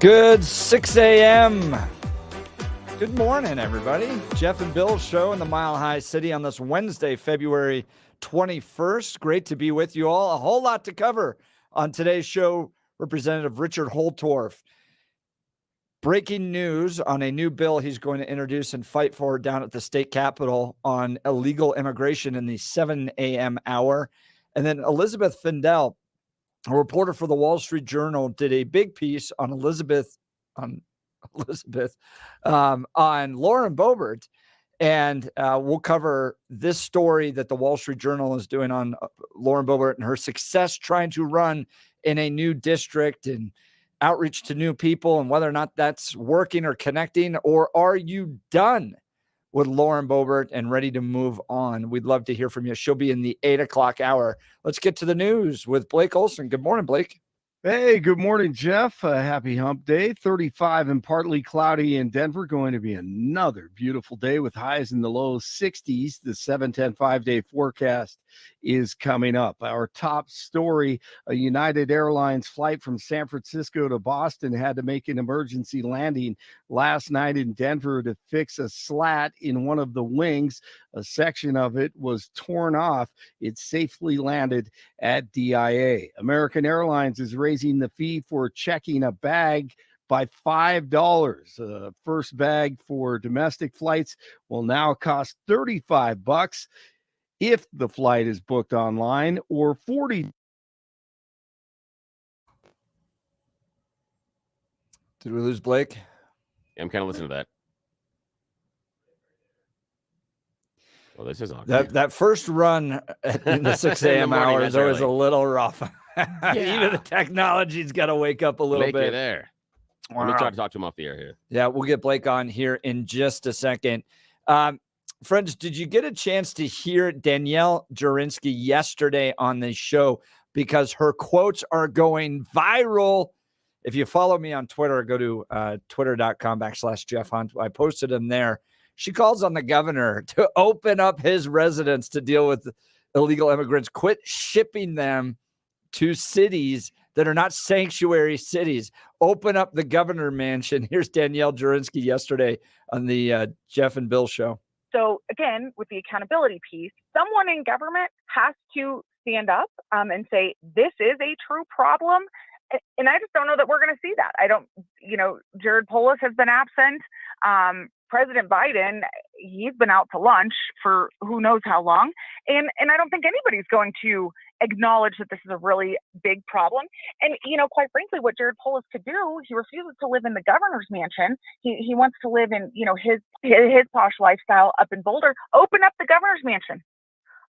Good 6 a.m. Good morning, everybody. Jeff and Bill's show in the Mile High City on this Wednesday, February 21st. Great to be with you all. A whole lot to cover on today's show. Representative Richard Holtorf. Breaking news on a new bill he's going to introduce and fight for down at the state capitol on illegal immigration in the 7 a.m. hour. And then Elizabeth Findell, a reporter for the Wall Street Journal, did a big piece on on Lauren Bobert. And we'll cover this story that the Wall Street Journal is doing on Lauren Bobert and her success trying to run in a new district and outreach to new people and whether or not that's working or connecting, or are you done with Lauren Bobert and ready to move on? We'd love to hear from you. She'll be in the 8 o'clock hour. Let's get to the news with Blake Olson. Good morning, Blake. Hey, good morning, Jeff. Happy hump day. 35 and partly cloudy in Denver. Going to be another beautiful day with highs in the low 60s. The 7-10 5-day forecast is coming up. Our top story, a United Airlines flight from San Francisco to Boston had to make an emergency landing last night in Denver to fix a slat in one of the wings. A section of it was torn off. It safely landed at DIA. American Airlines is raising the fee for checking a bag by $5. First bag for domestic flights will now cost $35 if the flight is booked online, or $40. Did we lose Blake? Yeah, I'm kind of listening to that. Well, this is awkward. That first run in the 6 a.m. hour is always a little rough. Yeah. Even the technology's got to wake up a little Blake, bit. you're there. Let me try to talk to him off the air here. Yeah, we'll get Blake on here in just a second. Friends, did you get a chance to hear Danielle Jurinsky yesterday on the show? Because her quotes are going viral. If you follow me on Twitter, go to twitter.com/Jeff Hunt. I posted them there. She calls on the governor to open up his residence to deal with illegal immigrants, quit shipping them to cities that are not sanctuary cities. Open up the governor mansion. Here's Danielle Jurinsky yesterday on the Jeff and Bill show. So again, with the accountability piece, someone in government has to stand up and say, this is a true problem. And I just don't know that we're going to see that. Jared Polis has been absent. President Biden, he's been out to lunch for who knows how long. And I don't think anybody's going to acknowledge that this is a really big problem. And, quite frankly, what Jared Polis could do, he refuses to live in the governor's mansion. He wants to live in, his posh lifestyle up in Boulder. Open up the governor's mansion.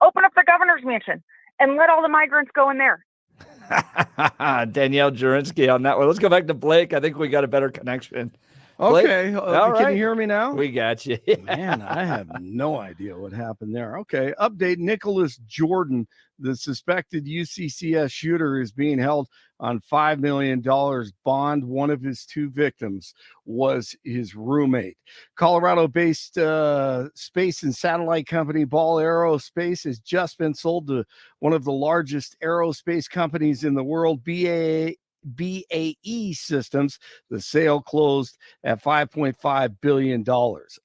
Open up the governor's mansion and let all the migrants go in there. Danielle Jurinsky on that one. Let's go back to Blake. I think we got a better connection. Okay. All right. Can you hear me now? We got you. Man, I have no idea what happened there. Okay. Update. Nicholas Jordan, the suspected UCCS shooter, is being held on $5 million bond. One of his two victims was his roommate. Colorado-based space and satellite company Ball Aerospace has just been sold to one of the largest aerospace companies in the world, BAE Systems. The sale closed at $5.5 billion.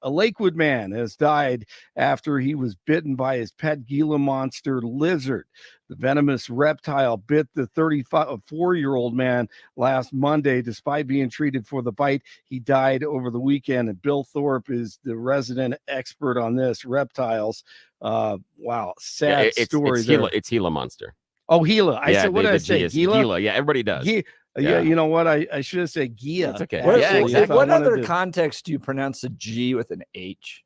A Lakewood man has died after he was bitten by his pet Gila monster lizard. The venomous reptile bit the 34-year-old man last Monday. Despite being treated for the bite, he died over the weekend. And Bill Thorpe is the resident expert on this, reptiles. Wow, sad story there. It's Gila monster. Oh, Gila. I said, what did I say? Gila. Yeah, everybody does. Yeah, you know what? I should have said Gia. That's okay. What other context do you pronounce a G with an H?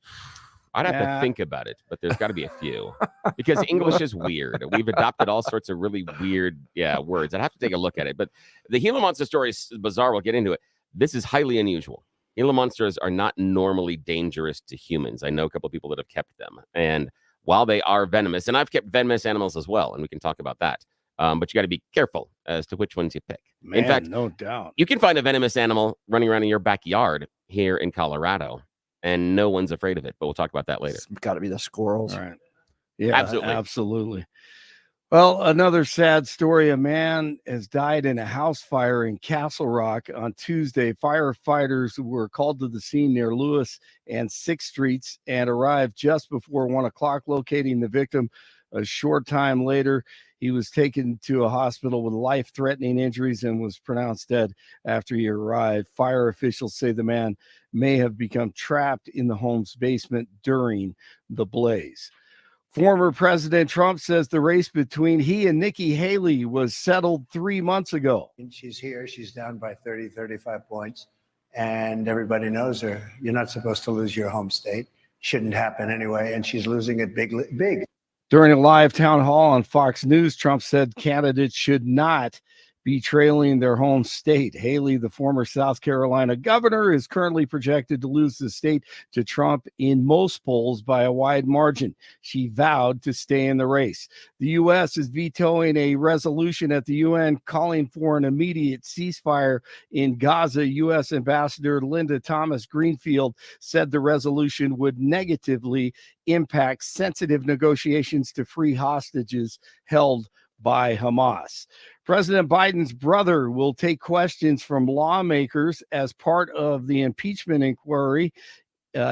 I'd have to think about it, but there's got to be a few because English is weird. We've adopted all sorts of really weird, words. I'd have to take a look at it. But the Gila monster story is bizarre. We'll get into it. This is highly unusual. Gila monsters are not normally dangerous to humans. I know a couple of people that have kept them. And while they are venomous, and I've kept venomous animals as well, and we can talk about that. But you got to be careful as to which ones you pick. Man, in fact, no doubt. You can find a venomous animal running around in your backyard here in Colorado, and no one's afraid of it. But we'll talk about that later. It's got to be the squirrels. All right. Yeah, absolutely. Well, another sad story. A man has died in a house fire in Castle Rock on Tuesday. Firefighters were called to the scene near Lewis and 6th Streets and arrived just before 1 o'clock, locating the victim. A short time later, he was taken to a hospital with life-threatening injuries and was pronounced dead after he arrived. Fire officials say the man may have become trapped in the home's basement during the blaze. Former President Trump says the race between he and Nikki Haley was settled 3 months ago. She's here. She's down by 30, 35 points. And everybody knows her. You're not supposed to lose your home state. Shouldn't happen anyway. And she's losing it big. During a live town hall on Fox News, Trump said candidates should not be trailing their home state. Haley, the former South Carolina governor, is currently projected to lose the state to Trump in most polls by a wide margin. She vowed to stay in the race. The U.S. is vetoing a resolution at the UN calling for an immediate ceasefire in Gaza. U.S. Ambassador Linda Thomas Greenfield said the resolution would negatively impact sensitive negotiations to free hostages held by Hamas. President Biden's brother will take questions from lawmakers as part of the impeachment inquiry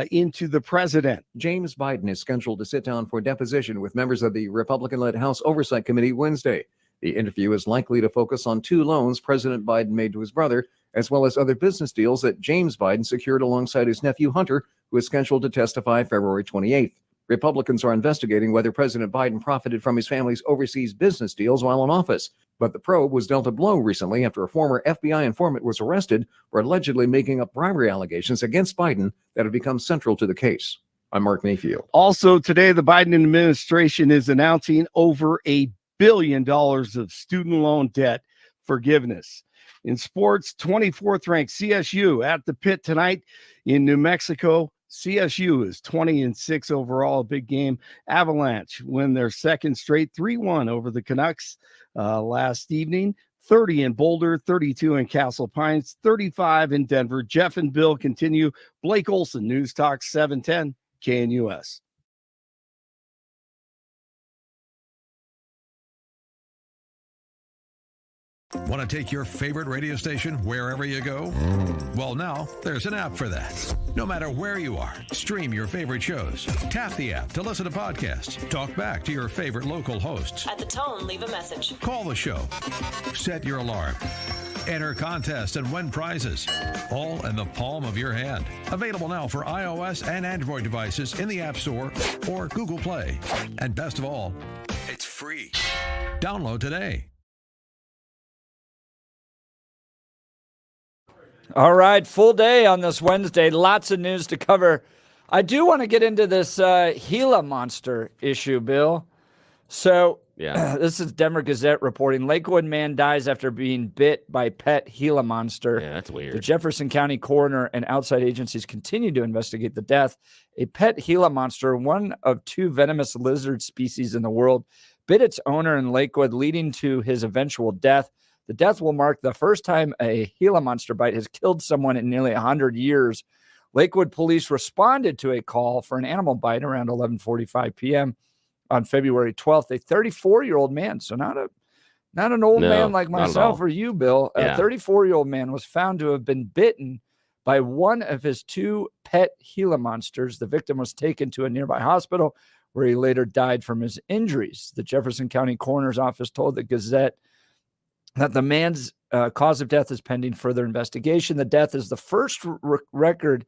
into the president. James Biden is scheduled to sit down for deposition with members of the Republican-led House Oversight Committee Wednesday. The interview is likely to focus on 2 loans President Biden made to his brother, as well as other business deals that James Biden secured alongside his nephew Hunter, who is scheduled to testify February 28th. Republicans are investigating whether President Biden profited from his family's overseas business deals while in office. But the probe was dealt a blow recently after a former FBI informant was arrested for allegedly making up bribery allegations against Biden that have become central to the case. I'm Mark Mayfield. Also today, the Biden administration is announcing over $1 billion of student loan debt forgiveness. In sports, 24th ranked CSU at the Pit tonight in New Mexico. CSU is 20-6 overall, a big game. Avalanche win their second straight 3-1 over the Canucks last evening. 30 in Boulder, 32 in Castle Pines, 35 in Denver. Jeff and Bill continue. Blake Olson, News Talk 710 KNUS. Want to take your favorite radio station wherever you go? Well, now there's an app for that. No matter where you are, stream your favorite shows. Tap the app to listen to podcasts. Talk back to your favorite local hosts. At the tone, leave a message. Call the show. Set your alarm. Enter contests and win prizes. All in the palm of your hand. Available now for iOS and Android devices in the App Store or Google Play. And best of all, it's free. Download today. All right, full day on this Wednesday. Lots of news to cover. I do want to get into this Gila monster issue, Bill. So this is Denver Gazette reporting. Lakewood man dies after being bit by pet Gila monster. Yeah, that's weird. The Jefferson County coroner and outside agencies continue to investigate the death. A pet Gila monster, one of 2 venomous lizard species in the world, bit its owner in Lakewood, leading to his eventual death. The death will mark the first time a Gila monster bite has killed someone in nearly 100 years. Lakewood police responded to a call for an animal bite around 11:45 p.m. on February 12th. A 34-year-old man, so not an old man like myself or you, Bill. A 34-year-old man was found to have been bitten by one of his 2 pet Gila monsters. The victim was taken to a nearby hospital where he later died from his injuries. The Jefferson County Coroner's Office told the Gazette that the man's cause of death is pending further investigation. The death is the first record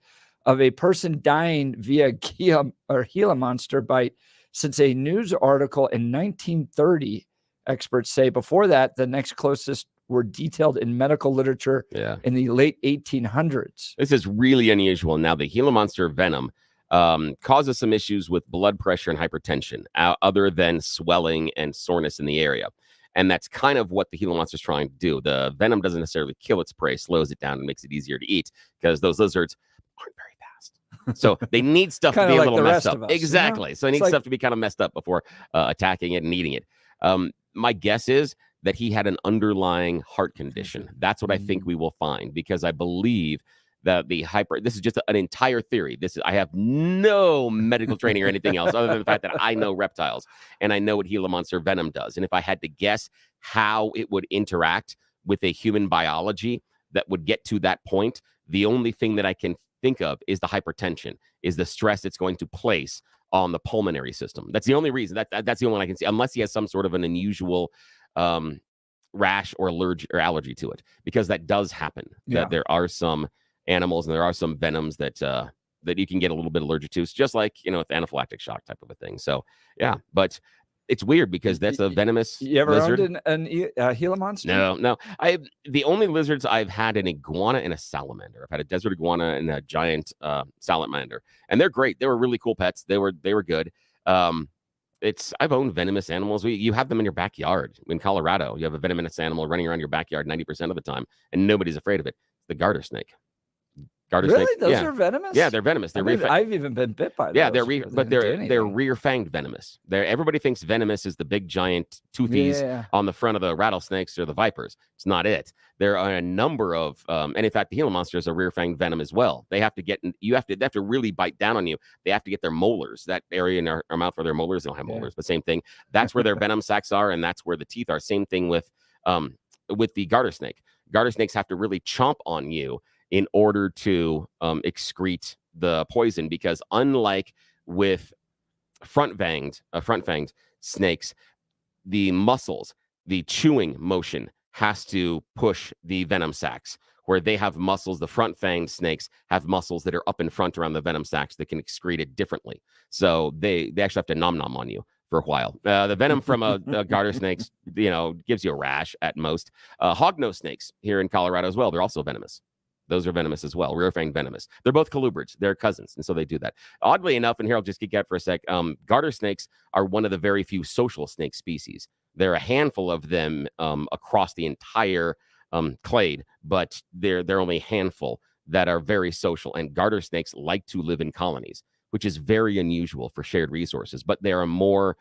of a person dying via Gila monster bite since a news article in 1930, experts say. Before that, the next closest were detailed in medical literature in the late 1800s. This is really unusual. Now, the Gila monster venom causes some issues with blood pressure and hypertension, other than swelling and soreness in the area. And that's kind of what the Gila monster is trying to do. The venom doesn't necessarily kill its prey, slows it down and makes it easier to eat because those lizards aren't very fast. So they need stuff to be a little messed up. Exactly. So they need stuff to be kind of messed up before attacking it and eating it. My guess is that he had an underlying heart condition. That's what I think we will find, because I believe This is just an entire theory. I have no medical training or anything else other than the fact that I know reptiles and I know what Gila monster venom does. And if I had to guess how it would interact with a human biology that would get to that point, the only thing that I can think of is the hypertension, is the stress it's going to place on the pulmonary system. That's the only reason. That's the only one I can see, unless he has some sort of an unusual rash or allergy to it, because that does happen. Yeah. That there are some animals and there are some venoms that you can get a little bit allergic to. It's just like, with anaphylactic shock type of a thing. So yeah, but it's weird because that's a venomous You ever lizard. owned an Gila monster? No. The only lizards I've had an iguana and a salamander. I've had a desert iguana and a giant salamander, and they're great. They were really cool pets. They were good. I've owned venomous animals. You have them in your backyard in Colorado. You have a venomous animal running around your backyard 90% of the time, and nobody's afraid of it. The garter snake. Really? Snake. Those are venomous? Yeah, they're venomous. I've even been bit by those. Yeah, they're rear-fanged venomous. Everybody thinks venomous is the big giant toothies on the front of the rattlesnakes or the vipers. It's not it. There are a number of, and in fact, the Gila monster is a rear-fanged venom as well. They have to really bite down on you. They have to get their molars, that area in our mouth where their molars. They don't have molars, but same thing. That's where their venom sacs are, and that's where the teeth are. Same thing with the garter snake. Garter snakes have to really chomp on you in order to excrete the poison, because unlike with front-fanged snakes, the muscles, the chewing motion has to push the venom sacs, where they have muscles. The front-fanged snakes have muscles that are up in front around the venom sacs that can excrete it differently. So they actually have to nom on you for a while. The venom from a garter snakes, gives you a rash at most. Hognose snakes here in Colorado as well. They're also venomous. Those are venomous as well. Rear-fanged venomous. They're both colubrids. They're cousins, and so they do that. Oddly enough, and here I'll just geek out for a sec, garter snakes are one of the very few social snake species. There are a handful of them across the entire clade, but they're only a handful that are very social. And garter snakes like to live in colonies, which is very unusual for shared resources. But they're more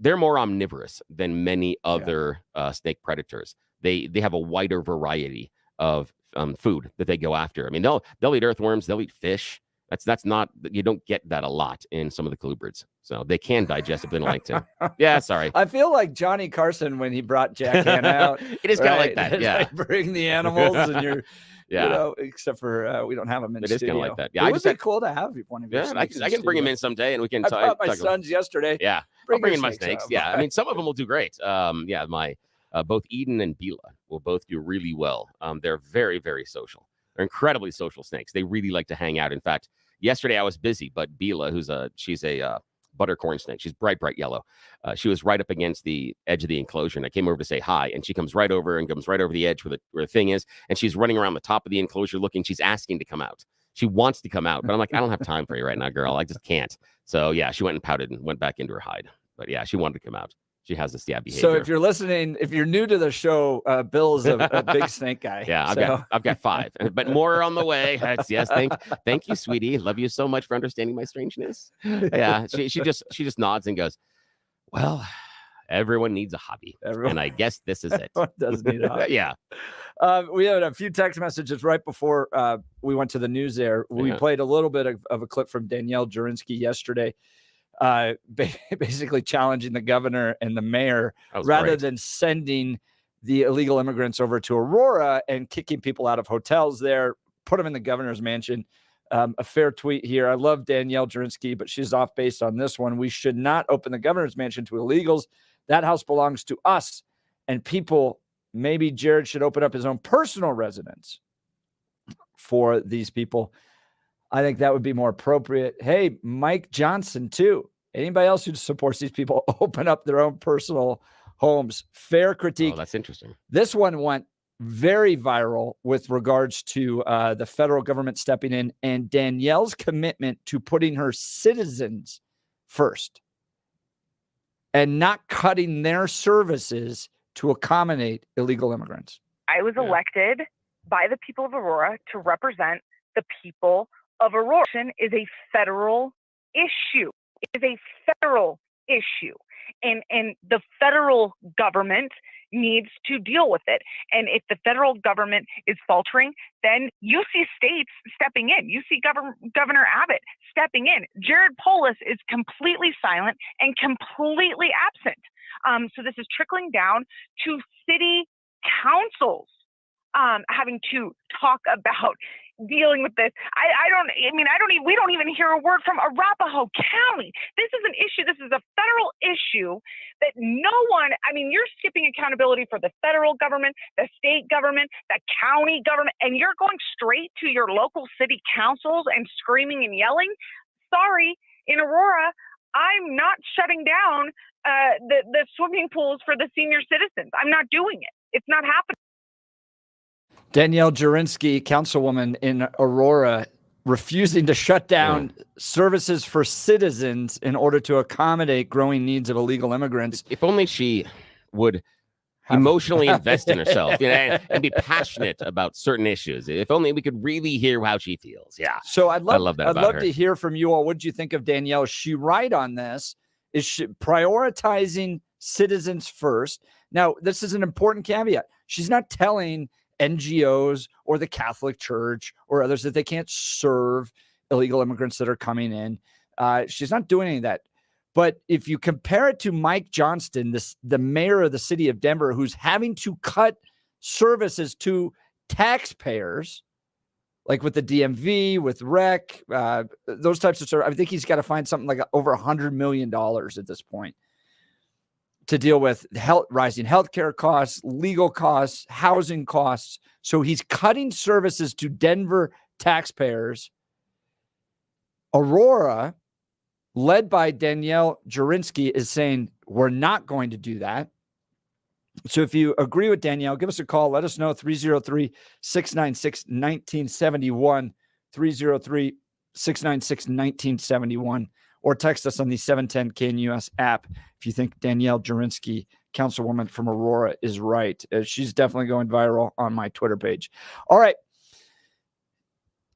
omnivorous than many other snake predators. They have a wider variety of food that they go after. I mean, they'll eat earthworms, they'll eat fish. That's not, you don't get that a lot in some of the colubrids. So they can digest if they don't like to. Yeah, sorry. I feel like Johnny Carson when he brought Jack Han out. It is kind of like that. Yeah. Like bring the animals and you're, except for we don't have them in the studio. It is kind of like that. Yeah, it would be cool to have one of your snakes. I can bring him in someday and we can talk. I brought my sons yesterday. Yeah, I'll bring in my snakes. Yeah, I mean, some of them will do great. My both Eden and Bila will both do really well. They're very, very social. They're incredibly social snakes. They really like to hang out. In fact, yesterday I was busy, but Bila, she's a buttercorn snake. She's bright yellow. She was right up against the edge of the enclosure, and I came over to say hi, and she comes right over the edge where the thing is, and she's running around the top of the enclosure looking. She's asking to come out. She wants to come out, but I'm like, I don't have time for you right now, girl. I just can't. So yeah, she went and pouted and went back into her hide. But yeah, she wanted to come out. She has this behavior. So if you're listening, if you're new to the show, Bill's a big snake guy. Yeah, I've got 5, but more are on the way. Yes, thank you, sweetie. Love you so much for understanding my strangeness. Yeah, she just nods and goes, well, everyone needs a hobby, and I guess this is it. Does need a hobby. Yeah. We had a few text messages right before we went to the news there. We played a little bit of a clip from Danielle Jurinsky yesterday. Basically challenging the governor and the mayor rather than sending the illegal immigrants over to Aurora and kicking people out of hotels there, put them in the governor's mansion. A fair tweet here. I love Danielle Jurinsky, but she's off base on this one. We should not open the governor's mansion to illegals. That house belongs to us and people. Maybe Jared should open up his own personal residence for these people. I think that would be more appropriate. Hey, Mike Johnson, too. Anybody else who supports these people, open up their own personal homes. Fair critique. Oh, that's interesting. This one went very viral with regards to the federal government stepping in and Danielle's commitment to putting her citizens first and not cutting their services to accommodate illegal immigrants. I was elected by the people of Aurora to represent the people of Aurora. Is a federal issue. It is a federal issue. and the federal government needs to deal with it. And if the federal government is faltering, then you see states stepping in. You see Governor Abbott stepping in. Jared Polis is completely silent and completely absent. So this is trickling down to city councils having to talk about dealing with this. We don't even hear a word from Arapahoe County. This is an issue. This is a federal issue that no one, you're skipping accountability for the federal government, the state government, the county government, and you're going straight to your local city councils and screaming and yelling. Sorry, in Aurora, I'm not shutting down the swimming pools for the senior citizens. I'm not doing it. It's not happening. Danielle Jurinsky, councilwoman in Aurora, refusing to shut down services for citizens in order to accommodate growing needs of illegal immigrants. If only she would emotionally invest in herself, and be passionate about certain issues. If only we could really hear how she feels. Yeah. So I'd love her. to hear from you all. What did you think of Danielle? Is she right on this? Is she prioritizing citizens first? Now, this is an important caveat. She's not telling NGOs or the Catholic Church or others that they can't serve illegal immigrants that are coming in. She's not doing any of that. But if you compare it to Mike Johnston, the mayor of the city of Denver, who's having to cut services to taxpayers, like with the DMV, with REC, those types of services, I think he's got to find something like over $100 million at this point to deal with rising healthcare costs, legal costs, housing costs. So he's cutting services to Denver taxpayers. Aurora, led by Danielle Jurinsky, is saying, we're not going to do that. So if you agree with Danielle, give us a call. Let us know, 303-696-1971, 303-696-1971, or text us on the 710 KNUS app if you think Danielle Jurinsky, councilwoman from Aurora, is right. She's definitely going viral on my Twitter page. All right.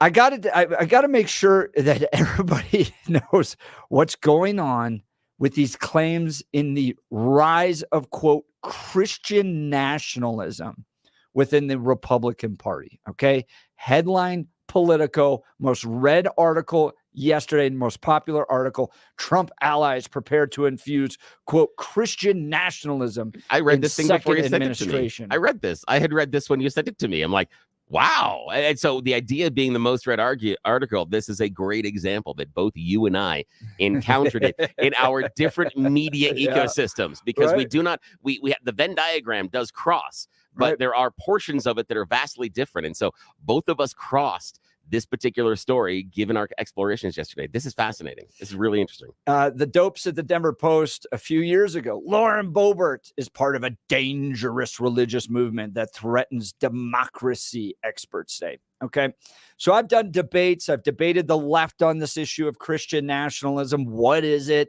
I got to make sure that everybody knows what's going on with these claims in the rise of, quote, Christian nationalism within the Republican Party. Okay. Headline Politico, most read article yesterday, most popular article. Trump allies prepared to infuse, quote, Christian nationalism. I read this thing before you sent it to me. I read this. I had read this when you sent it to me. I'm like, wow. And so the idea of being the most read article, this is a great example that both you and I encountered it in our different media ecosystems, because we do not, we have, the Venn diagram does cross, but there are portions of it that are vastly different. And so both of us crossed this particular story, given our explorations yesterday. This is fascinating. This is really interesting. The dopes at the Denver Post a few years ago. Lauren Bobert is part of a dangerous religious movement that threatens democracy, experts say. Okay. So I've done debates. I've debated the left on this issue of Christian nationalism. What is it?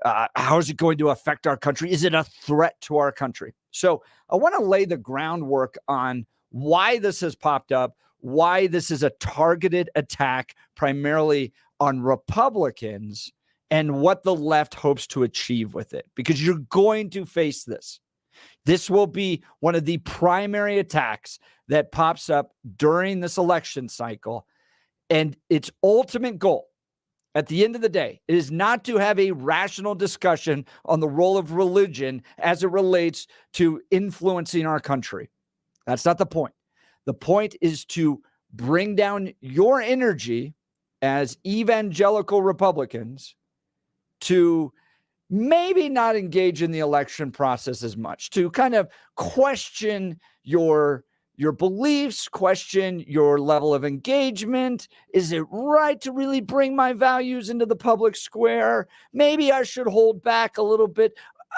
How is it going to affect our country? Is it a threat to our country? So I want to lay the groundwork on why this has popped up, why this is a targeted attack primarily on Republicans, and what the left hopes to achieve with it. Because you're going to face this. This will be one of the primary attacks that pops up during this election cycle. And its ultimate goal, at the end of the day, is not to have a rational discussion on the role of religion as it relates to influencing our country. That's not the point. The point is to bring down your energy as evangelical Republicans to maybe not engage in the election process as much, to kind of question your beliefs, question your level of engagement. Is it right to really bring my values into the public square? Maybe I should hold back a little bit.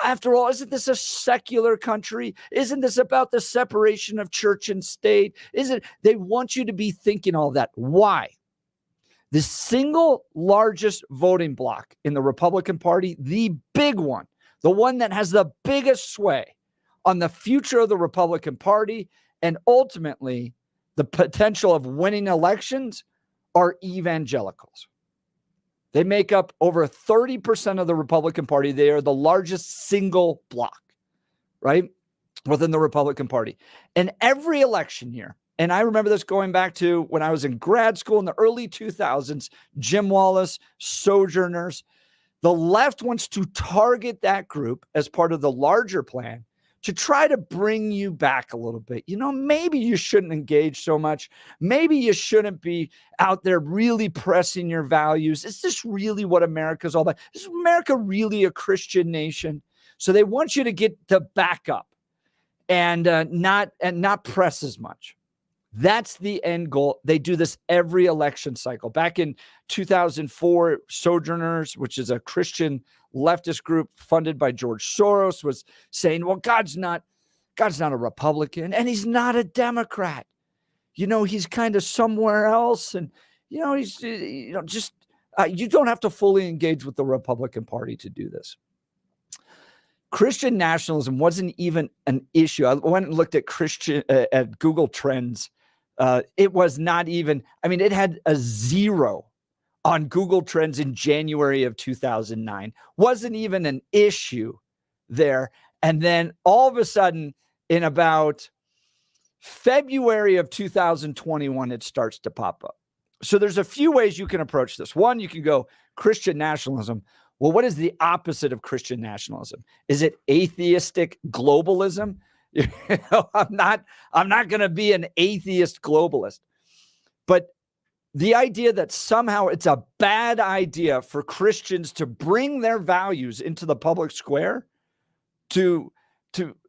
After all, isn't this a secular country? Isn't this about the separation of church and state? They want you to be thinking all that. Why? The single largest voting bloc in the Republican Party, the big one, the one that has the biggest sway on the future of the Republican Party and ultimately the potential of winning elections, are evangelicals. They make up over 30% of the Republican Party. They are the largest single bloc, right, within the Republican Party. And every election year, and I remember this going back to when I was in grad school in the early 2000s, Jim Wallace, Sojourners, the left wants to target that group as part of the larger plan to try to bring you back a little bit. Maybe you shouldn't engage so much. Maybe you shouldn't be out there really pressing your values. Is this really what America's all about? Is America really a Christian nation? So they want you to get the back up and not press as much. That's the end goal. They do this every election cycle. Back in 2004, Sojourners, which is a Christian leftist group funded by George Soros, was saying, well, God's not a Republican and he's not a Democrat. He's kind of somewhere else. And, he's, you don't have to fully engage with the Republican Party to do this. Christian nationalism wasn't even an issue. I went and looked at Google Trends. It was not even, it had a 0 on Google Trends in January of 2009. Wasn't even an issue there. And then all of a sudden, in about February of 2021, it starts to pop up. So there's a few ways you can approach this. One, you can go Christian nationalism. Well, what is the opposite of Christian nationalism? Is it atheistic globalism? I'm not going to be an atheist globalist. But the idea that somehow it's a bad idea for Christians to bring their values into the public square, to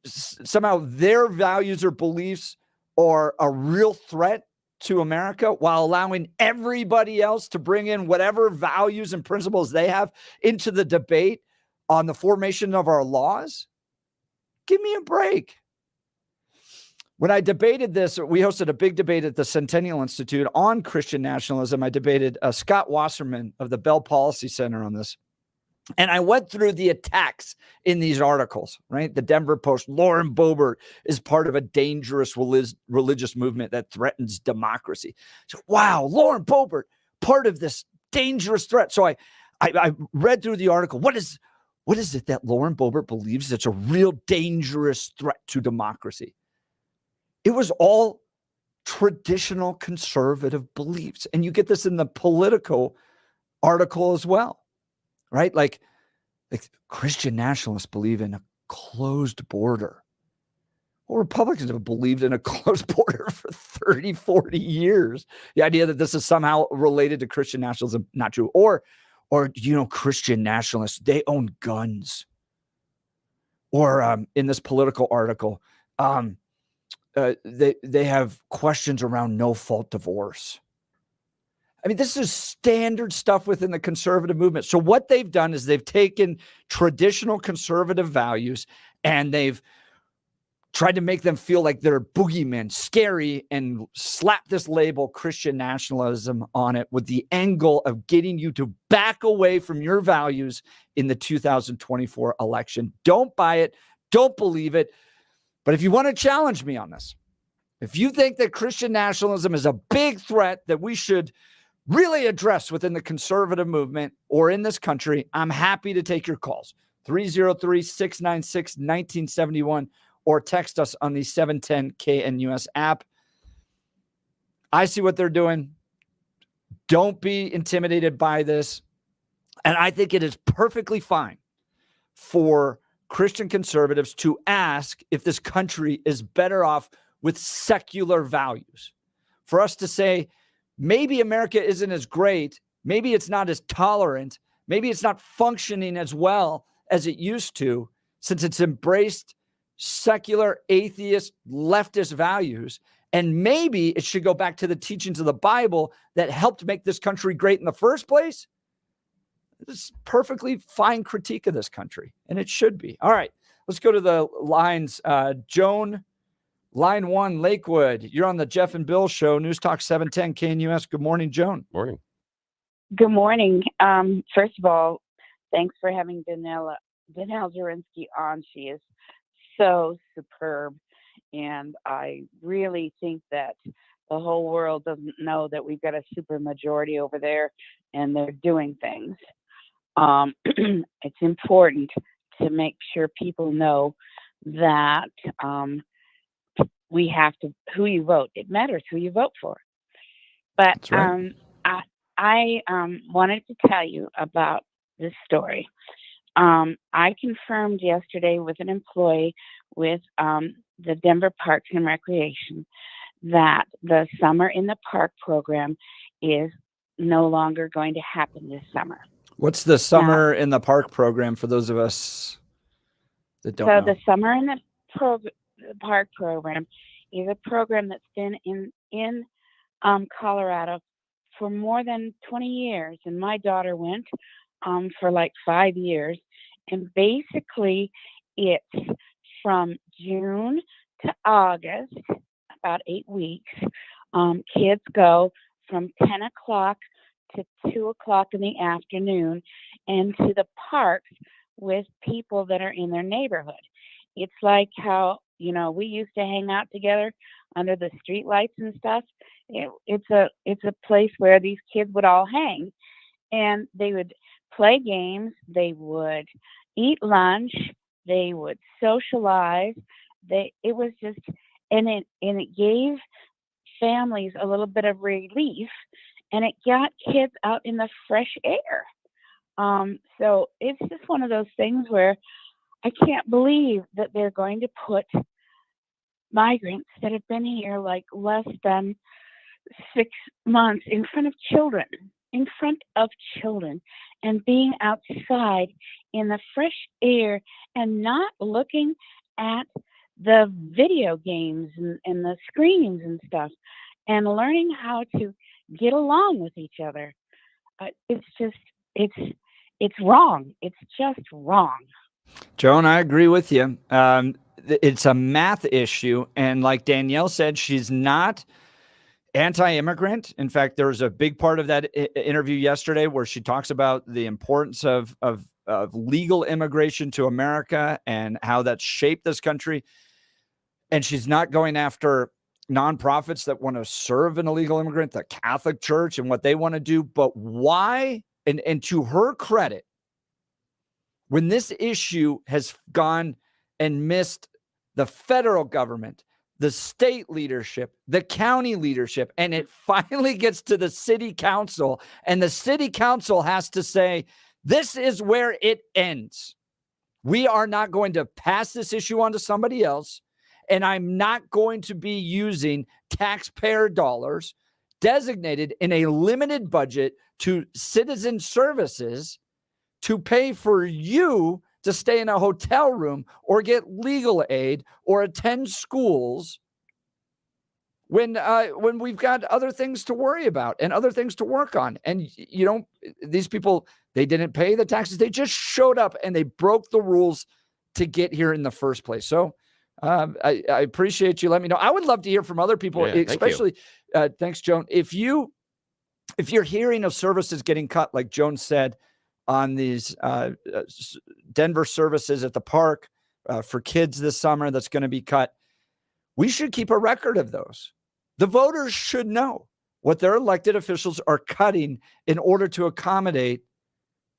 somehow their values or beliefs are a real threat to America, while allowing everybody else to bring in whatever values and principles they have into the debate on the formation of our laws. Give me a break. When I debated this, we hosted a big debate at the Centennial Institute on Christian nationalism. I debated Scott Wasserman of the Bell Policy Center on this. And I went through the attacks in these articles, right? The Denver Post, Lauren Bobert is part of a dangerous religious movement that threatens democracy. So, wow, Lauren Bobert, part of this dangerous threat. So I read through the article. What is it that Lauren Bobert believes that's a real dangerous threat to democracy? It was all traditional conservative beliefs. And you get this in the Politico article as well, right? Like Christian nationalists believe in a closed border. Well, Republicans have believed in a closed border for 30, 40 years. The idea that this is somehow related to Christian nationalism, not true. Or Christian nationalists, they own guns. Or in this Politico article, they have questions around no-fault divorce. This is standard stuff within the conservative movement. So what they've done is they've taken traditional conservative values and they've tried to make them feel like they're boogeymen, scary, and slap this label Christian nationalism on it with the end goal of getting you to back away from your values in the 2024 election. Don't buy it. Don't believe it. But if you want to challenge me on this, if you think that Christian nationalism is a big threat that we should really address within the conservative movement or in this country, I'm happy to take your calls. 303-696-1971 or text us on the 710 KNUS app. I see what they're doing. Don't be intimidated by this. And I think it is perfectly fine for Christian conservatives to ask if this country is better off with secular values. For us to say, maybe America isn't as great, maybe it's not as tolerant, maybe it's not functioning as well as it used to, since it's embraced secular, atheist, leftist values, and maybe it should go back to the teachings of the Bible that helped make this country great in the first place. This is perfectly fine critique of this country, and it should be. All right, let's go to the lines. Joan, line 1, Lakewood. You're on the Jeff and Bill Show, News Talk 710 KNUS. Good morning, Joan. Morning. Good morning. First of all, thanks for having Danelle Zorinsky on. She is so superb, and I really think that the whole world doesn't know that we've got a super majority over there and they're doing things. It's important to make sure people know that we have to, who you vote. It matters who you vote for. But That's right. I wanted to tell you about this story. I confirmed yesterday with an employee with the Denver Parks and Recreation that the Summer in the Park program is no longer going to happen this summer. What's the Summer in the Park program for those of us that don't know? So the Summer in the Park program is a program that's been in Colorado for more than 20 years. And my daughter went for like 5 years. And basically it's from June to August, about 8 weeks. Kids go from 10 o'clock to 2 o'clock in the afternoon and to the parks with people that are in their neighborhood. It's like how, we used to hang out together under the street lights and stuff. It's a place where these kids would all hang, and they would play games, they would eat lunch, they would socialize. It was just, and it gave families a little bit of relief, and it got kids out in the fresh air. So it's just one of those things where I can't believe that they're going to put migrants that have been here like less than 6 months in front of children, and being outside in the fresh air and not looking at the video games and the screens and stuff, and learning how to get along with each other. It's wrong. It's just wrong. Joan, I agree with you. It's a math issue. And like Danielle said, she's not anti-immigrant. In fact, there was a big part of that interview yesterday where she talks about the importance of legal immigration to America and how that's shaped this country. And she's not going after nonprofits that want to serve an illegal immigrant, the Catholic Church and what they want to do. But why? And to her credit, when this issue has gone and missed the federal government, the state leadership, the county leadership, and it finally gets to the city council, and the city council has to say, this is where it ends. We are not going to pass this issue on to somebody else, and I'm not going to be using taxpayer dollars designated in a limited budget to citizen services to pay for you to stay in a hotel room or get legal aid or attend schools when we've got other things to worry about and other things to work on. And, these people, they didn't pay the taxes. They just showed up and they broke the rules to get here in the first place. So I appreciate you letting me know. I would love to hear from other people, especially, thanks, Joan. If you're hearing of services getting cut, like Joan said, on these Denver services at the park for kids this summer that's going to be cut, we should keep a record of those. The voters should know what their elected officials are cutting in order to accommodate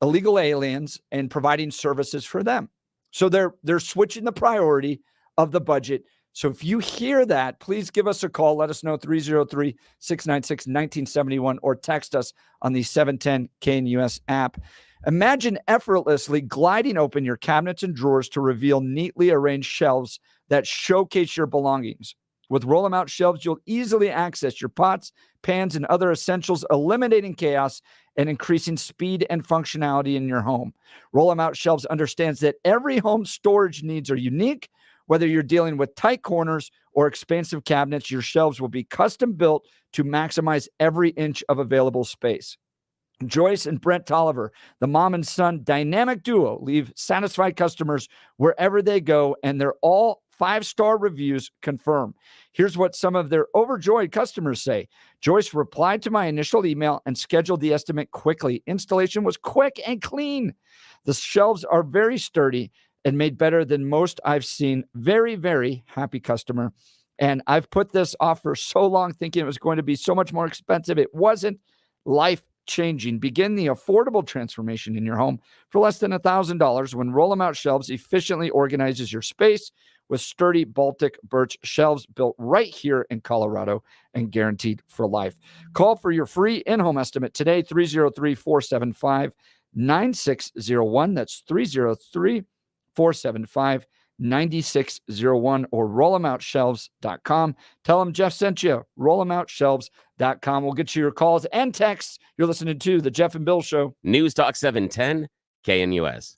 illegal aliens and providing services for them. So they're switching the priority of the budget. So if you hear that, please give us a call. Let us know, 303-696-1971, or text us on the 710 KNUS app. Imagine effortlessly gliding open your cabinets and drawers to reveal neatly arranged shelves that showcase your belongings. With roll-em-out shelves, you'll easily access your pots, pans, and other essentials, eliminating chaos and increasing speed and functionality in your home. Roll-em-out shelves understands that every home storage needs are unique. Whether you're dealing with tight corners or expansive cabinets, your shelves will be custom built to maximize every inch of available space. Joyce and Brent Tolliver, the mom and son dynamic duo, leave satisfied customers wherever they go, and they're all 5-star reviews confirm. Here's what some of their overjoyed customers say. Joyce replied to my initial email and scheduled the estimate quickly. Installation was quick and clean. The shelves are very sturdy and made better than most I've seen. Very, very happy customer. And I've put this off for so long thinking it was going to be so much more expensive. It wasn't. Life-changing. Begin the affordable transformation in your home for less than $1,000 when Roll 'em Out Shelves efficiently organizes your space with sturdy Baltic birch shelves built right here in Colorado and guaranteed for life. Call for your free in-home estimate today, 303-475-9601. That's 303-475-9601 or rollemoutshelves.com. Tell them Jeff sent you. Rollemoutshelves.com. We'll get you your calls and texts. You're listening to The Jeff and Bill Show. News Talk 710, KNUS.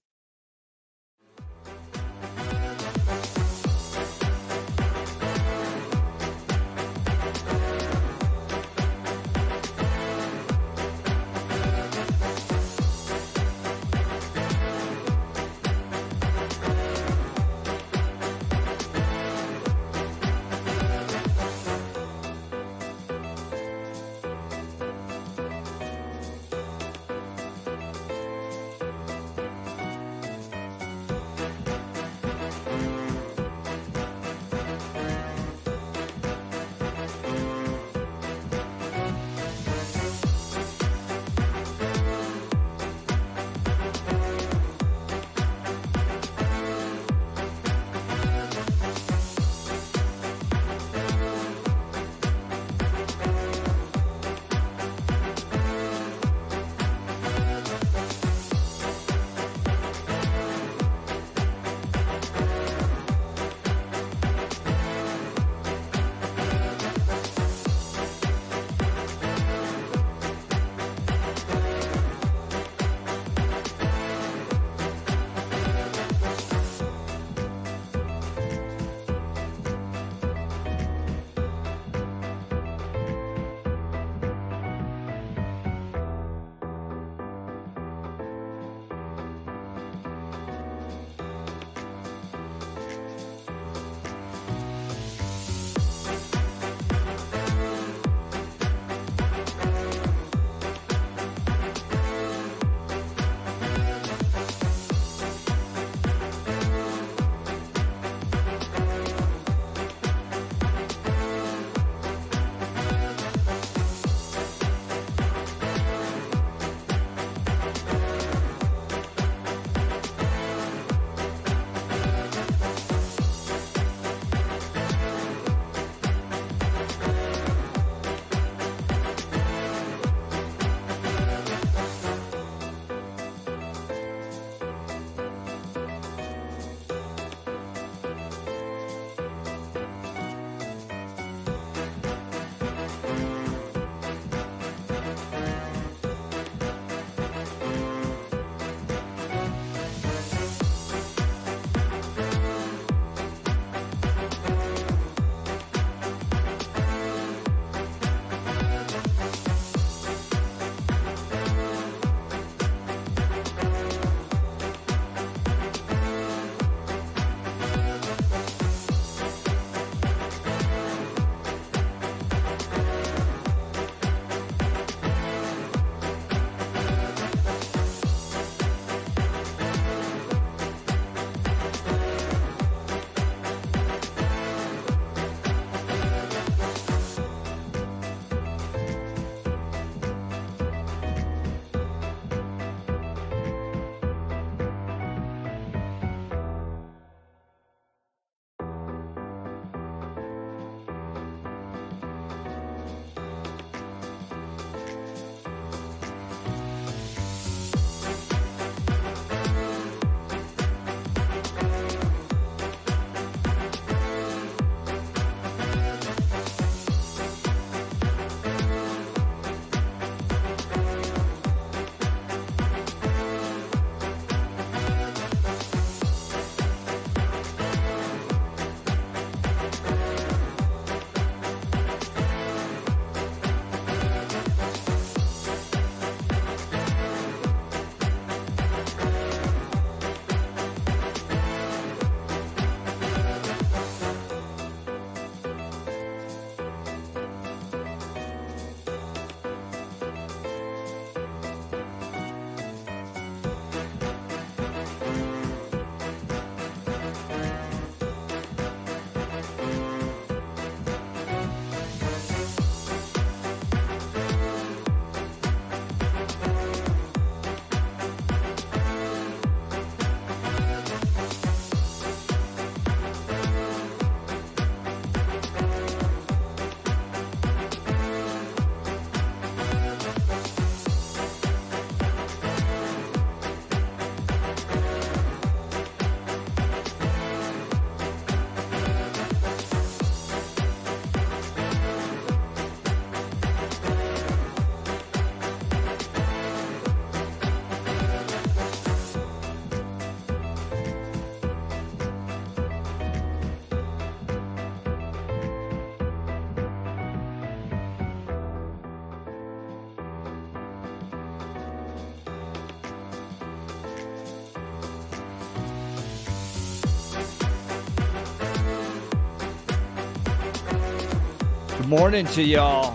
Good morning to y'all.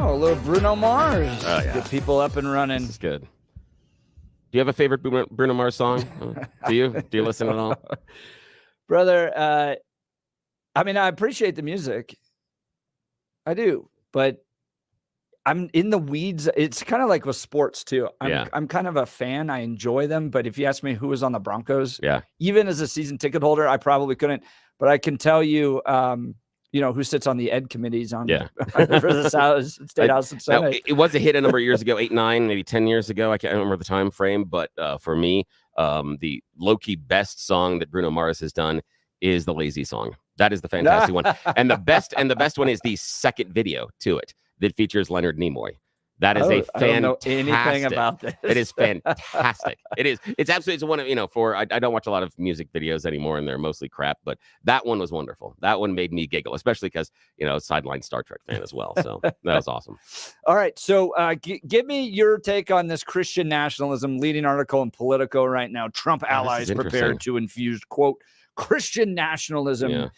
Oh, a little Bruno Mars. Oh, yeah. Get people up and running. This is good. Do you have a favorite Bruno Mars song? Do you? Do you listen at all? Brother, I mean, I appreciate the music. I do, but I'm in the weeds. It's kind of like with sports too. I'm kind of a fan. I enjoy them, but if you ask me who was on the Broncos, even as a season ticket holder, I probably couldn't. But I can tell you, who sits on the ed committees on for the State House and Senate. Now, it was a hit a number of years ago, 8, 9, maybe 10 years ago. I can't remember the time frame, but for me, the low-key best song that Bruno Mars has done is the Lazy Song. That is the fantastic one. And the best one is the second video to it that features Leonard Nimoy. That is a fantastic. I don't know anything about this. It is fantastic. It is. It's absolutely. It's one of I don't watch a lot of music videos anymore, and they're mostly crap. But that one was wonderful. That one made me giggle, especially because sideline Star Trek fan as well. So that was awesome. All right, so give me your take on this Christian nationalism leading article in Politico right now. Trump allies prepared to infuse quote Christian nationalism.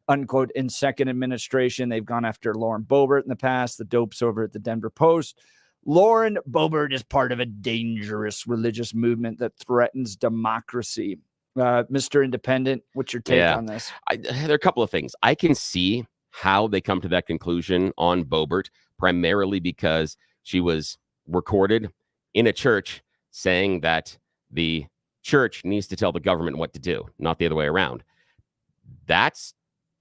Unquote, in second administration. They've gone after Lauren Bobert in the past, the dopes over at the Denver Post. Lauren Bobert is part of a dangerous religious movement that threatens democracy. Mr. Independent, what's your take on this? There are a couple of things. I can see how they come to that conclusion on Boebert, primarily because she was recorded in a church saying that the church needs to tell the government what to do, not the other way around. That's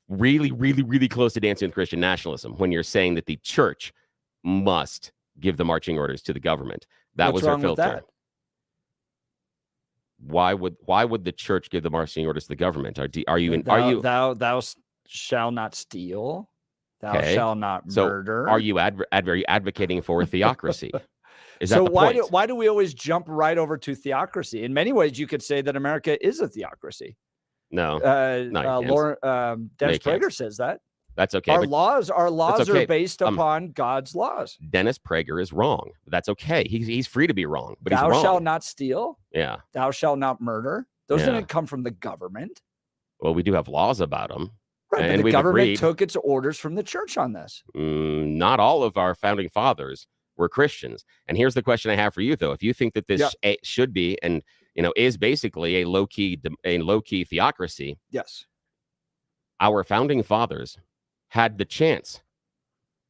really, really, really close to dancing with Christian nationalism when you're saying that the church must give the marching orders to the government. That was her filter. Why would the church give the marching orders to the government? Thou shall not steal. Thou shall not murder. Are you advocating for theocracy? Is that so the point? Why do we always jump right over to theocracy? In many ways, you could say that America is a theocracy. No, Dennis Prager says that. That's okay. Our laws are based upon God's laws. Dennis Prager is wrong. That's okay. He's free to be wrong, but he's wrong. Thou shalt not steal. Yeah. Thou shalt not murder. Those didn't come from the government. Well, we do have laws about them. Right, and the government took its orders from the church on this. Not all of our founding fathers were Christians. And here's the question I have for you, though. If you think that this should be and is basically a low-key theocracy. Yes. Our founding fathers had the chance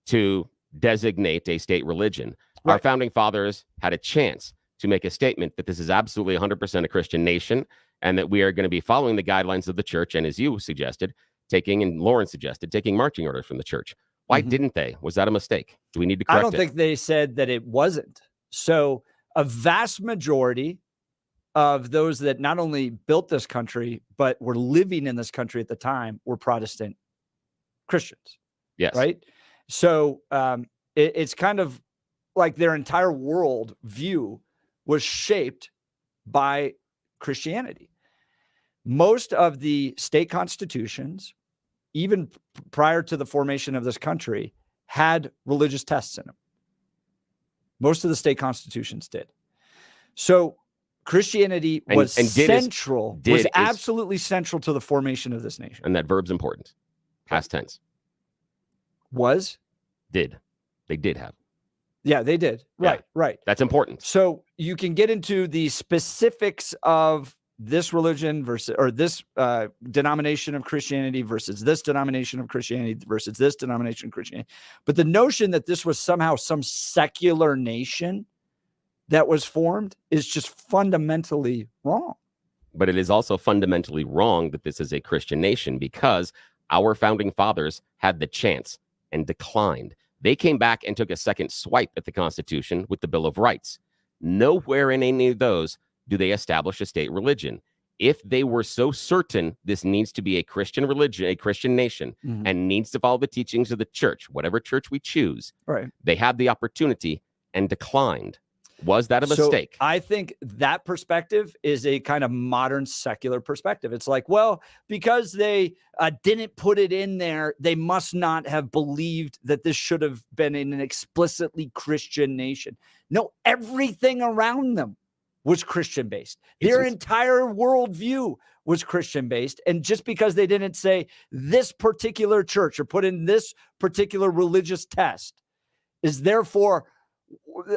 to designate a state religion. Right. Our founding fathers had a chance to make a statement that this is absolutely 100% a Christian nation and that we are going to be following the guidelines of the church. And as you suggested, and Lauren suggested, taking marching orders from the church. Why didn't they? Was that a mistake? Do we need to correct it? I don't think they said that it wasn't. So a vast majority of those that not only built this country, but were living in this country at the time were Protestant Christians. Yes. Right. So it's kind of like their entire world view was shaped by Christianity. Most of the state constitutions, even prior to the formation of this country, had religious tests in them. Most of the state constitutions did. So Christianity was absolutely central to the formation of this nation. And that verb's important. Past tense. Did. They did have. Yeah, they did. Right, right. That's important. So you can get into the specifics of this religion versus, or this denomination of Christianity versus this denomination of Christianity versus this denomination of Christianity. But the notion that this was somehow some secular nation that was formed is just fundamentally wrong. But it is also fundamentally wrong that this is a Christian nation because our founding fathers had the chance and declined. They came back and took a second swipe at the Constitution with the Bill of Rights. Nowhere in any of those do they establish a state religion. If they were so certain this needs to be a Christian religion, a Christian nation, and needs to follow the teachings of the church, whatever church we choose, they had the opportunity and declined. Was that a mistake? So I think that perspective is a kind of modern secular perspective. It's like, well, because they didn't put it in there, they must not have believed that this should have been in an explicitly Christian nation. No, everything around them was Christian based. Their entire worldview was Christian based. And just because they didn't say this particular church or put in this particular religious test is therefore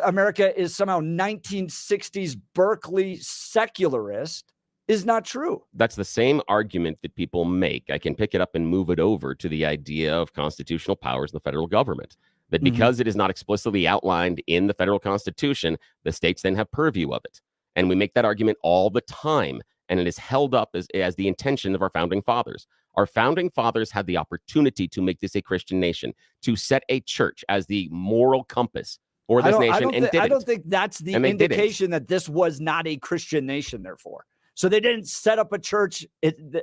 America is somehow 1960s Berkeley secularist is not true. That's the same argument that people make. I can pick it up and move it over to the idea of constitutional powers in the federal government. That because it is not explicitly outlined in the federal constitution, the states then have purview of it. And we make that argument all the time. And it is held up as the intention of our founding fathers. Our founding fathers had the opportunity to make this a Christian nation, to set a church as the moral compass for this nation, and didn't. I don't think that's the indication that this was not a Christian nation, therefore. So they didn't set up a church,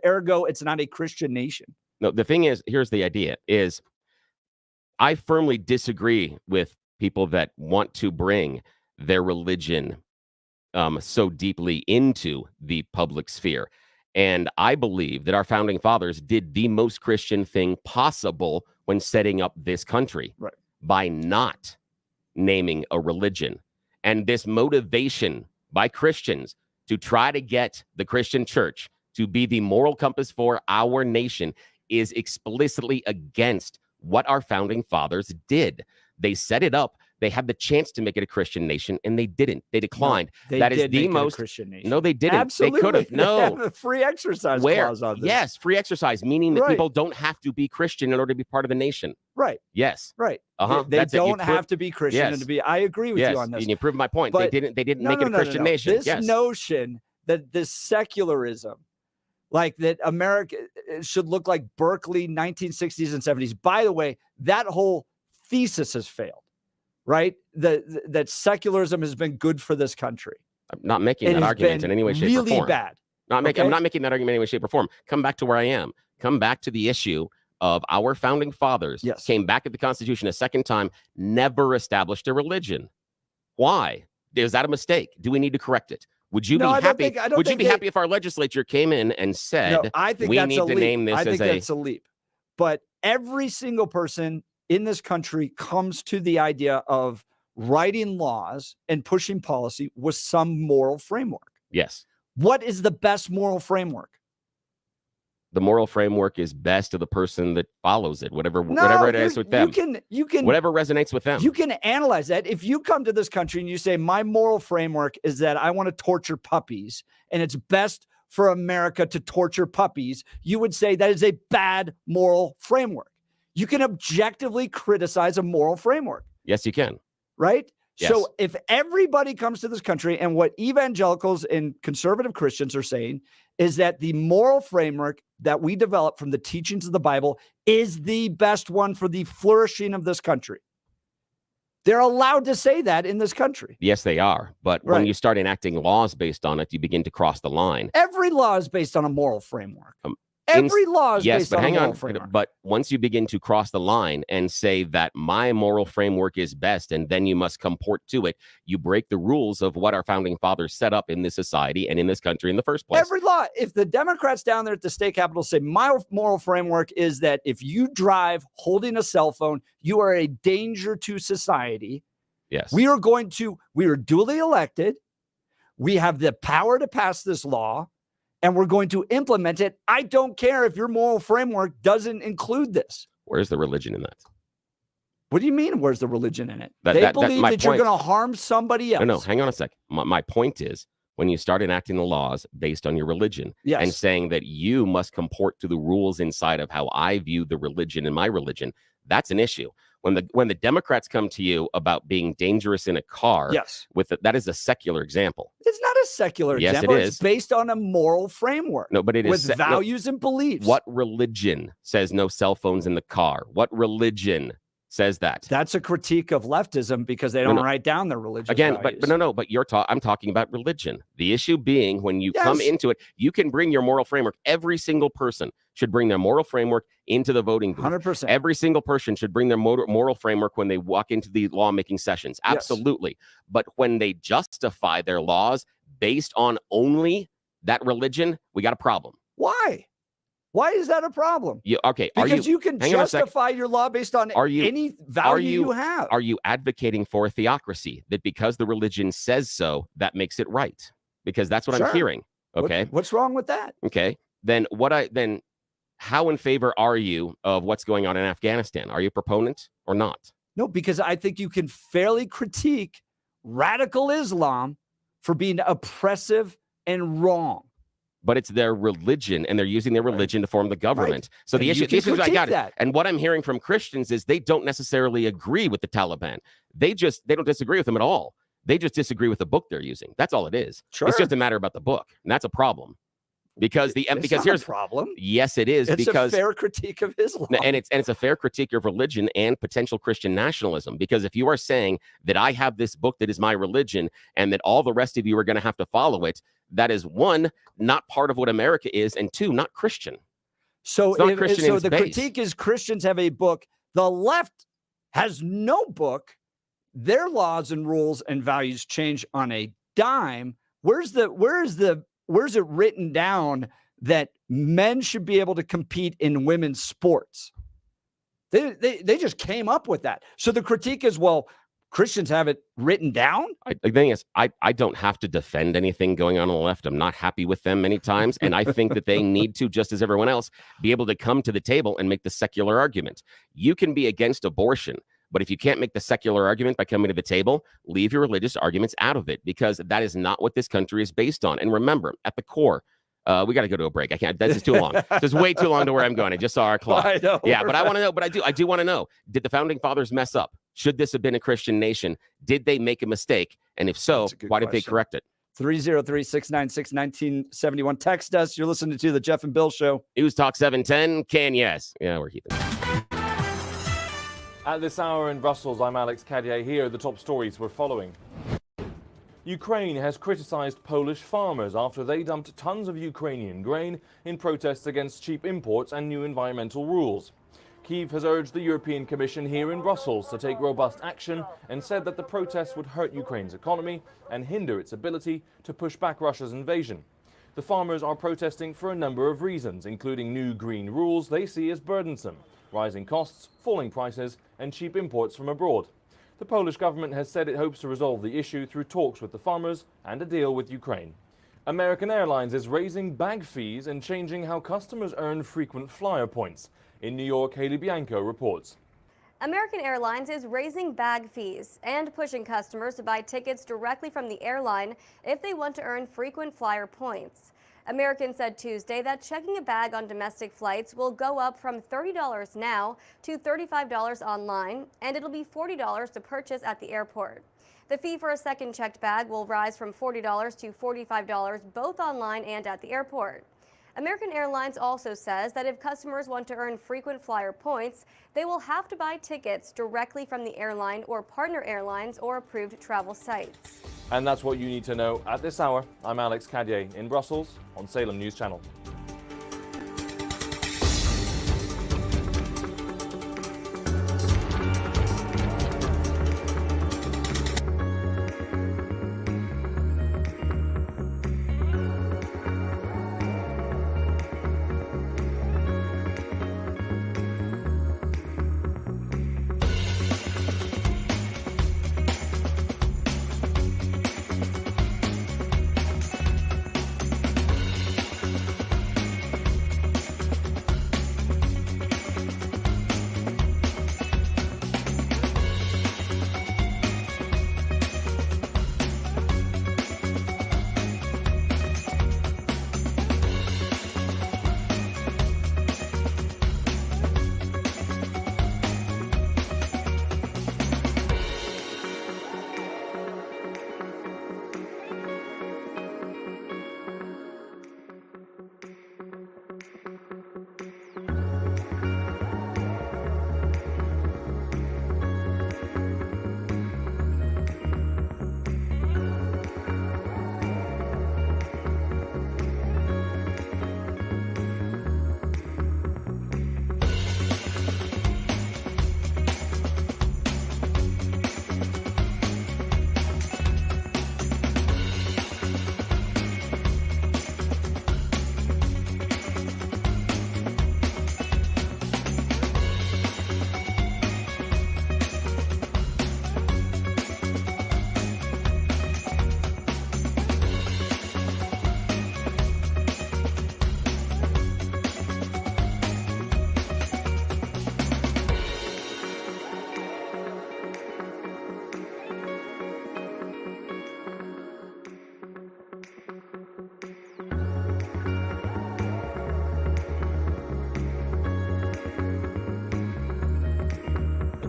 ergo, it's not a Christian nation. No, the thing is, here's the idea, is I firmly disagree with people that want to bring their religion so deeply into the public sphere. And I believe that our founding fathers did the most Christian thing possible when setting up this country, right, by not naming a religion. And this motivation by Christians to try to get the Christian church to be the moral compass for our nation is explicitly against what our founding fathers did. They set it up. They had the chance to make it a Christian nation, and they didn't. They declined. No, that is the most Christian nation. No, they didn't. Absolutely. They could have. No. They have a free exercise clause on this. Yes, free exercise, meaning that people don't have to be Christian in order to be part of the nation. Right. Yes. Right. Uh-huh. They don't have to be Christian and to be. I agree with you on this. And you prove my point. But they didn't make it a Christian nation. This notion that this secularism, like that America should look like Berkeley 1960s and 70s. By the way, that whole thesis has failed. Right? That secularism has been good for this country. I'm not making that argument in any way, shape, or form. Really bad. I'm not making that argument in any way, shape, or form. Come back to where I am. Come back to the issue of our founding fathers came back at the Constitution a second time, never established a religion. Why? Is that a mistake? Do we need to correct it? Would you be happy? Would you be happy if our legislature came in and said, I think we that's need a to leap. name this I think as that's a leap. But every single person in this country comes to the idea of writing laws and pushing policy with some moral framework. Yes. What is the best moral framework? The moral framework is best to the person that follows it, whatever it is with them. You can whatever resonates with them. You can analyze that. If you come to this country and you say, my moral framework is that I want to torture puppies and it's best for America to torture puppies, you would say that is a bad moral framework. You can objectively criticize a moral framework. Yes, you can. Right? Yes. So if everybody comes to this country, and what evangelicals and conservative Christians are saying is that the moral framework that we develop from the teachings of the Bible is the best one for the flourishing of this country. They're allowed to say that in this country. Yes, they are. But when you start enacting laws based on it, you begin to cross the line. Every law is based on a moral framework. Every law is based on a moral framework. But once you begin to cross the line and say that my moral framework is best, and then you must comport to it, you break the rules of what our founding fathers set up in this society and in this country in the first place. Every law. If the Democrats down there at the state capitol say my moral framework is that if you drive holding a cell phone, you are a danger to society. Yes. We are duly elected. We have the power to pass this law. And we're going to implement it. I don't care if your moral framework doesn't include this. Where's the religion in that? What do you mean, where's the religion in it? They believe that you're going to harm somebody else. No, hang on a sec. My point is, when you start enacting the laws based on your religion and saying that you must comport to the rules inside of how I view the religion and my religion, that's an issue. When the Democrats come to you about being dangerous in a car, that is a secular example. It's not a secular example. It is. It's based on a moral framework. No, but it is with values and beliefs. What religion says no cell phones in the car? What religion says that? That's a critique of leftism because they don't write down their religious values. But I'm talking about religion. The issue being, when you come into it, you can bring your moral framework. Every single person should bring their moral framework into the voting booth. 100%. Every single person should bring their moral framework when they walk into the lawmaking sessions. Absolutely. But when they justify their laws based on only that religion, we got a problem. Why? Why is that a problem? Because you can justify your law based on any value you have. Are you advocating for a theocracy that because the religion says so, that makes it right? Because that's what I'm hearing. Okay. What's wrong with that? Okay. Then how in favor are you of what's going on in Afghanistan? Are you a proponent or not? No, because I think you can fairly critique radical Islam for being oppressive and wrong. But it's their religion, and they're using their religion to form the government. Right. So And the you issue can is I got critique that. it. And what I'm hearing from Christians is they don't necessarily agree with the Taliban. They don't disagree with them at all. They just disagree with the book they're using. That's all it is. Sure. It's just a matter about the book, and that's a problem. Because here's a problem. Yes, it is. It's because a fair critique of Islam. and it's a fair critique of religion and potential Christian nationalism. Because if you are saying that I have this book that is my religion and that all the rest of you are going to have to follow it, that is, one, not part of what America is, and two, not Christian. So, It's not Christian in so its the base. critique is Christians have a book. The left has no book. Their laws and rules and values change on a dime. Where's it written down that men should be able to compete in women's sports? They just came up with that. So the critique is, well, Christians have it written down. The thing is, I don't have to defend anything going on the left. I'm not happy with them many times. And I think that they need to, just as everyone else, be able to come to the table and make the secular argument. You can be against abortion, but if you can't make the secular argument by coming to the table, leave your religious arguments out of it, because that is not what this country is based on. And remember, at the core, we got to go to a break. I can't. This is too long. This is way too long to where I'm going. I just saw our clock. I know. Yeah, but I want to know. But I do want to know. Did the founding fathers mess up? Should this have been a Christian nation? Did they make a mistake? And if so, why did they correct it? 303-696-1971. Text us. You're listening to the Jeff and Bill Show. News Talk 710. Yes. Yeah, we're keeping it. At this hour in Brussels, I'm Alex Cadier. Here are the top stories we're following. Ukraine has criticized Polish farmers after they dumped tons of Ukrainian grain in protests against cheap imports and new environmental rules. Kyiv has urged the European Commission here in Brussels to take robust action and said that the protests would hurt Ukraine's economy and hinder its ability to push back Russia's invasion. The farmers are protesting for a number of reasons, including new green rules they see as burdensome, rising costs, falling prices, and cheap imports from abroad. The Polish government has said it hopes to resolve the issue through talks with the farmers and a deal with Ukraine. American Airlines is raising bag fees and changing how customers earn frequent flyer points. In New York, Haley Bianco reports. American Airlines is raising bag fees and pushing customers to buy tickets directly from the airline if they want to earn frequent flyer points. American said Tuesday that checking a bag on domestic flights will go up from $30 now to $35 online, and it'll be $40 to purchase at the airport. The fee for a second checked bag will rise from $40 to $45 both online and at the airport. American Airlines also says that if customers want to earn frequent flyer points, they will have to buy tickets directly from the airline or partner airlines or approved travel sites. And that's what you need to know at this hour. I'm Alex Cadier in Brussels on Salem News Channel.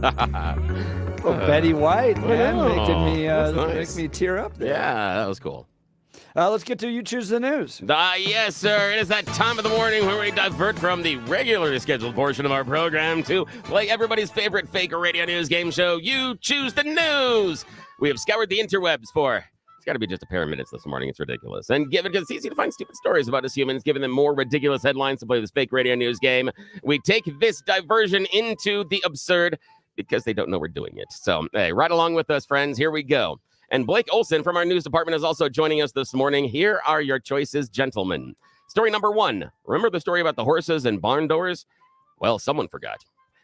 Betty White, man, that's nice. making me tear up there. Yeah, that was cool. Let's get to You Choose the News. Yes, sir. It is that time of the morning where we divert from the regularly scheduled portion of our program to play everybody's favorite fake radio news game show, You Choose the News. We have scoured the interwebs for, it's got to be just a pair of minutes this morning. It's ridiculous. And given, because it's easy to find stupid stories about us humans, giving them more ridiculous headlines to play this fake radio news game, we take this diversion into the absurd because they don't know we're doing it. So, hey, right along with us, friends. Here we go. And Blake Olson from our news department is also joining us this morning. Here are your choices, gentlemen. Story number 1. Remember the story about the horses and barn doors? Well, someone forgot.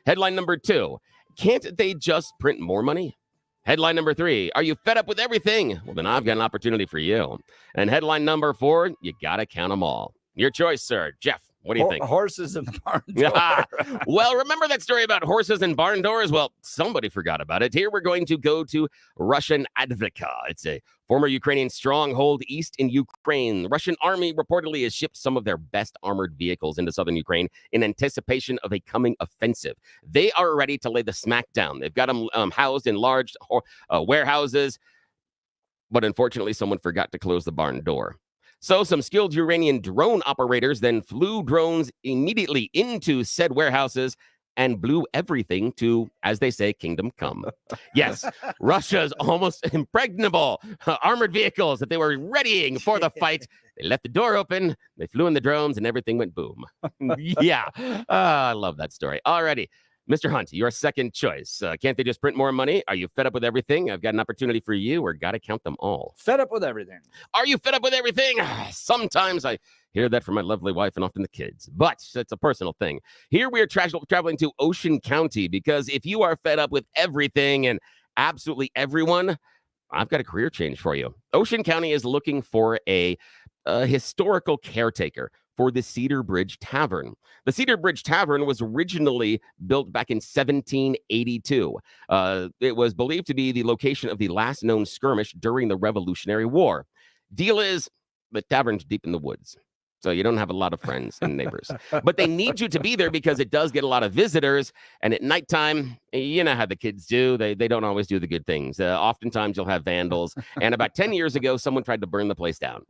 Headline number 2. Can't they just print more money? Headline number 3. Are you fed up with everything? Well, then I've got an opportunity for you. And headline number 4. You got to count them all. Your choice, sir. Jeff, what do you think? Horses and barn doors. Well, remember that story about horses and barn doors? Well, somebody forgot about it. Here we're going to go to Russian Advika. It's a former Ukrainian stronghold east in Ukraine. The Russian army reportedly has shipped some of their best armored vehicles into southern Ukraine in anticipation of a coming offensive. They are ready to lay the smack down. They've got them housed in large warehouses, but unfortunately, someone forgot to close the barn door. So some skilled Ukrainian drone operators then flew drones immediately into said warehouses and blew everything to, as they say, kingdom come. Yes, Russia's almost impregnable armored vehicles that they were readying for the fight. They left the door open, they flew in the drones, and everything went boom. Yeah, I love that story. Alrighty. Mr. Hunt, your second choice. Can't they just print more money? Are you fed up with everything? I've got an opportunity for you, or got to count them all. Fed up with everything. Are you fed up with everything? Sometimes I hear that from my lovely wife and often the kids, but it's a personal thing. Here we are traveling to Ocean County because if you are fed up with everything and absolutely everyone, I've got a career change for you. Ocean County is looking for a historical caretaker for the Cedar Bridge Tavern. The Cedar Bridge Tavern was originally built back in 1782. It was believed to be the location of the last known skirmish during the Revolutionary War. Deal is, the tavern's deep in the woods, so you don't have a lot of friends and neighbors. But they need you to be there because it does get a lot of visitors. And at nighttime, you know how the kids do. They don't always do the good things. Oftentimes, you'll have vandals. And about 10 years ago, someone tried to burn the place down.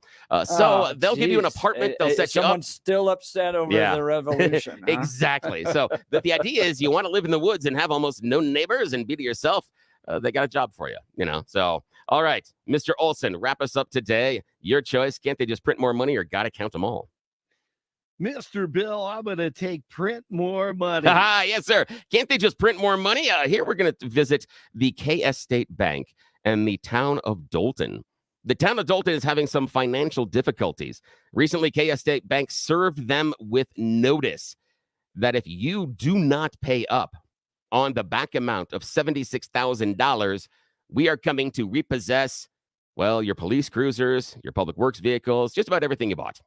So they'll give you an apartment. They'll set you up. Someone's still upset over the revolution. Huh? Exactly. So the idea is you want to live in the woods and have almost no neighbors and be to yourself. They got a job for you, you know. So, all right, Mr. Olson, wrap us up today. Your choice. Can't they just print more money, or got to count them all? Mr. Bill, I'm going to take print more money. Yes, sir. Can't they just print more money? Here we're going to visit the KS State Bank and the town of Dolton. The town of Dolton is having some financial difficulties. Recently, KS State Bank served them with notice that if you do not pay up on the back amount of $76,000, we are coming to repossess, well, your police cruisers, your public works vehicles, just about everything you bought.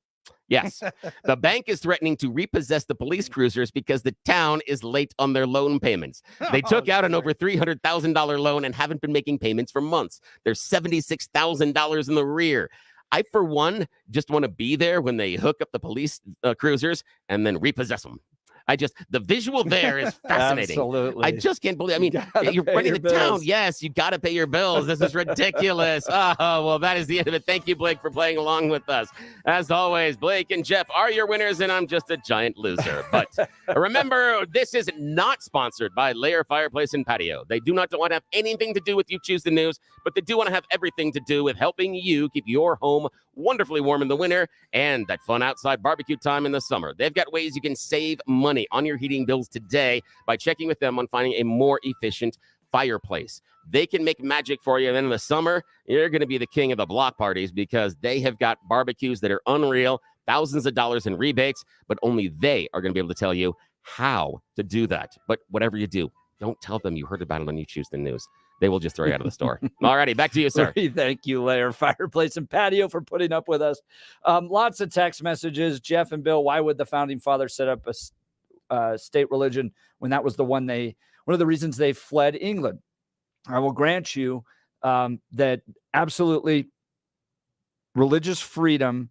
Yes, the bank is threatening to repossess the police cruisers because the town is late on their loan payments. They took out an over $300,000 loan and haven't been making payments for months. There's $76,000 in the rear. I, for one, just want to be there when they hook up the police cruisers and then repossess them. The visual there is fascinating. Absolutely. I just can't believe, I mean, you're running the town. Yes, you got to pay your bills. This is ridiculous. Oh, well, that is the end of it. Thank you, Blake, for playing along with us. As always, Blake and Jeff are your winners, and I'm just a giant loser. But remember, this is not sponsored by Lair Fireplace and Patio. They do not want to have anything to do with You Choose the News, but they do want to have everything to do with helping you keep your home wonderfully warm in the winter and that fun outside barbecue time in the summer. They've got ways you can save money on your heating bills today by checking with them on finding a more efficient fireplace. They can make magic for you. And then in the summer, you're going to be the king of the block parties because they have got barbecues that are unreal, thousands of dollars in rebates, but only they are going to be able to tell you how to do that. But whatever you do, don't tell them you heard about it on You Choose the News. They will just throw you out of the store. All righty, back to you, sir. Thank you, Lair Fireplace and Patio, for putting up with us. Lots of text messages. Jeff and Bill, why would the founding fathers set up a state religion when that was one of the reasons they fled England? I will grant you that absolutely religious freedom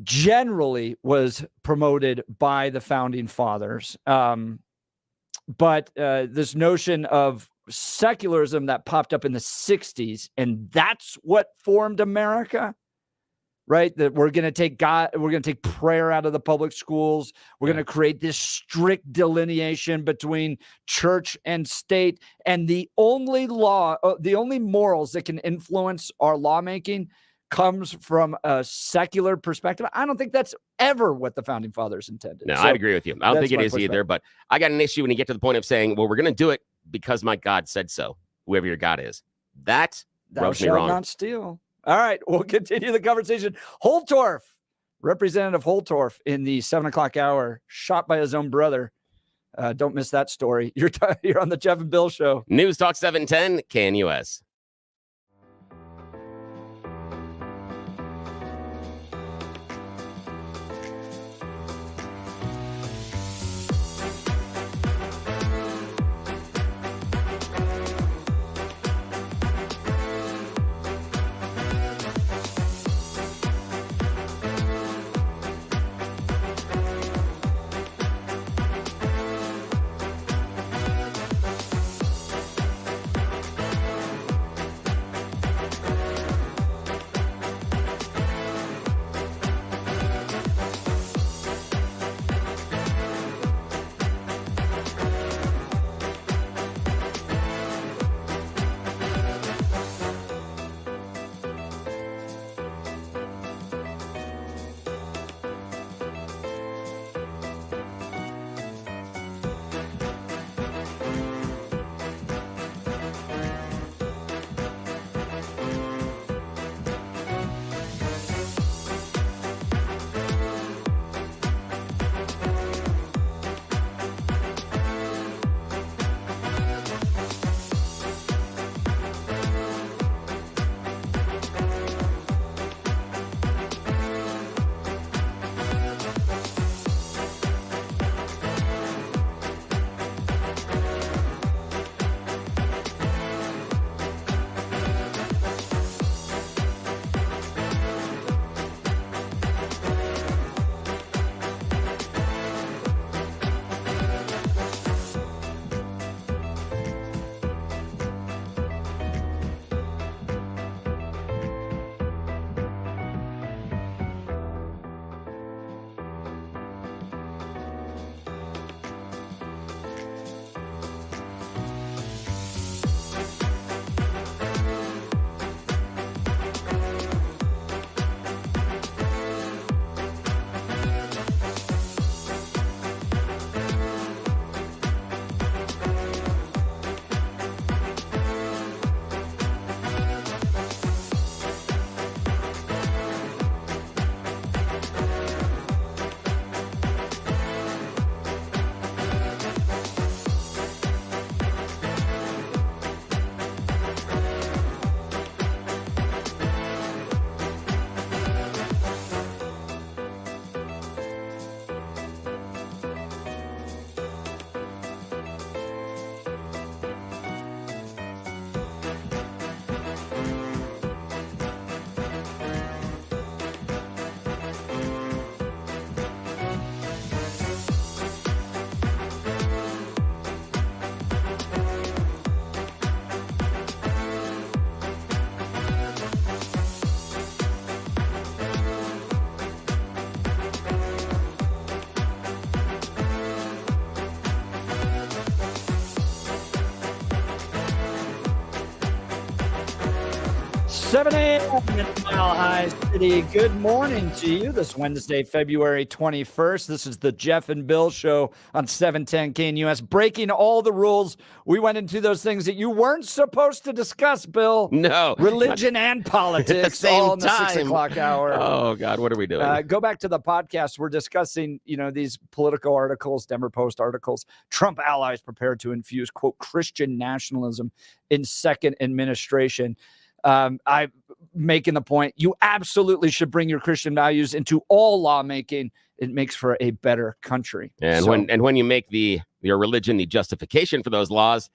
generally was promoted by the founding fathers. But this notion of secularism that popped up in the 60s, and that's what formed America, right? That we're going to take prayer out of the public schools. We're going to create this strict delineation between church and state. And the only morals that can influence our lawmaking comes from a secular perspective. I don't think that's ever what the founding fathers intended. No, So I'd agree with you. I don't think it is pushback. either, but I got an issue when you get to the point of saying, well, we're going to do it because my God said so, whoever your God is. That Thou rubs me shalt wrong. not steal. All right, we'll continue the conversation. Holtorf, Representative Holtorf, in the 7 o'clock hour, shot by his own brother. Don't miss that story. You're on the Jeff and Bill Show. News Talk 710, KNUS. Seven a.m. in Mile High City. Good morning to you this Wednesday, February 21st. This is the Jeff and Bill Show on 710 KNUS. Breaking all the rules. We went into those things that you weren't supposed to discuss, Bill. No. Religion and politics same all in the 6 time. o'clock hour. Oh, God, what are we doing? Go back to the podcast. We're discussing, these political articles, Denver Post articles. Trump allies prepared to infuse, quote, Christian nationalism in second administration. I'm making the point, you absolutely should bring your Christian values into all lawmaking. It makes for a better country. And when you make your religion the justification for those laws,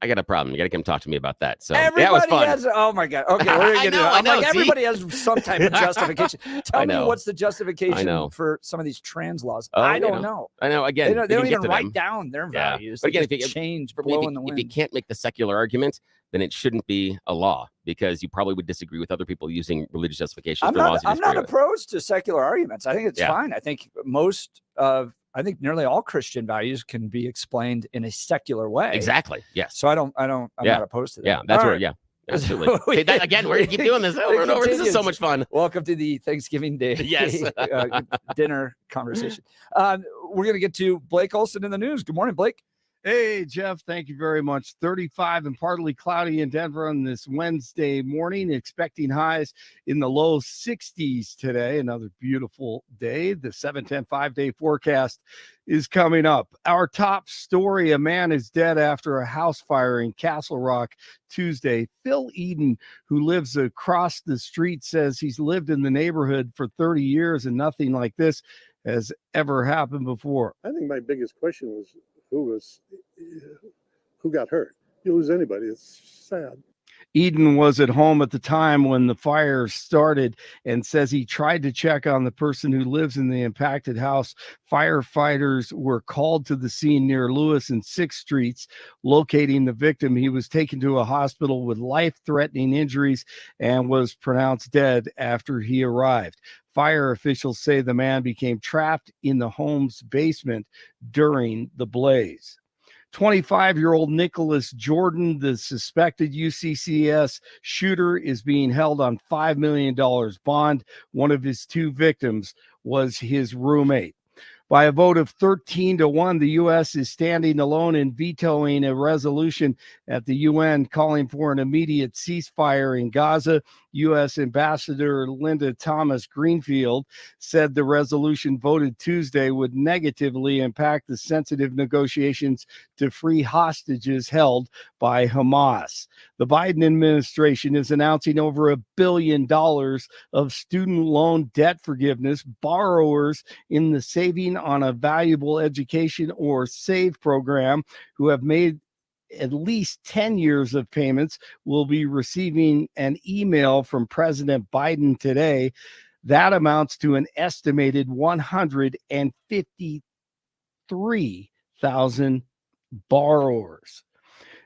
I got a problem. You got to come talk to me about that. So Everybody yeah, it was fun. has. Oh my god. Okay, we're gonna get I know. like, See? everybody has some type of justification. Tell me what's the justification for some of these trans laws. I don't know. I know. Again, they don't even write down their values. But again, if you can't make the secular argument, then it shouldn't be a law because you probably would disagree with other people using religious justifications for laws. I'm not opposed to secular arguments. I think it's fine. I think I think nearly all Christian values can be explained in a secular way. Exactly. Yes. So I'm not opposed to that. Yeah, that's where. Yeah, absolutely. Again, we're gonna keep doing this over and over. This is so much fun. Welcome to the Thanksgiving Day dinner conversation. We're gonna get to Blake Olson in the news. Good morning, Blake. Hey, Jeff, thank you very much. 35 and partly cloudy in Denver on this Wednesday morning, expecting highs in the low 60s today. Another beautiful day. The 7-10 5-day forecast is coming up. Our top story, a man is dead after a house fire in Castle Rock Tuesday. Phil Eden, who lives across the street, says he's lived in the neighborhood for 30 years and nothing like this has ever happened before. I think my biggest question was, who got hurt? You lose anybody, it's sad. Eden was at home at the time when the fire started and says he tried to check on the person who lives in the impacted house. Firefighters were called to the scene near Lewis and 6th Streets, locating the victim. He was taken to a hospital with life-threatening injuries and was pronounced dead after he arrived. Fire officials say the man became trapped in the home's basement during the blaze. 25-year-old Nicholas Jordan, the suspected UCCS shooter, is being held on $5 million bond. One of his two victims was his roommate. By a vote of 13-1, the U.S. is standing alone in vetoing a resolution at the UN calling for an immediate ceasefire in Gaza. U.S. Ambassador Linda Thomas-Greenfield said the resolution voted Tuesday would negatively impact the sensitive negotiations to free hostages held by Hamas. The Biden administration is announcing over $1 billion of student loan debt forgiveness. Borrowers in the Saving on a Valuable Education or SAVE program who have made at least 10 years of payments will be receiving an email from President Biden today. That amounts to an estimated 153,000 borrowers.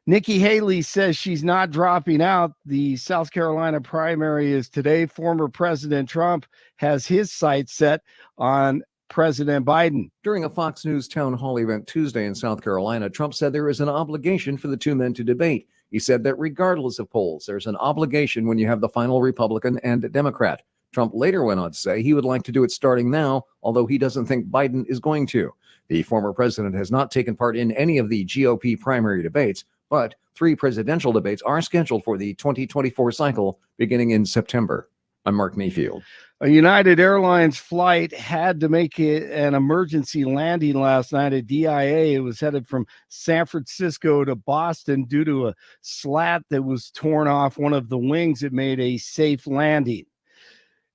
Nikki Haley says she's not dropping out. The South Carolina primary is today. Former President Trump has his sights set on President Biden. During a Fox News town hall event Tuesday in South Carolina, Trump said there is an obligation for the two men to debate. He said that regardless of polls, there's an obligation when you have the final Republican and Democrat. Trump later went on to say he would like to do it starting now, although he doesn't think Biden is going to. The former president has not taken part in any of the GOP primary debates, but 3 presidential debates are scheduled for the 2024 cycle beginning in September. I'm Mark Mayfield. A United Airlines flight had to make an emergency landing last night at DIA. It was headed from San Francisco to Boston due to a slat that was torn off one of the wings. It made a safe landing.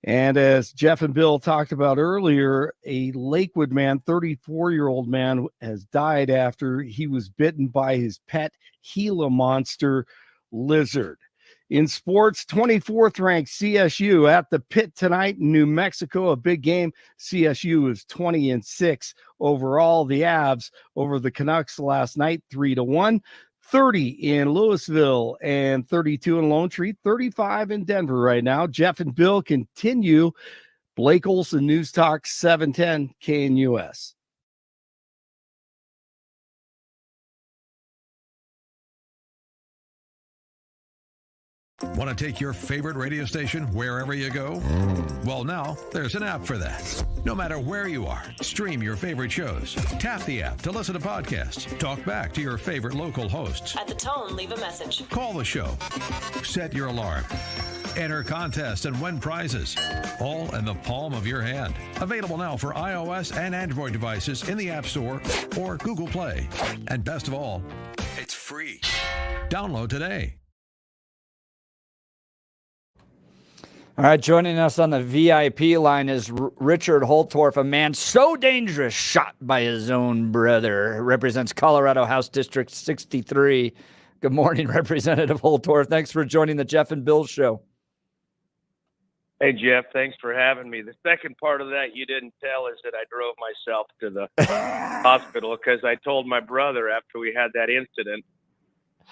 And as Jeff and Bill talked about earlier, a Lakewood man, 34-year-old man, has died after he was bitten by his pet Gila monster lizard. In sports, 24th ranked CSU at the Pit tonight in New Mexico, a big game. CSU is 20-6 overall. The Avs over the Canucks last night, 3-1. 30 in Louisville and 32 in Lone Tree, 35 in Denver right now. Jeff and Bill continue. Blake Olson, News Talk 710 KNUS. Want to take your favorite radio station wherever you go? Well, now there's an app for that. No matter where you are, stream your favorite shows. Tap the app to listen to podcasts. Talk back to your favorite local hosts. At the tone, leave a message. Call the show. Set your alarm. Enter contests and win prizes. All in the palm of your hand. Available now for iOS and Android devices in the App Store or Google Play. And best of all, it's free. Download today. All right, joining us on the VIP line is Richard Holtorf, a man so dangerous, shot by his own brother, represents Colorado House District 63. Good morning, Representative Holtorf. Thanks for joining the Jeff and Bill show. Hey, Jeff, thanks for having me. The second part of that you didn't tell is that I drove myself to the hospital because I told my brother after we had that incident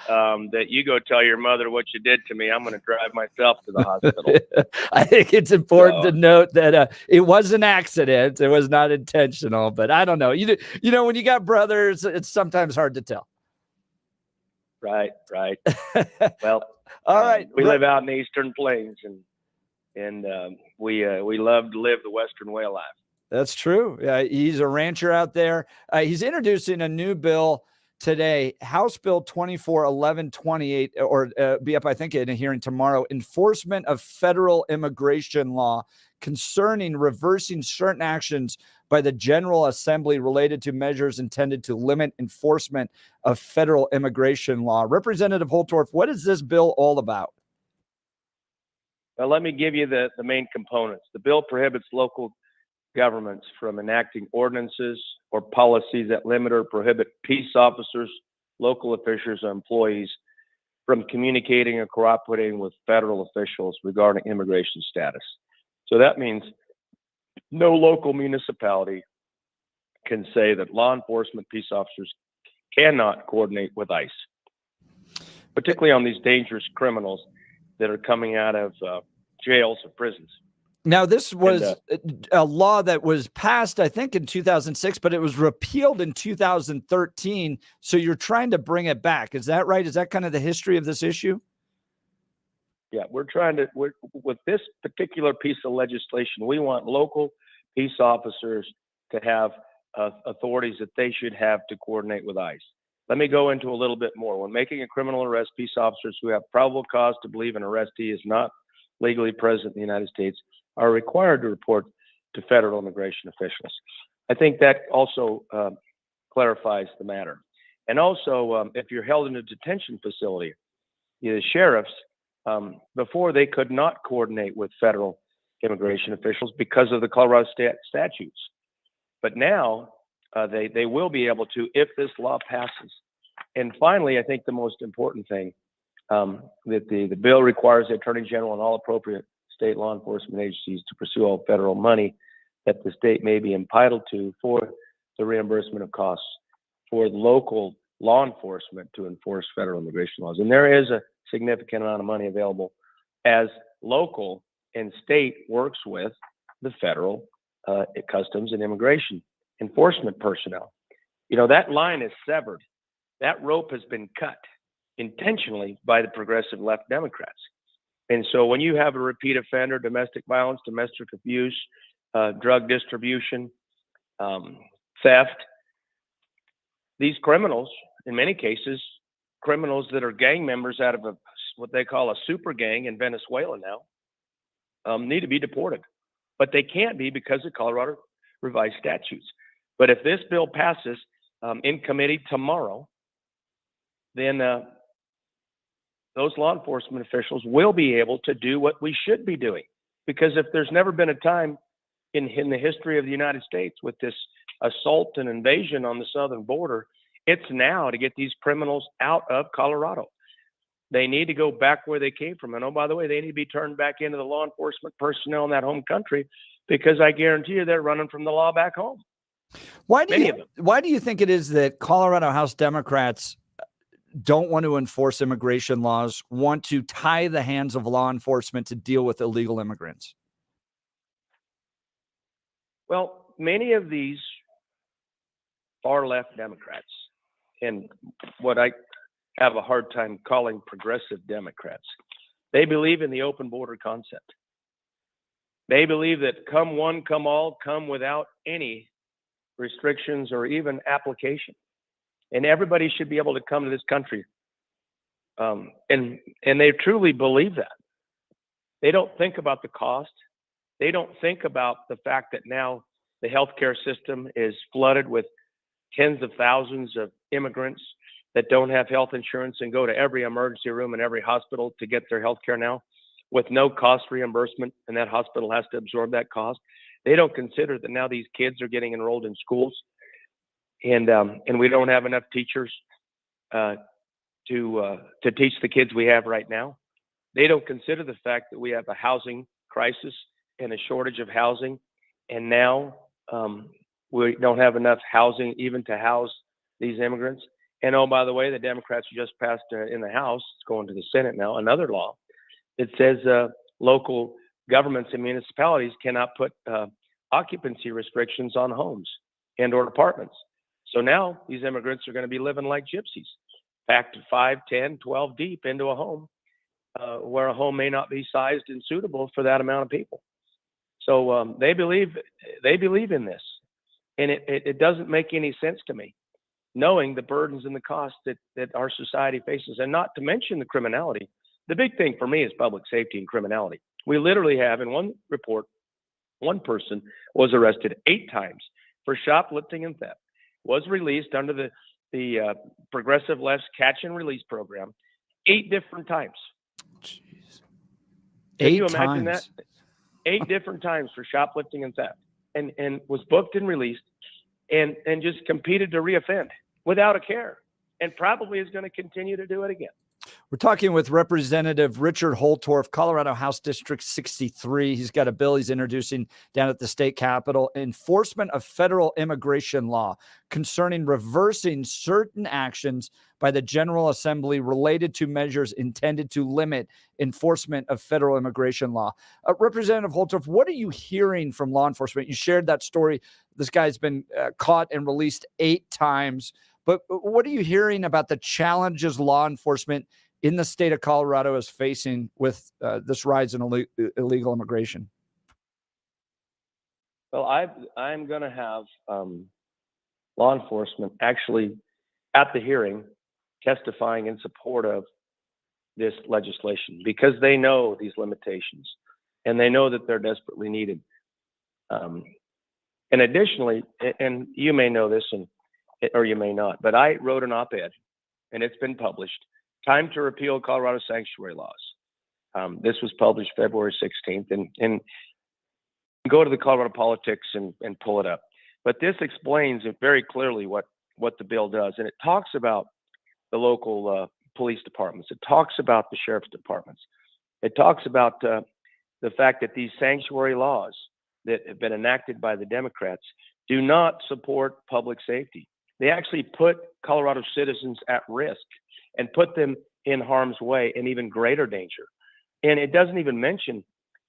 that you go tell your mother what you did to me. I'm going to drive myself to the hospital. I think it's important to note that it was an accident. It was not intentional, but I don't know. You know, when you got brothers, it's sometimes hard to tell. Right. Well, all right. We live out in the Eastern Plains, and we love to live the Western way of life. That's true. He's a rancher out there. He's introducing a new bill today, House Bill 241128, or be up, I think, in a hearing tomorrow, enforcement of federal immigration law concerning reversing certain actions by the General Assembly related to measures intended to limit enforcement of federal immigration law. Representative Holtorf, what is this bill all about? Well, let me give you the main components. The bill prohibits local governments from enacting ordinances or policies that limit or prohibit peace officers, local officials, or employees from communicating or cooperating with federal officials regarding immigration status. So that means no local municipality can say that law enforcement peace officers cannot coordinate with ICE, particularly on these dangerous criminals that are coming out of jails or prisons. Now, this was a law that was passed, I think, in 2006, but it was repealed in 2013. So you're trying to bring it back. Is that right? Is that kind of the history of this issue? Yeah, with this particular piece of legislation, we want local peace officers to have authorities that they should have to coordinate with ICE. Let me go into a little bit more. When making a criminal arrest, peace officers who have probable cause to believe an arrestee is not legally present in the United States are required to report to federal immigration officials. I think that also clarifies the matter. And also, if you're held in a detention facility, the sheriffs, before they could not coordinate with federal immigration officials because of the Colorado statutes. But now they will be able to if this law passes. And finally, I think the most important thing, that the bill requires the Attorney General and all appropriate state law enforcement agencies to pursue all federal money that the state may be entitled to for the reimbursement of costs for local law enforcement to enforce federal immigration laws. And there is a significant amount of money available as local and state works with the federal customs and immigration enforcement personnel. You know, that line is severed. That rope has been cut intentionally by the progressive left Democrats. And so when you have a repeat offender, domestic violence, domestic abuse, drug distribution, theft, these criminals, in many cases, criminals that are gang members out of what they call a super gang in Venezuela now, need to be deported. But they can't be because of Colorado revised statutes. But if this bill passes in committee tomorrow, then those law enforcement officials will be able to do what we should be doing. Because if there's never been a time in the history of the United States with this assault and invasion on the southern border, it's now to get these criminals out of Colorado. They need to go back where they came from. And oh, by the way, they need to be turned back into the law enforcement personnel in that home country, because I guarantee you they're running from the law back home. Why do you think it is that Colorado House Democrats don't want to enforce immigration laws, want to tie the hands of law enforcement to deal with illegal immigrants? Well, many of these far left Democrats, and what I have a hard time calling progressive Democrats, they believe in the open border concept. They believe that come one, come all, come without any restrictions or even application. And everybody should be able to come to this country. And they truly believe that. They don't think about the cost. They don't think about the fact that now the healthcare system is flooded with tens of thousands of immigrants that don't have health insurance and go to every emergency room and every hospital to get their healthcare now with no cost reimbursement, and that hospital has to absorb that cost. They don't consider that now these kids are getting enrolled in schools, and we don't have enough teachers to teach the kids we have right now. They don't consider the fact that we have a housing crisis and a shortage of housing, and now we don't have enough housing even to house these immigrants. And oh, by the way, the Democrats just passed in the House, it's going to the Senate now, another law that says local governments and municipalities cannot put occupancy restrictions on homes and or apartments. So now these immigrants are going to be living like gypsies, packed 5, 10, 12 deep into a home where a home may not be sized and suitable for that amount of people. So they believe in this, and it doesn't make any sense to me, knowing the burdens and the costs that our society faces, and not to mention the criminality. The big thing for me is public safety and criminality. We literally have, in one report, one person was arrested 8 times for shoplifting and theft, was released under the progressive left's catch and release program 8 different times. Jeez. Can you imagine that? 8 different times for shoplifting and theft, and was booked and released, and just competed to reoffend without a care, and probably is going to continue to do it again. We're talking with Representative Richard Holtorf, Colorado House District 63. He's got a bill he's introducing down at the state capitol, enforcement of federal immigration law concerning reversing certain actions by the General Assembly related to measures intended to limit enforcement of federal immigration law. Representative Holtorf, what are you hearing from law enforcement? You shared that story. This guy's been caught and released 8 times. But what are you hearing about the challenges law enforcement in the state of Colorado is facing with this rise in illegal immigration? Well, I'm going to have law enforcement actually at the hearing testifying in support of this legislation, because they know these limitations and they know that they're desperately needed. And additionally, and you may know this or you may not, but I wrote an op-ed, and it's been published, Time to Repeal Colorado Sanctuary Laws. This was published February 16th, and go to the Colorado Politics and pull it up. But this explains it very clearly what the bill does, and it talks about the local police departments. It talks about the sheriff's departments. It talks about the fact that these sanctuary laws that have been enacted by the Democrats do not support public safety. They actually put Colorado citizens at risk and put them in harm's way and even greater danger. And it doesn't even mention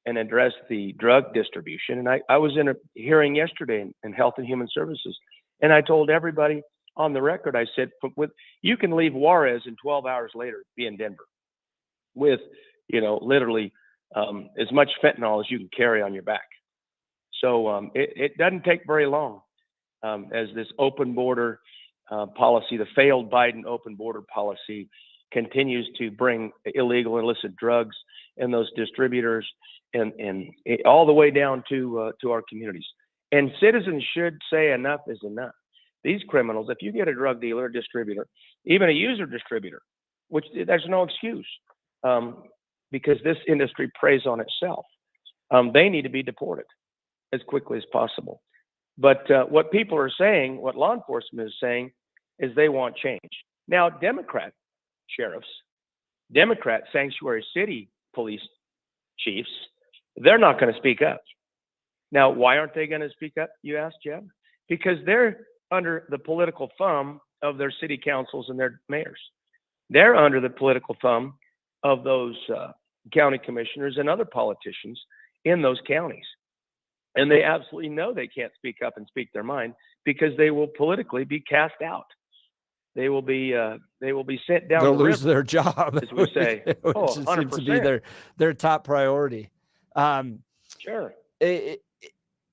and address the drug distribution. And I was in a hearing yesterday in Health and Human Services, and I told everybody on the record, I said, you can leave Juarez and 12 hours later be in Denver with, literally as much fentanyl as you can carry on your back. So it doesn't take very long as this open border policy, the failed Biden open border policy, continues to bring illegal illicit drugs and those distributors and all the way down to our communities. And citizens should say enough is enough. These criminals, if you get a drug dealer, a distributor, even a user distributor, which there's no excuse because this industry preys on itself, they need to be deported as quickly as possible. But what people are saying, what law enforcement is saying, is they want change. Now, Democrat sheriffs, Democrat sanctuary city police chiefs, they're not going to speak up. Now, why aren't they going to speak up, you ask, Jeb? Because they're under the political thumb of their city councils and their mayors. They're under the political thumb of those county commissioners and other politicians in those counties. And they absolutely know they can't speak up and speak their mind because they will politically be cast out. They will be sent down. They'll lose their job, as we say. Which seems to be their top priority. Sure.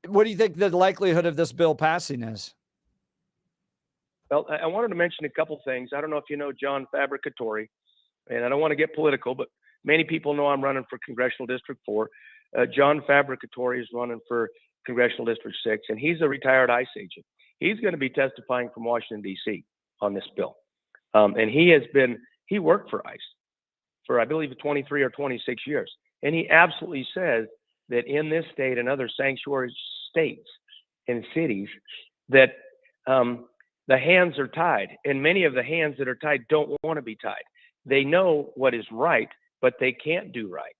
What do you think the likelihood of this bill passing is? Well, I wanted to mention a couple things. I don't know if you know John Fabricatori, and I don't want to get political, but many people know I'm running for Congressional District 4. John Fabricatori is running for Congressional District 6, and he's a retired ICE agent. He's going to be testifying from Washington, D.C. on this bill. And he worked for ICE for, I believe, 23 or 26 years. And he absolutely says that in this state and other sanctuary states and cities that the hands are tied, and many of the hands that are tied don't want to be tied. They know what is right, but they can't do right.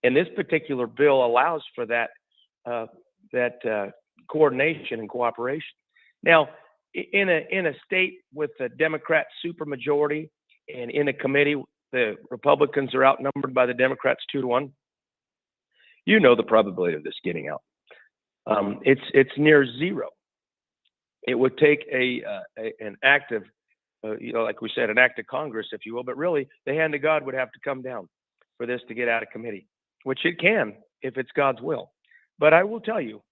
And this particular bill allows for that coordination and cooperation. Now, in a state with a Democrat supermajority, and in a committee, the Republicans are outnumbered by the Democrats 2-1. You know the probability of this getting out. It's near zero. It would take an act of, like we said, an act of Congress, if you will, but really the hand of God would have to come down for this to get out of committee, which it can if it's God's will. But I will tell you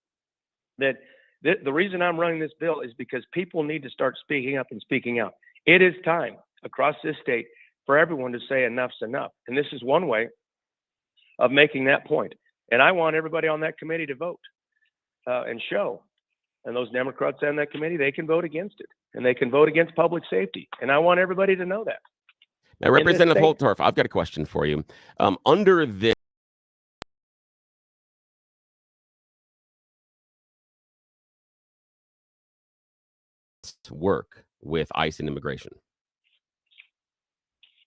that the reason I'm running this bill is because people need to start speaking up and speaking out. It is time across this state for everyone to say enough's enough. And this is one way of making that point. And I want everybody on that committee to vote and show. And those Democrats on that committee, they can vote against it. And they can vote against public safety. And I want everybody to know that. Now, Representative Holtorf, I've got a question for you. Under this work with ICE and immigration?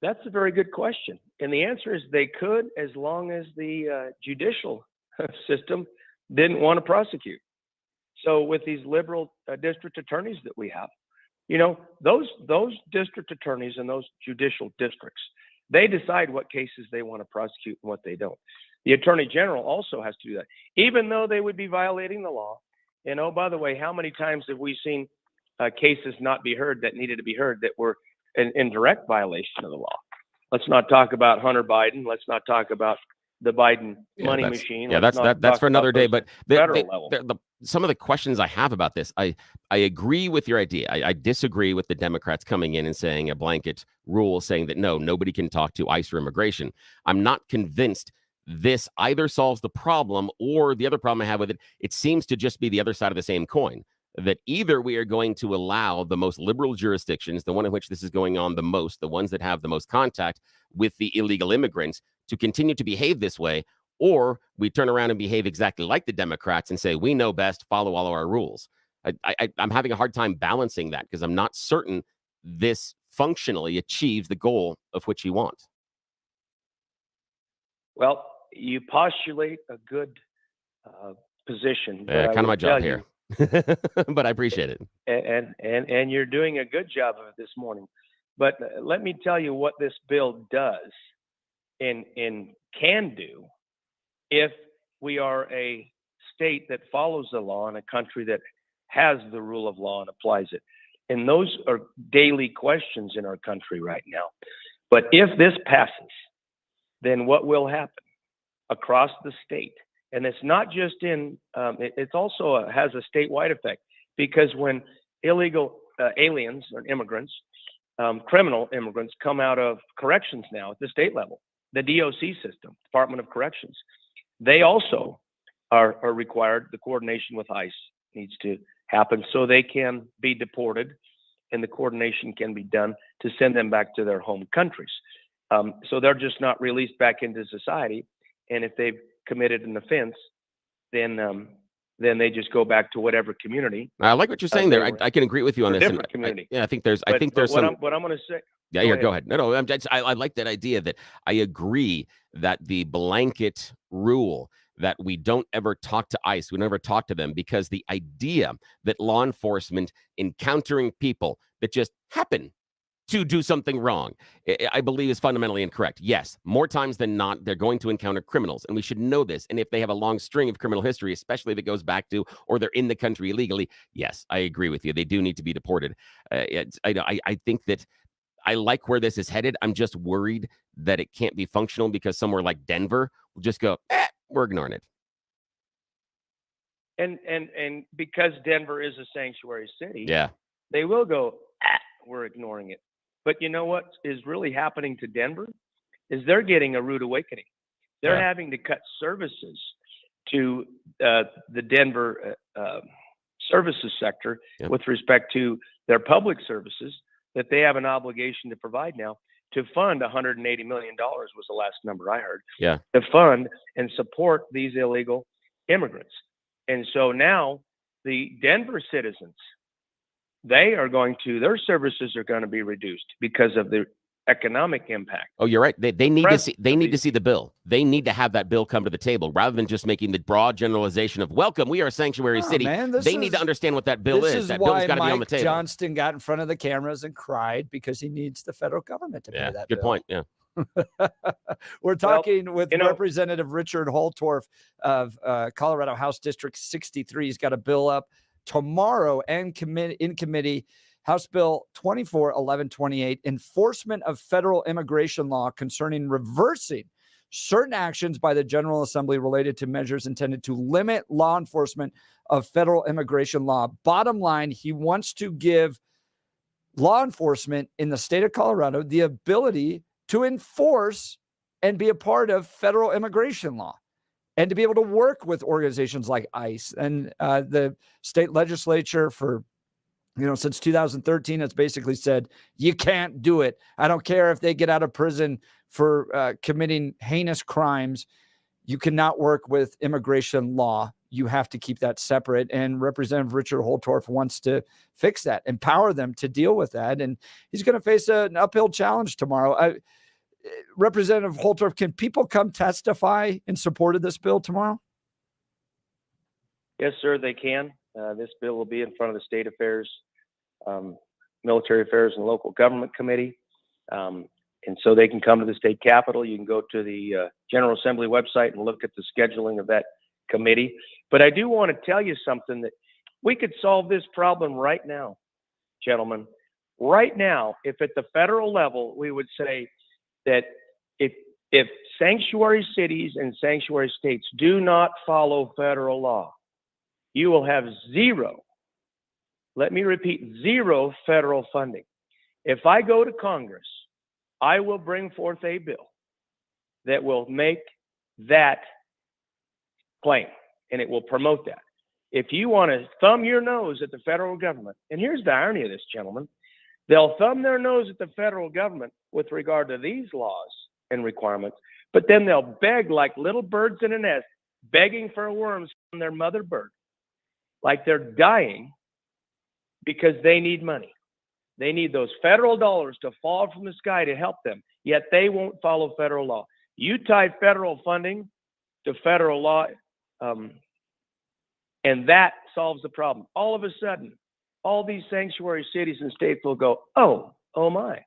That's a very good question. And the answer is they could, as long as the judicial system didn't want to prosecute. So with these liberal district attorneys that we have, those district attorneys and those judicial districts, they decide what cases they want to prosecute and what they don't. The attorney general also has to do that, even though they would be violating the law. And oh, by the way, how many times have we seen cases not be heard that needed to be heard that were in direct violation of the law? Let's not talk about Hunter Biden. Let's not talk about the Biden money machine. Yeah, that's for another day. But some of the questions I have about this, I agree with your idea. I disagree with the Democrats coming in and saying a blanket rule saying that nobody can talk to ICE or immigration. I'm not convinced this either solves the problem, or the other problem I have with it, it seems to just be the other side of the same coin. That either we are going to allow the most liberal jurisdictions, the one in which this is going on the most, the ones that have the most contact with the illegal immigrants, to continue to behave this way, or we turn around and behave exactly like the Democrats and say, we know best, follow all of our rules. I'm having a hard time balancing that because I'm not certain this functionally achieves the goal of which you want. Well, you postulate a good position. Kind of my job here. But I appreciate it. And you're doing a good job of it this morning. But let me tell you what this bill does and can do if we are a state that follows the law and a country that has the rule of law and applies it. And those are daily questions in our country right now. But if this passes, then what will happen across the state? And it's not just in, it also has a statewide effect, because when illegal aliens or immigrants, criminal immigrants come out of corrections now at the state level, the DOC system, Department of Corrections, they also are required, the coordination with ICE needs to happen so they can be deported and the coordination can be done to send them back to their home countries. So they're just not released back into society. And if they've committed an offense, then they just go back to whatever community. I like what you're saying there. I can agree with you on this. Different community. I think there's some. What I'm going to say. Yeah, go ahead. No, I like that idea that I agree that the blanket rule that we don't ever talk to ICE, we never talk to them, because the idea that law enforcement encountering people that just happen to do something wrong, I believe is fundamentally incorrect. Yes, more times than not, they're going to encounter criminals, and we should know this. And if they have a long string of criminal history, especially if it goes back to, or they're in the country illegally, yes, I agree with you. They do need to be deported. I think that I like where this is headed. I'm just worried that it can't be functional because somewhere like Denver will just go, we're ignoring it. And because Denver is a sanctuary city, yeah, they will go, we're ignoring it. But you know what is really happening to Denver is they're getting a rude awakening. They're having to cut services to the Denver services sector with respect to their public services that they have an obligation to provide now, to fund $180 million was the last number I heard. Yeah. To fund and support these illegal immigrants. And so now the Denver citizens their services are going to be reduced because of the economic impact. Oh, you're right. They need to see. They need to see the bill. They need to have that bill come to the table rather than just making the broad generalization of "Welcome, we are a sanctuary city." Man, they need to understand what that bill is. That bill's got to be on the table. Johnston got in front of the cameras and cried because he needs the federal government to pay that. Good point. Yeah. We're talking with Representative Richard Holtorf of Colorado House District 63. He's got a bill up tomorrow and in committee. House Bill 24-1128, enforcement of federal immigration law concerning reversing certain actions by the General Assembly related to measures intended to limit law enforcement of federal immigration law. Bottom line, he wants to give law enforcement in the state of Colorado the ability to enforce and be a part of federal immigration law and to be able to work with organizations like ICE. And the state legislature since 2013, it's basically said, you can't do it. I don't care if they get out of prison for committing heinous crimes. You cannot work with immigration law. You have to keep that separate. And Representative Richard Holtorf wants to fix that, empower them to deal with that. And he's going to face an uphill challenge tomorrow. Representative Holtorf, can people come testify in support of this bill tomorrow? Yes, sir, they can. This bill will be in front of the State Affairs, Military Affairs, and Local Government Committee. And so they can come to the state capitol. You can go to the General Assembly website and look at the scheduling of that committee. But I do want to tell you something, that we could solve this problem right now, gentlemen. Right now, if at the federal level, we would say that if sanctuary cities and sanctuary states do not follow federal law, you will have zero, let me repeat, zero federal funding. If I go to Congress, I will bring forth a bill that will make that claim, and it will promote that. If you want to thumb your nose at the federal government, and here's the irony of this, gentlemen, they'll thumb their nose at the federal government with regard to these laws and requirements, but then they'll beg like little birds in a nest, begging for worms from their mother bird, like they're dying because they need money. They need those federal dollars to fall from the sky to help them, yet they won't follow federal law. You tie federal funding to federal law, and that solves the problem. All of a sudden, all these sanctuary cities and states will go, oh my.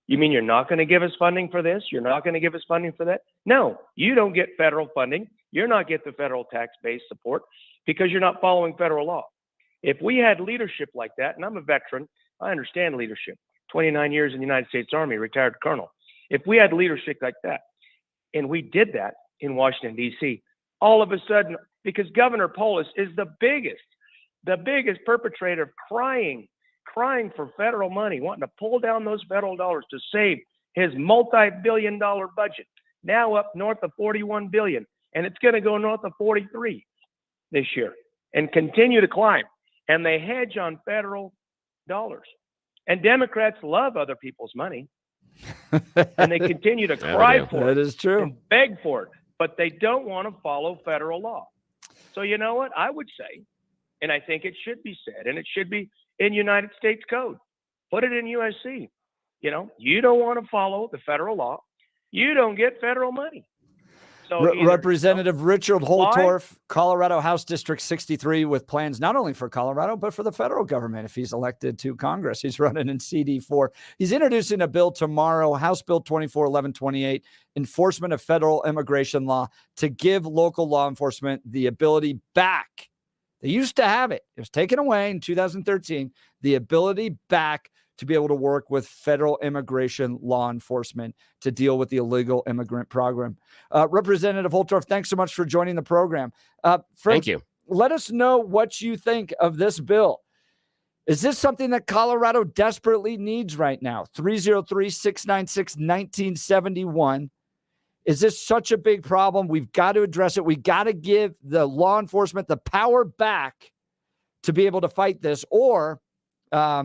You mean you're not going to give us funding for this? You're not going to give us funding for that? No, you don't get federal funding. You're not get the federal tax-based support because you're not following federal law. If we had leadership like that, and I'm a veteran, I understand leadership, 29 years in the United States Army, retired colonel. If we had leadership like that, and we did that in Washington, D.C., all of a sudden, because Governor Polis is the biggest perpetrator of crying for federal money, wanting to pull down those federal dollars to save his multi-billion-dollar budget, now up north of $41 billion, and it's going to go north of 43 this year and continue to climb. And they hedge on federal dollars. And Democrats love other people's money, and they continue to cry for it. That is true. And beg for it, but they don't want to follow federal law. So you know what? I would say, and I think it should be said, and it should be in United States Code. Put it in USC. You know, you don't want to follow the federal law, you don't get federal money. So Representative Richard Holtorf, Colorado House District 63, with plans not only for Colorado, but for the federal government if he's elected to Congress. He's running in CD4. He's introducing a bill tomorrow, House Bill 24-1128, enforcement of federal immigration law, to give local law enforcement the ability back. They used to have it. It was taken away in 2013. The ability back to be able to work with federal immigration law enforcement to deal with the illegal immigrant program. Representative Holtorf, thanks so much for joining the program. Friends, thank you. Let us know what you think of this bill. Is this something that Colorado desperately needs right now? 303-696-1971. Is this such a big problem? We've got to address it. We got to give the law enforcement the power back to be able to fight this. Or, are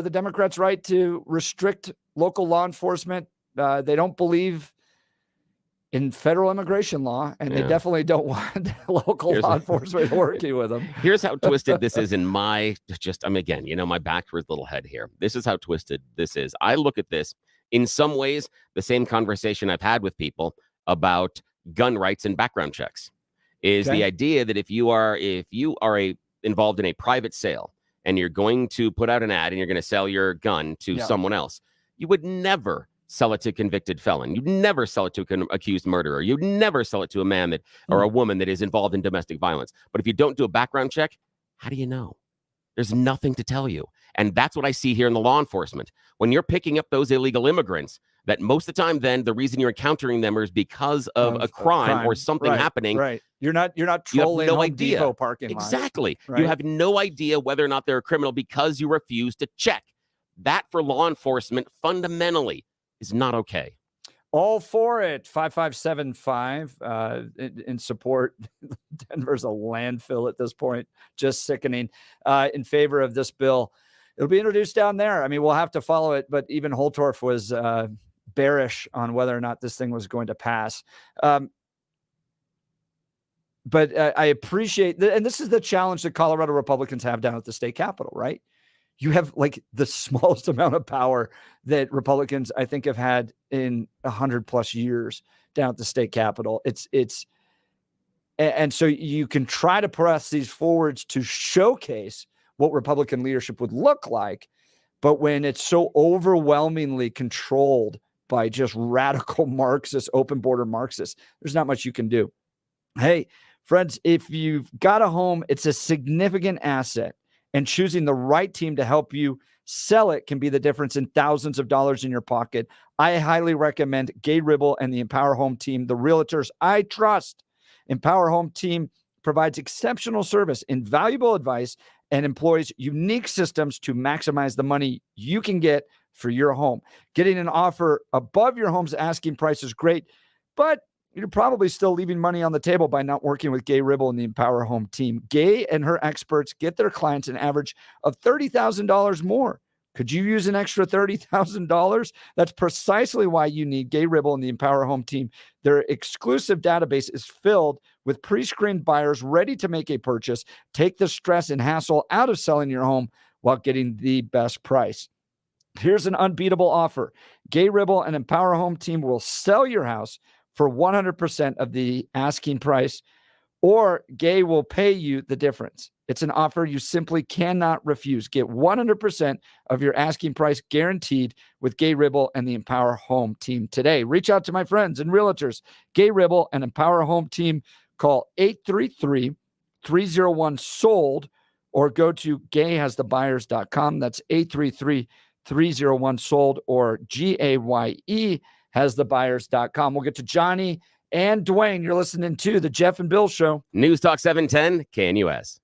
the Democrats right to restrict local law enforcement? They don't believe in federal immigration law, and they Yeah. definitely don't want local Here's law a- enforcement working with them. Here's how twisted this is in my again, my backwards little head here. This is how twisted this is. I look at this in some ways the same conversation I've had with people about gun rights and background checks is Okay. the idea that if you are involved in a private sale and you're going to put out an ad and you're going to sell your gun to Yeah. someone else, you would never sell it to a convicted felon. You'd never sell it to an accused murderer. You'd never sell it to a man that or a woman that is involved in domestic violence. But if you don't do a background check, how do you know? There's nothing to tell you. And that's what I see here in the law enforcement. When you're picking up those illegal immigrants, that most of the time then the reason you're encountering them is because of a crime or something Right, happening. Right. You're not You have trolling no Home idea. Depot parking lot. Exactly. Right. You have no idea whether or not they're a criminal because you refuse to check. That for law enforcement fundamentally is not okay. All for it. 5575 in support. Denver's a landfill at this point. Just sickening. In favor of this bill. It'll be introduced down there. I mean, we'll have to follow it, but even Holtorf was bearish on whether or not this thing was going to pass. But I appreciate, and this is the challenge that Colorado Republicans have down at the state capitol, right? You have like the smallest amount of power that Republicans, I think, have had in 100+ years down at the state capitol. And so you can try to press these forwards to showcase what Republican leadership would look like. But when it's so overwhelmingly controlled by just radical Marxists, open border Marxists, there's not much you can do. Hey, friends, if you've got a home, it's a significant asset. And choosing the right team to help you sell it can be the difference in thousands of dollars in your pocket. I highly recommend Gay Ribble and the Empower Home team, the realtors I trust. Empower Home team provides exceptional service, invaluable advice, and employs unique systems to maximize the money you can get for your home. Getting an offer above your home's asking price is great, but you're probably still leaving money on the table by not working with Gay Ribble and the Empower Home team. Gay and her experts get their clients an average of $30,000 more. Could you use an extra $30,000? That's precisely why you need Gay Ribble and the Empower Home team. Their exclusive database is filled with pre-screened buyers ready to make a purchase. Take the stress and hassle out of selling your home while getting the best price. Here's an unbeatable offer. Gay Ribble and Empower Home team will sell your house for 100% of the asking price, or Gay will pay you the difference. It's an offer you simply cannot refuse. Get 100% of your asking price guaranteed with Gay Ribble and the Empower Home team today. Reach out to my friends and realtors, Gay Ribble and Empower Home team. Call 833-301-SOLD or go to gayhasthebuyers.com. That's 833-301-SOLD or GAYE hasthebuyers.com. We'll get to Johnny and Dwayne. You're listening to the Jeff and Bill Show. News Talk 710 KNUS.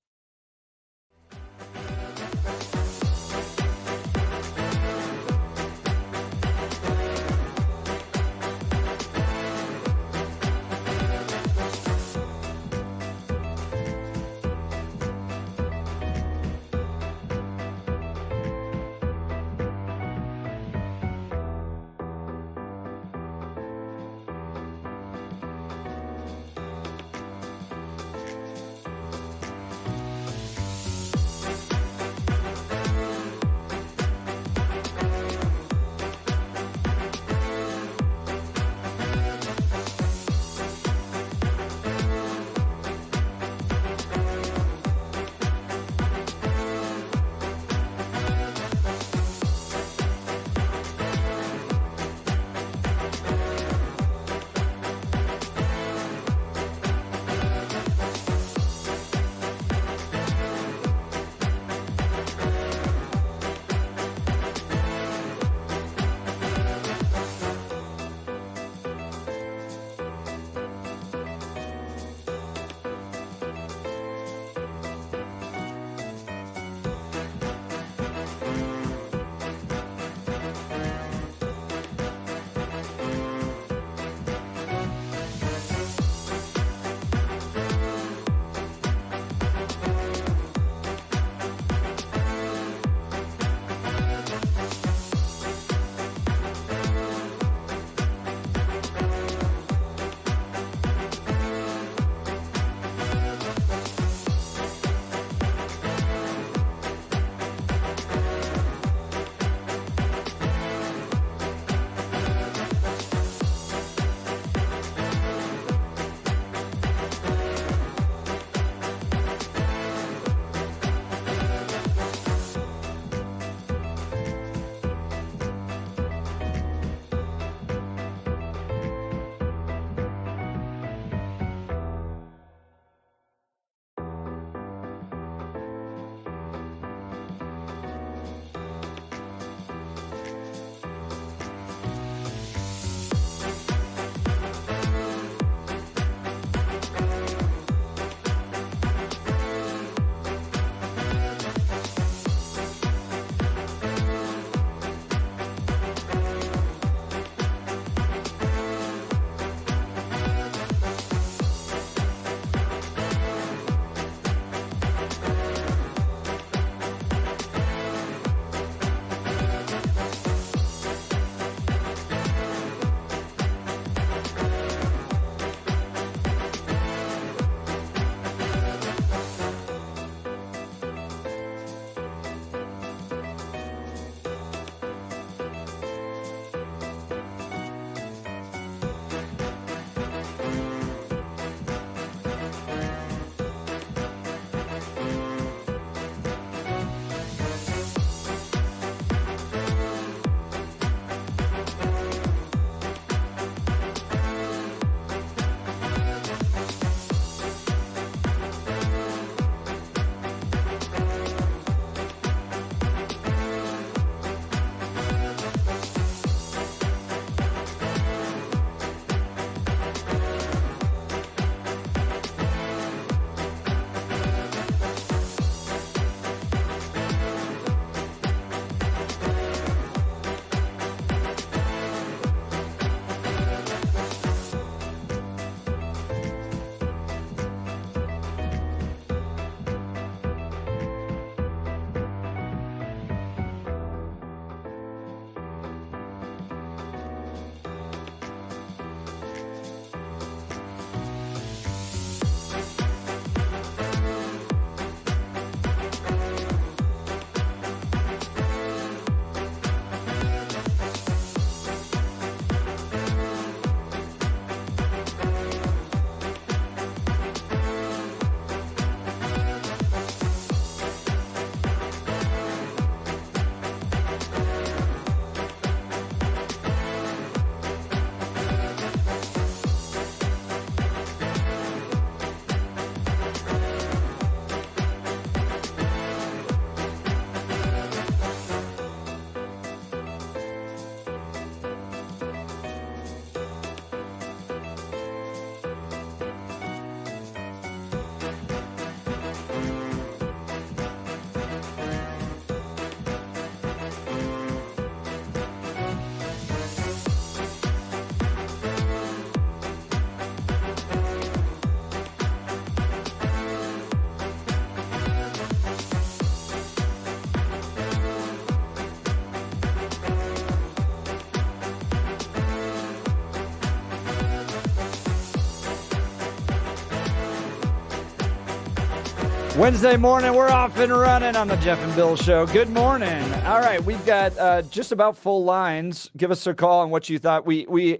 Wednesday morning, we're off and running on the Jeff and Bill Show. Good morning. All right, we've got just about full lines. Give us a call on what you thought. We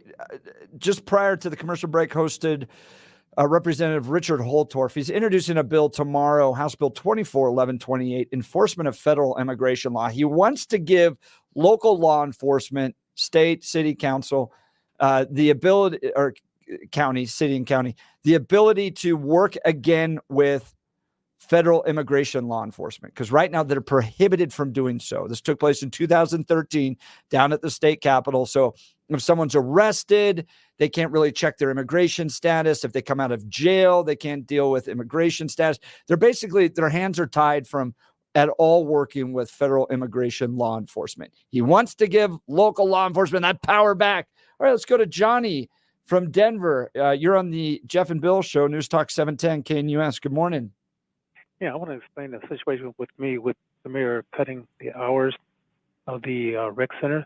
just prior to the commercial break hosted Representative Richard Holtorf. He's introducing a bill tomorrow, House Bill 241128, enforcement of federal immigration law. He wants to give local law enforcement, state, city council, the ability, or county, city and county, the ability to work again with federal immigration law enforcement, because right now they're prohibited from doing so. This took place in 2013 down at the state capitol. So if someone's arrested, they can't really check their immigration status. If they come out of jail, they can't deal with immigration status. They're basically, their hands are tied from at all working with federal immigration law enforcement. He wants to give local law enforcement that power back. All right, let's go to Johnny from Denver. You're on the Jeff and Bill Show, News Talk 710 KNUS. Good morning. Yeah, I want to explain the situation with the mayor cutting the hours of the rec center.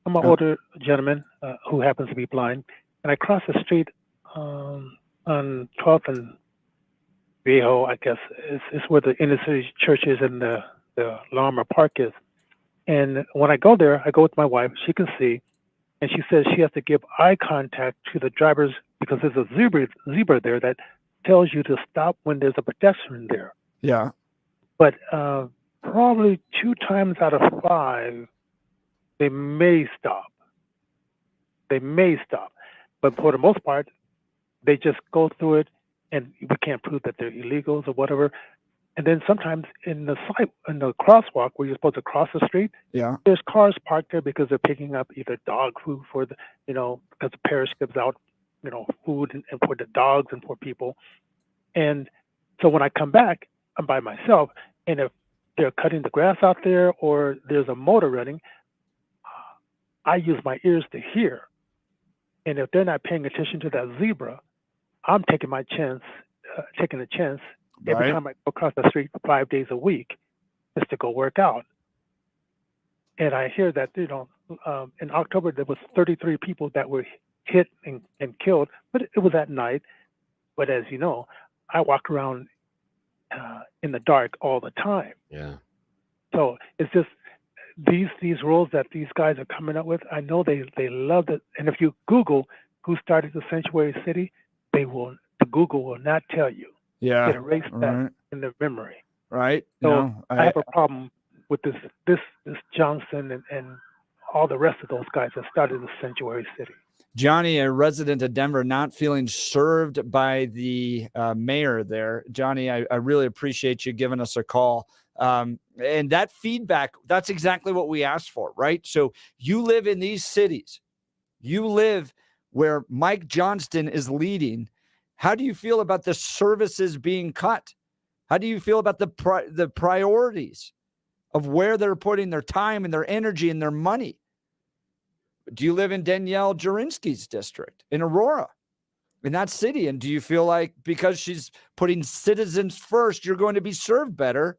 I'm an older gentleman who happens to be blind, and I cross the street on 12th and Viejo, I guess. It's where the inner city church is and the Lawmaker Park is. And when I go there, I go with my wife. She can see, and she says she has to give eye contact to the drivers because there's a zebra there that tells you to stop when there's a pedestrian there. Yeah. But probably 2 times out of 5, they may stop. But for the most part, they just go through it, and we can't prove that they're illegals or whatever. And then sometimes in the crosswalk where you're supposed to cross the street, there's cars parked there because they're picking up either dog food for the, because the parish gives out, food and for the dogs and for people. And so when I come back, I'm by myself, and if they're cutting the grass out there or there's a motor running, I use my ears to hear. And if they're not paying attention to that zebra, I'm taking a chance every time I go across the street 5 days a week just to go work out. And I hear that, in October, there was 33 people that were hit and killed, but it was at night. But as you know, I walk around in the dark all the time. Yeah. So it's just these rules that these guys are coming up with. I know they love it. And if you Google who started the sanctuary city, Google will not tell you. Yeah. It erased that in their memory. Right. So I have a problem with this Johnson and all the rest of those guys that started the sanctuary city. Johnny, a resident of Denver, not feeling served by the mayor there. Johnny, I really appreciate you giving us a call. And that feedback, that's exactly what we asked for, right? So you live in these cities. You live where Mike Johnston is leading. How do you feel about the services being cut? How do you feel about the priorities of where they're putting their time and their energy and their money? Do you live in Danielle Jurinsky's district in Aurora, in that city? And do you feel like because she's putting citizens first, you're going to be served better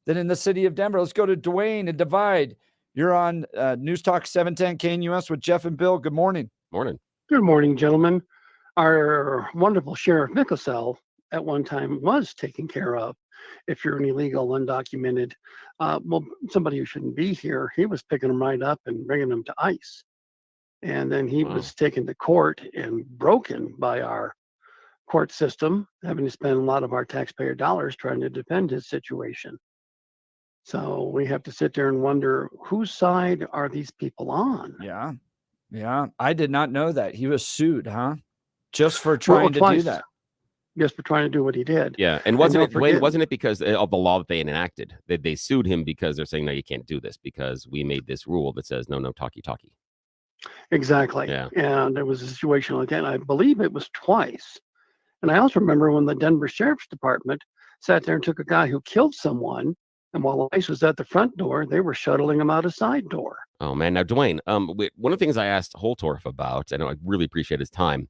than in the city of Denver? Let's go to Dwayne and Divide. You're on News Talk 710 KNUS with Jeff and Bill. Good morning. Morning. Good morning, gentlemen. Our wonderful Sheriff Mickelson at one time was taken care of. If you're an illegal, undocumented, somebody who shouldn't be here, he was picking them right up and bringing them to ICE. And then he was taken to court and broken by our court system, having to spend a lot of our taxpayer dollars trying to defend his situation. So we have to sit there and wonder, whose side are these people on? Yeah. Yeah. I did not know that. He was sued, huh? Just for trying to do that. Just for trying to do what he did. Yeah. And wasn't it because of the law that they enacted? They sued him because they're saying, no, you can't do this because we made this rule that says, no, talkie. Exactly. Yeah. And there was a situation like that. I believe it was twice. And I also remember when the Denver Sheriff's Department sat there and took a guy who killed someone, and while ICE was at the front door, they were shuttling him out a side door. Oh, man. Now, Dwayne, one of the things I asked Holtorf about, and I really appreciate his time,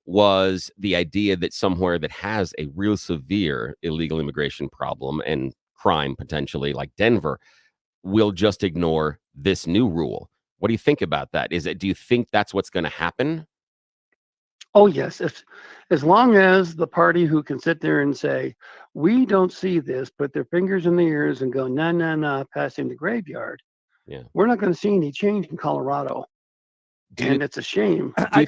was the idea that somewhere that has a real severe illegal immigration problem and crime potentially, like Denver, will just ignore this new rule. What do you think about that? Do you think that's what's going to happen? Oh, yes. If, as long as the party who can sit there and say, we don't see this, put their fingers in the ears and go, nah, nah, nah, passing the graveyard, we're not going to see any change in Colorado. And it's a shame. Do you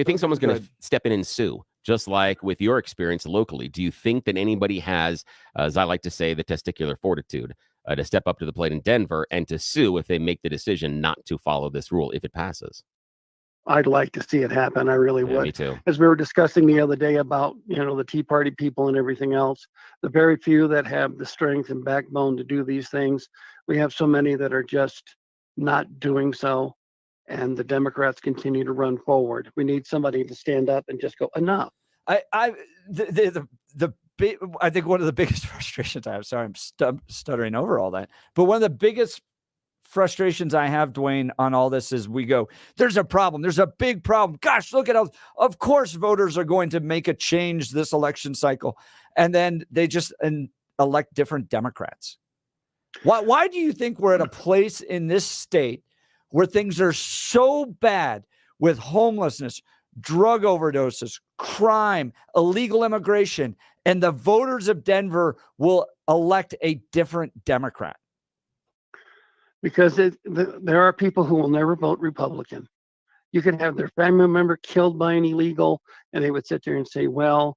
think someone's going to step in and sue? Just like with your experience locally, do you think that anybody has, as I like to say, the testicular fortitude to step up to the plate in Denver and to sue if they make the decision not to follow this rule if it passes? I'd like to see it happen. I really would. Me too. As we were discussing the other day about, the Tea Party people and everything else, the very few that have the strength and backbone to do these things, we have so many that are just not doing so. And the Democrats continue to run forward. We need somebody to stand up and just go, enough. I think one of the biggest frustrations I have, sorry, I'm stuttering over all that, but one of the biggest frustrations I have, Dwayne, on all this is we go, there's a problem. There's a big problem. Gosh, look at how, of course, voters are going to make a change this election cycle. And then they just elect different Democrats. Why do you think we're at a place in this state where things are so bad with homelessness, drug overdoses, crime, illegal immigration, and the voters of Denver will elect a different Democrat? Because there are people who will never vote Republican. You could have their family member killed by an illegal, and they would sit there and say, well,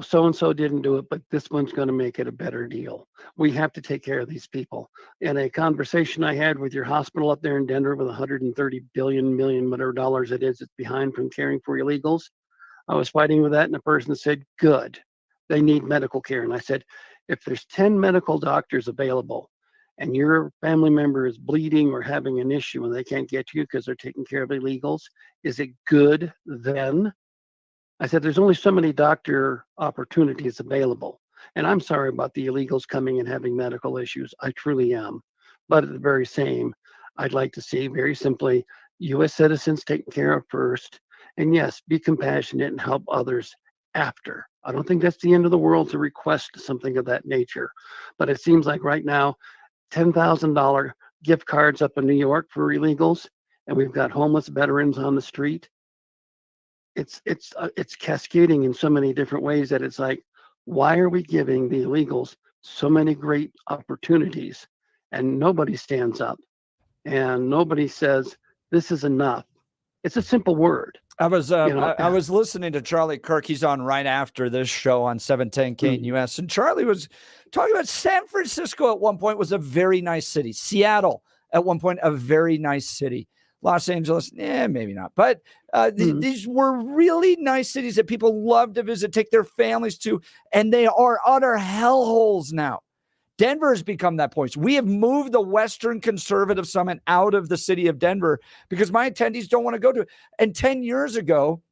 so-and-so didn't do it, but this one's going to make it a better deal. We have to take care of these people. In a conversation I had with your hospital up there in Denver with $130 million, whatever dollars it is, it's behind from caring for illegals. I was fighting with that, and the person said, good, they need medical care. And I said, if there's 10 medical doctors available, and your family member is bleeding or having an issue and they can't get to you because they're taking care of illegals, is it good then? I said, there's only so many doctor opportunities available. And I'm sorry about the illegals coming and having medical issues. I truly am. But at the very same, I'd like to see very simply U.S. citizens taken care of first. And yes, be compassionate and help others after. I don't think that's the end of the world to request something of that nature. But it seems like right now, $10,000 gift cards up in New York for illegals, and we've got homeless veterans on the street. It's cascading in so many different ways that it's like, why are we giving the illegals so many great opportunities and nobody stands up and nobody says this is enough? It's a simple word. I was listening to Charlie Kirk. He's on right after this show on 710 KNUS. And Charlie was talking about San Francisco at one point was a very nice city. Seattle at one point, a very nice city. Los Angeles, maybe not. But these were really nice cities that people love to visit, take their families to. And they are utter hellholes now. Denver has become that point. We have moved the Western Conservative Summit out of the city of Denver because my attendees don't want to go to it. And 10 years ago,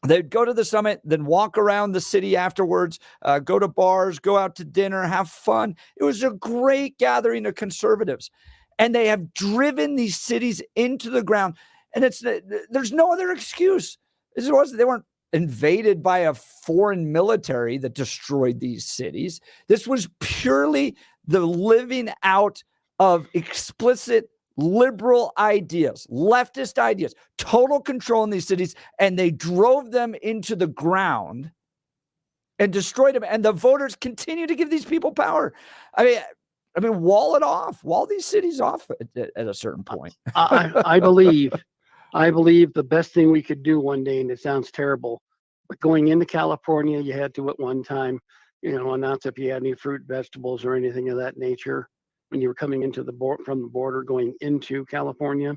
they'd go to the summit, then walk around the city afterwards, go to bars, go out to dinner, have fun. It was a great gathering of conservatives. And they have driven these cities into the ground. And there's no other excuse. They weren't invaded by a foreign military that destroyed these cities. This was purely the living out of explicit liberal ideas, leftist ideas, total control in these cities, and they drove them into the ground and destroyed them. And the voters continue to give these people power. I mean, wall it off, wall these cities off at a certain point. I believe the best thing we could do one day, and it sounds terrible, but going into California, you had to at one time, announce if you had any fruit, vegetables, or anything of that nature when you were coming into from the border going into California.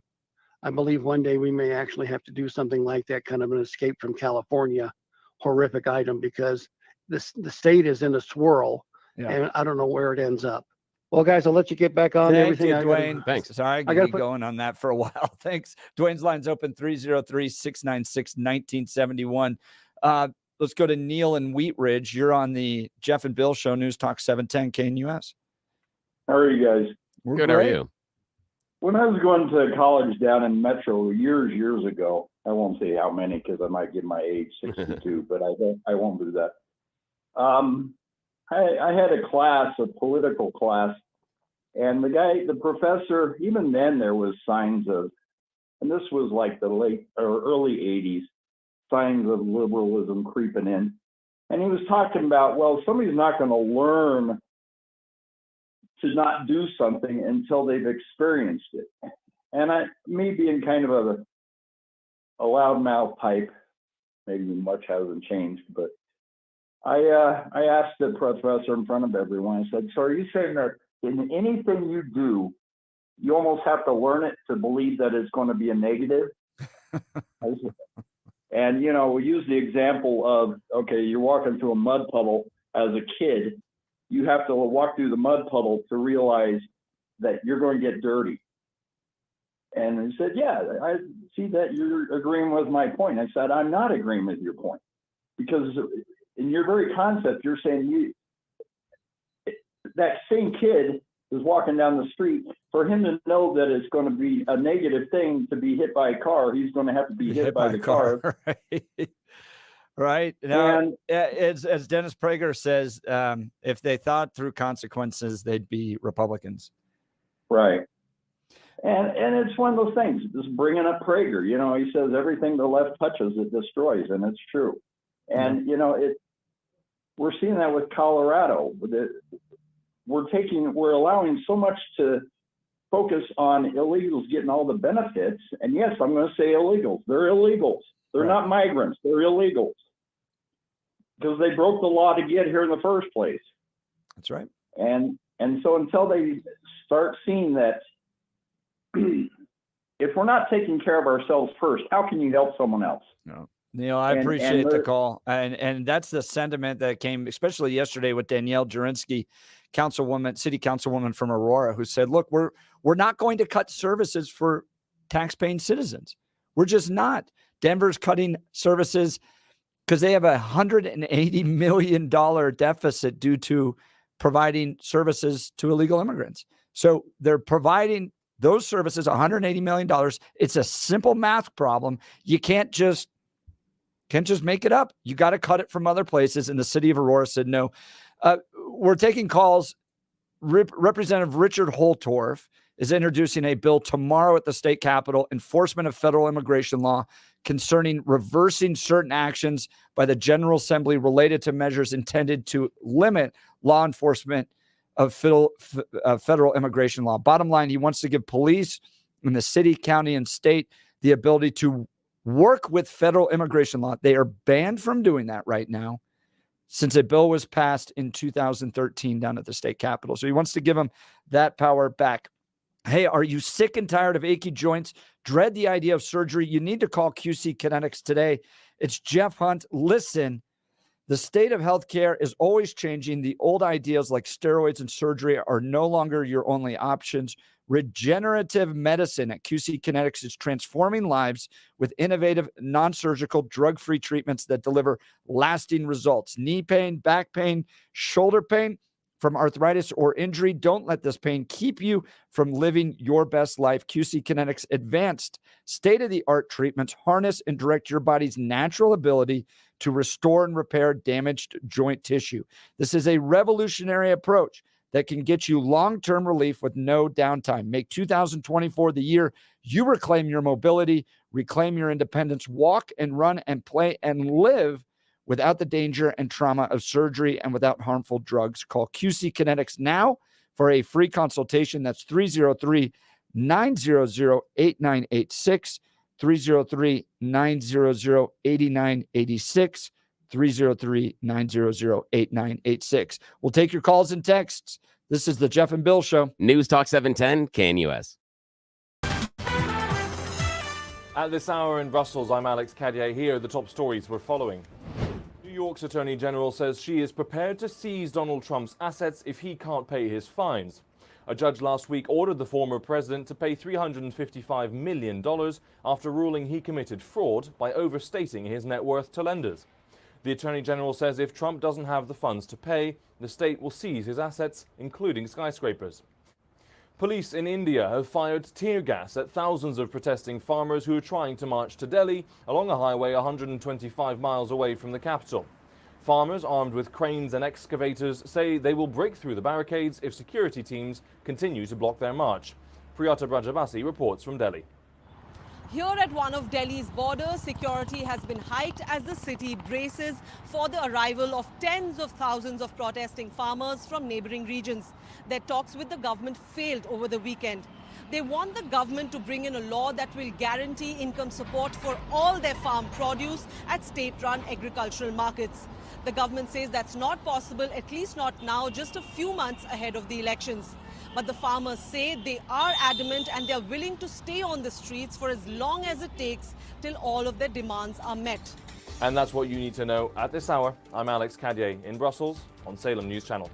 I believe one day we may actually have to do something like that, kind of an escape from California, horrific item, because the state is in a swirl, and I don't know where it ends up. Well, guys, I'll let you get back on. Thank you, Dwayne. Thanks. Sorry, I got going on that for a while. Thanks. Dwayne's line's open 303-696-1971. Let's go to Neil in Wheat Ridge. You're on the Jeff and Bill Show, News Talk 710 KNUS. How are you guys? We're good. Great. How are you? When I was going to college down in Metro years ago, I won't say how many because I might give my age, 62, but I won't do that. I had a class, a political class, and the professor, even then there was signs of, and this was like the late or early 80s, signs of liberalism creeping in. And he was talking about, well, somebody's not going to learn to not do something until they've experienced it. And me being kind of a loudmouth type, maybe much hasn't changed, but I asked the professor in front of everyone, I said, so are you saying that in anything you do, you almost have to learn it to believe that it's going to be a negative? And, you know, we use the example of, okay, you're walking through a mud puddle as a kid. You have to walk through the mud puddle to realize that you're going to get dirty. And he said, yeah, I see that you're agreeing with my point. I said, I'm not agreeing with your point, because in your very concept, you're saying that same kid is walking down the street. For him to know that it's going to be a negative thing to be hit by a car, he's going to have to be hit by the car. Right. Right. Now, And as Dennis Prager says, if they thought through consequences, they'd be Republicans. right. And it's one of those things, just bringing up Prager, you know, he says everything the left touches, it destroys, and it's true. And, you know, we're seeing that with Colorado. We're allowing so much to focus on illegals getting all the benefits. And yes, I'm going to say illegals. They're illegals. They're not migrants. They're illegals because they broke the law to get here in the first place. That's right. And so until they start seeing that, if we're not taking care of ourselves first, how can you help someone else? No. Neil, I appreciate the call. And that's the sentiment that came, especially yesterday with Danielle Jurinsky, city councilwoman from Aurora, who said, look, we're not going to cut services for tax-paying citizens. We're just not. Denver's cutting services because they have a $180 million deficit due to providing services to illegal immigrants. So they're providing those services, $180 million. It's a simple math problem. You can't just make it up. You got to cut it from other places. And the city of Aurora said no. We're taking calls. Representative Richard Holtorf is introducing a bill tomorrow at the state capitol, enforcement of federal immigration law concerning reversing certain actions by the General Assembly related to measures intended to limit law enforcement of federal immigration law. Bottom line, he wants to give police in the city, county, and state the ability to work with federal immigration law. They are banned from doing that right now since a bill was passed in 2013 down at the state capitol. So he wants to give them that power back. Hey, are you sick and tired of achy joints? Dread the idea of surgery? You need to call QC Kinetics today. It's Jeff Hunt. Listen, the state of healthcare is always changing. The old ideas like steroids and surgery are no longer your only options. Regenerative medicine at QC Kinetics is transforming lives with innovative, non-surgical, drug-free treatments that deliver lasting results. Knee pain, back pain, shoulder pain from arthritis or injury. Don't let this pain keep you from living your best life. QC Kinetics advanced state-of-the-art treatments harness and direct your body's natural ability to restore and repair damaged joint tissue. This is a revolutionary approach that can get you long-term relief with no downtime. Make 2024 the year you reclaim your mobility, reclaim your independence, walk and run and play and live without the danger and trauma of surgery and without harmful drugs. Call QC Kinetics now for a free consultation. That's 303-900-8986, 303-900-8986, 303-900-8986. We'll take your calls and texts. This is the Jeff and Bill Show. News Talk 710, KNUS. At this hour in Brussels, I'm Alex Cadier. Here are the top stories we're following. New York's Attorney General says she is prepared to seize Donald Trump's assets if he can't pay his fines. A judge last week ordered the former president to pay $355 million after ruling he committed fraud by overstating his net worth to lenders. The Attorney General says if Trump doesn't have the funds to pay, the state will seize his assets, including skyscrapers. Police in India have fired tear gas at thousands of protesting farmers who are trying to march to Delhi along a highway 125 miles away from the capital. Farmers armed with cranes and excavators say they will break through the barricades if security teams continue to block their march. Priyata Brajabasi reports from Delhi. Here at one of Delhi's borders, security has been hiked as the city braces for the arrival of tens of thousands of protesting farmers from neighboring regions. Their talks with the government failed over the weekend. They want the government to bring in a law that will guarantee income support for all their farm produce at state-run agricultural markets. The government says that's not possible, at least not now, just a few months ahead of the elections. But the farmers say they are adamant and they are willing to stay on the streets for as long as it takes till all of their demands are met. And that's what you need to know at this hour. I'm Alex Cadier in Brussels on Salem News Channel.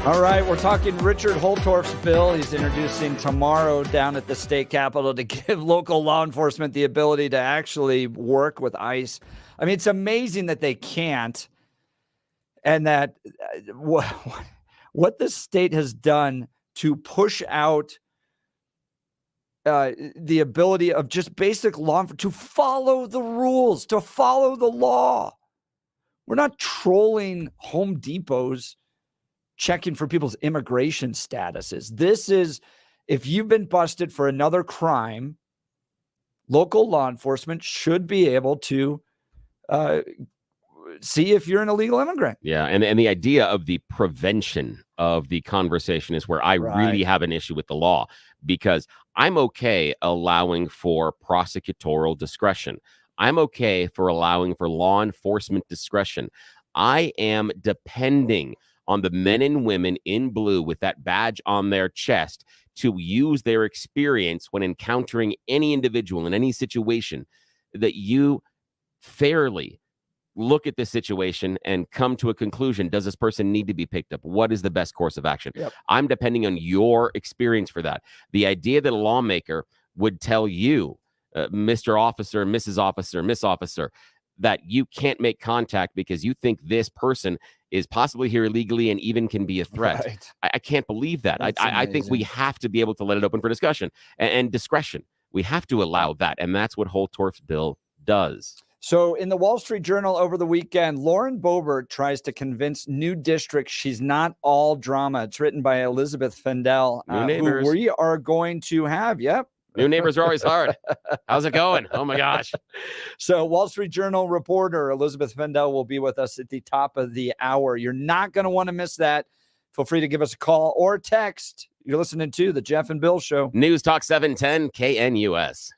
All right, we're talking Richard Holtorf's bill. He's introducing tomorrow down at the state capitol to give local law enforcement the ability to actually work with ICE. I mean, it's amazing that they can't, and that what the state has done to push out the ability of just basic law enforcement to follow the rules, to follow the law. We're not trolling Home Depots checking for people's immigration statuses. This is, if you've been busted for another crime, local law enforcement should be able to see if you're an illegal immigrant. Yeah, and the idea of the prevention of the conversation is where I really have an issue with the law, because I'm okay allowing for prosecutorial discretion. I'm okay for allowing for law enforcement discretion. I am depending on the men and women in blue with that badge on their chest to use their experience when encountering any individual in any situation, that you fairly look at this situation and come to a conclusion. Does this person need to be picked up? What is the best course of action? Yep. I'm depending on your experience for that. The idea that a lawmaker would tell you, Mr. Officer, Mrs. Officer, Miss Officer, that you can't make contact because you think this person is possibly here illegally and even can be a threat. Right. I can't believe that. I think we have to be able to let it open for discussion and discretion. We have to allow that. And that's what Holtorf's bill does. So in the Wall Street Journal over the weekend, Lauren Bobert tries to convince new districts she's not all drama. It's written by Elizabeth Findell, who we are going to have. Yep. New neighbors are always hard. How's it going? Oh, my gosh. So Wall Street Journal reporter Elizabeth Findell will be with us at the top of the hour. You're not going to want to miss that. Feel free to give us a call or text. You're listening to The Jeff and Bill Show. News Talk 710 KNUS.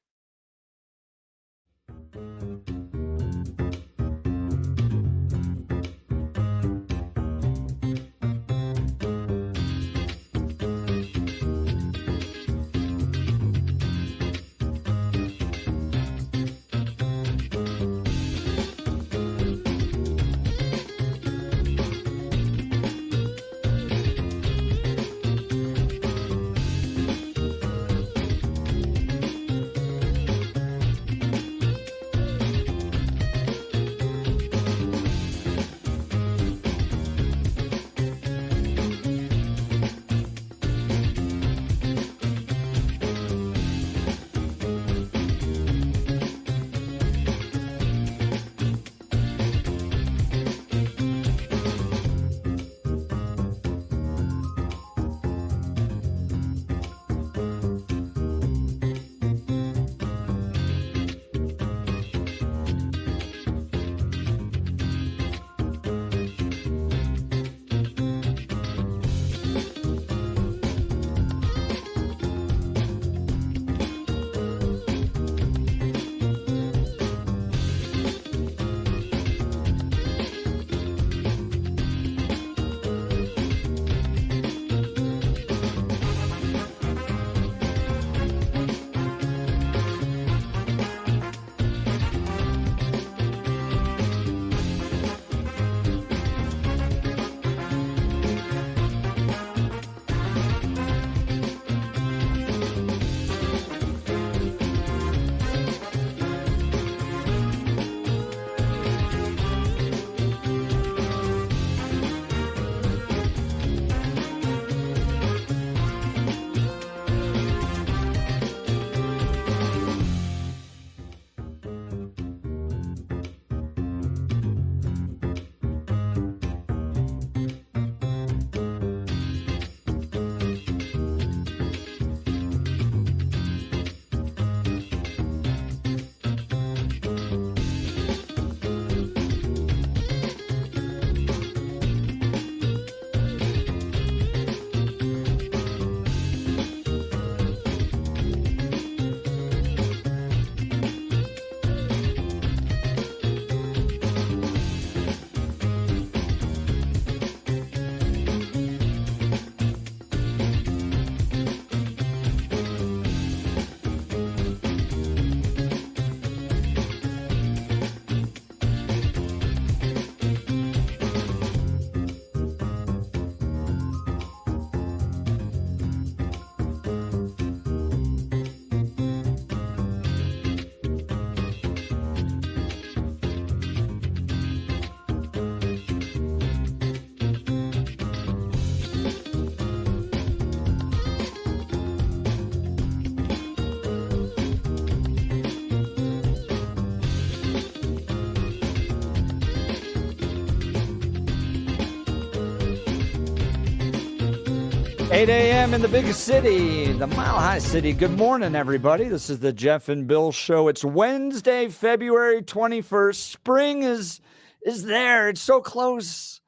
8 a.m. in the big city, the Mile High City. Good morning, everybody. This is the Jeff and Bill Show. It's Wednesday, February 21st. Spring is there. It's so close.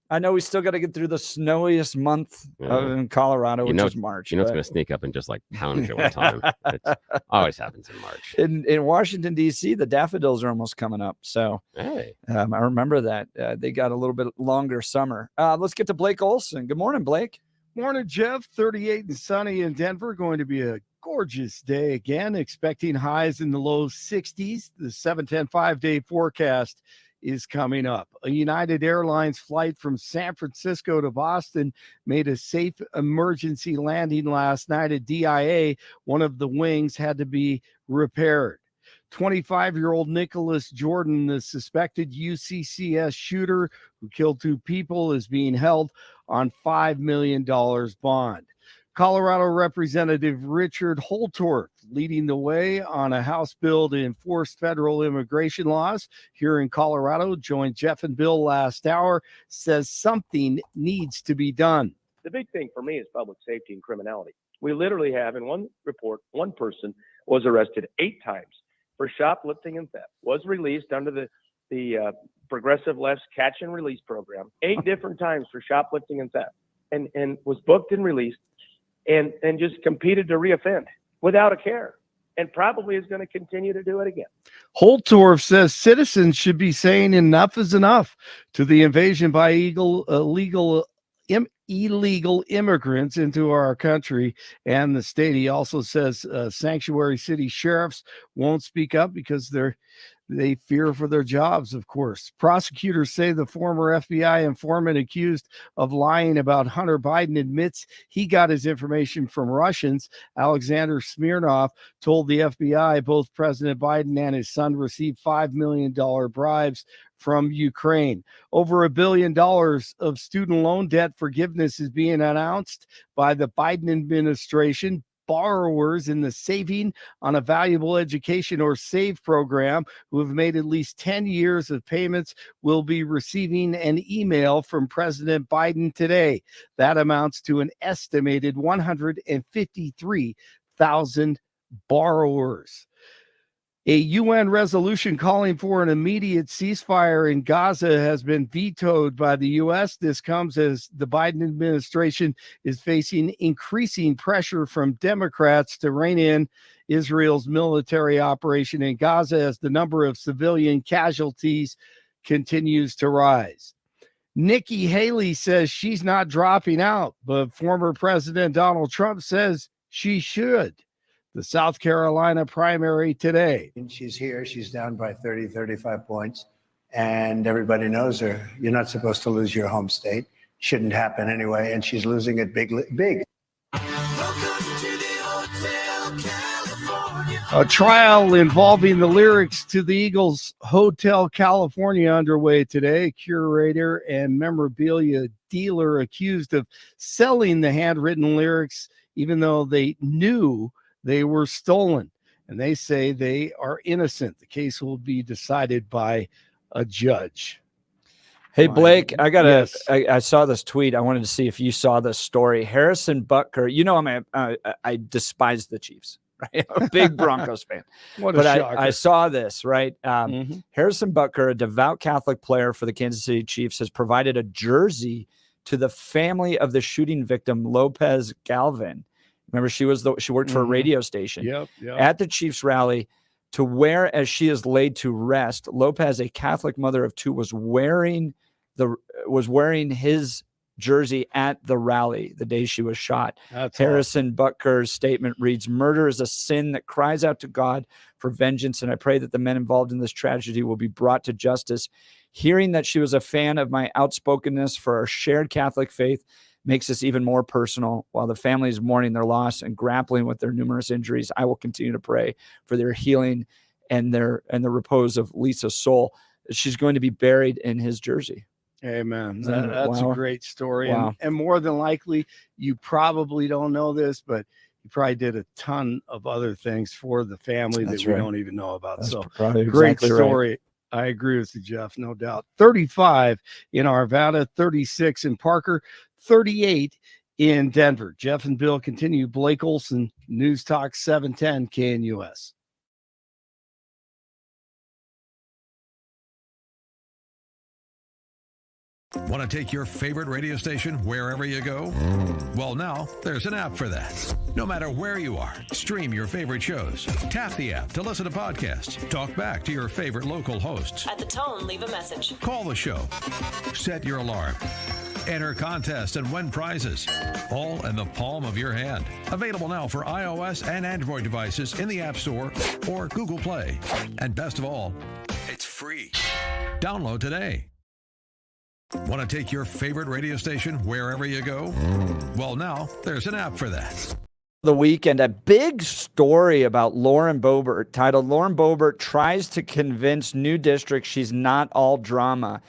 I know we still got to get through the snowiest month in Colorado, which is March. You know it's going to sneak up and just like pound you one time. It always happens in March. In Washington, D.C., the daffodils are almost coming up. So hey. I remember that. They got a little bit longer summer. Let's get to Blake Olson. Good morning, Blake. Morning, Jeff. 38 and sunny in Denver. Going to be a gorgeous day again. Expecting highs in the low 60s. The 7-10 5-day forecast is coming up. A United Airlines flight from San Francisco to Boston made a safe emergency landing last night at DIA. One of the wings had to be repaired. 25-year-old Nicholas Jordan, the suspected UCCS shooter who killed 2 people, is being held on $5 million bond. Colorado Representative Richard Holtorf leading the way on a House bill to enforce federal immigration laws here in Colorado. Joined Jeff and Bill last hour, says something needs to be done. The big thing for me is public safety and criminality. We literally have in one report, one person was arrested 8 times for shoplifting and theft, was released under the Progressive Left's catch and release program 8 different times for shoplifting and theft, and was booked and released. And just competed to reoffend without a care, and probably is going to continue to do it again. Holtorf says citizens should be saying enough is enough to the invasion by illegal immigrants into our country and the state. He also says sanctuary city sheriffs won't speak up because they fear for their jobs, of course. Prosecutors say the former FBI informant accused of lying about Hunter Biden admits he got his information from Russians. Alexander Smirnov told the FBI both President Biden and his son received $5 million bribes from Ukraine. Over $1 billion of student loan debt forgiveness is being announced by the Biden administration. Borrowers in the Saving on a Valuable Education or SAVE program who have made at least 10 years of payments will be receiving an email from President Biden today. That amounts to an estimated 153,000 borrowers. A UN resolution calling for an immediate ceasefire in Gaza has been vetoed by the U.S. This comes as the Biden administration is facing increasing pressure from Democrats to rein in Israel's military operation in Gaza as the number of civilian casualties continues to rise. Nikki Haley says she's not dropping out, but former President Donald Trump says she should. The South Carolina primary today. She's here. She's down by 30, 35 points. And everybody knows her. You're not supposed to lose your home state. Shouldn't happen anyway. And she's losing it big. A trial involving the lyrics to the Eagles' Hotel California underway today. A curator and memorabilia dealer accused of selling the handwritten lyrics, even though they knew they were stolen, and they say they are innocent. The case will be decided by a judge. Hey, Blake, I saw this tweet. I wanted to see if you saw this story. Harrison Butker, you know, I despise the Chiefs, right? I'm a big Broncos fan. What a shocker. I saw this, right? Harrison Butker, a devout Catholic player for the Kansas City Chiefs, has provided a jersey to the family of the shooting victim, Lopez Galvin. Remember, she worked for a radio station. Yep. At the Chiefs rally to wear as she is laid to rest. Lopez, a Catholic mother of 2, was wearing his jersey at the rally the day she was shot. That's Harrison Butker's statement reads, "Murder is a sin that cries out to God for vengeance, and I pray that the men involved in this tragedy will be brought to justice. Hearing that she was a fan of my outspokenness for our shared Catholic faith makes us even more personal. While the family is mourning their loss and grappling with their numerous injuries, I will continue to pray for their healing and the repose of Lisa's soul." She's going to be buried in his jersey. Amen. That's Wow. a great story. Wow. And more than likely, you probably don't know this, but he probably did a ton of other things for the family That's that we right. don't even know about. That's So probably great exactly story. right. I agree with you, Jeff, no doubt. 35 in Arvada, 36 in Parker, 38 in Denver. Jeff and Bill continue. Blake Olson, News Talk 710 KNUS. Want to take your favorite radio station wherever you go? Well, now there's an app for that. No matter where you are, stream your favorite shows. Tap the app to listen to podcasts. Talk back to your favorite local hosts. At the tone, leave a message. Call the show. Set your alarm. Enter contests and win prizes. All in the palm of your hand. Available now for iOS and Android devices in the App Store or Google Play. And best of all, it's free. Download today. Want to take your favorite radio station wherever you go? Well, now there's an app for that. The weekend, a big story about Lauren Bobert titled "Lauren Bobert Tries to Convince New District She's Not All Drama."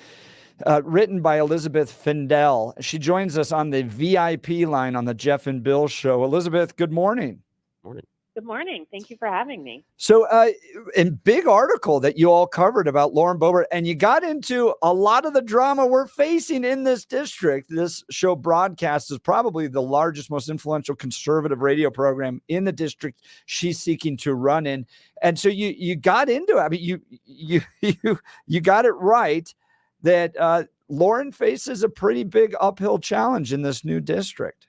Written by Elizabeth Findell. She joins us on the VIP line on the Jeff and Bill show. Elizabeth, good morning. Morning. Good morning. Thank you for having me. So, in big article that you all covered about Lauren Bobert, and you got into a lot of the drama we're facing in this district. This show broadcast is probably the largest, most influential conservative radio program in the district she's seeking to run in. And so you got into it. I mean, you got it right that Lauren faces a pretty big uphill challenge in this new district.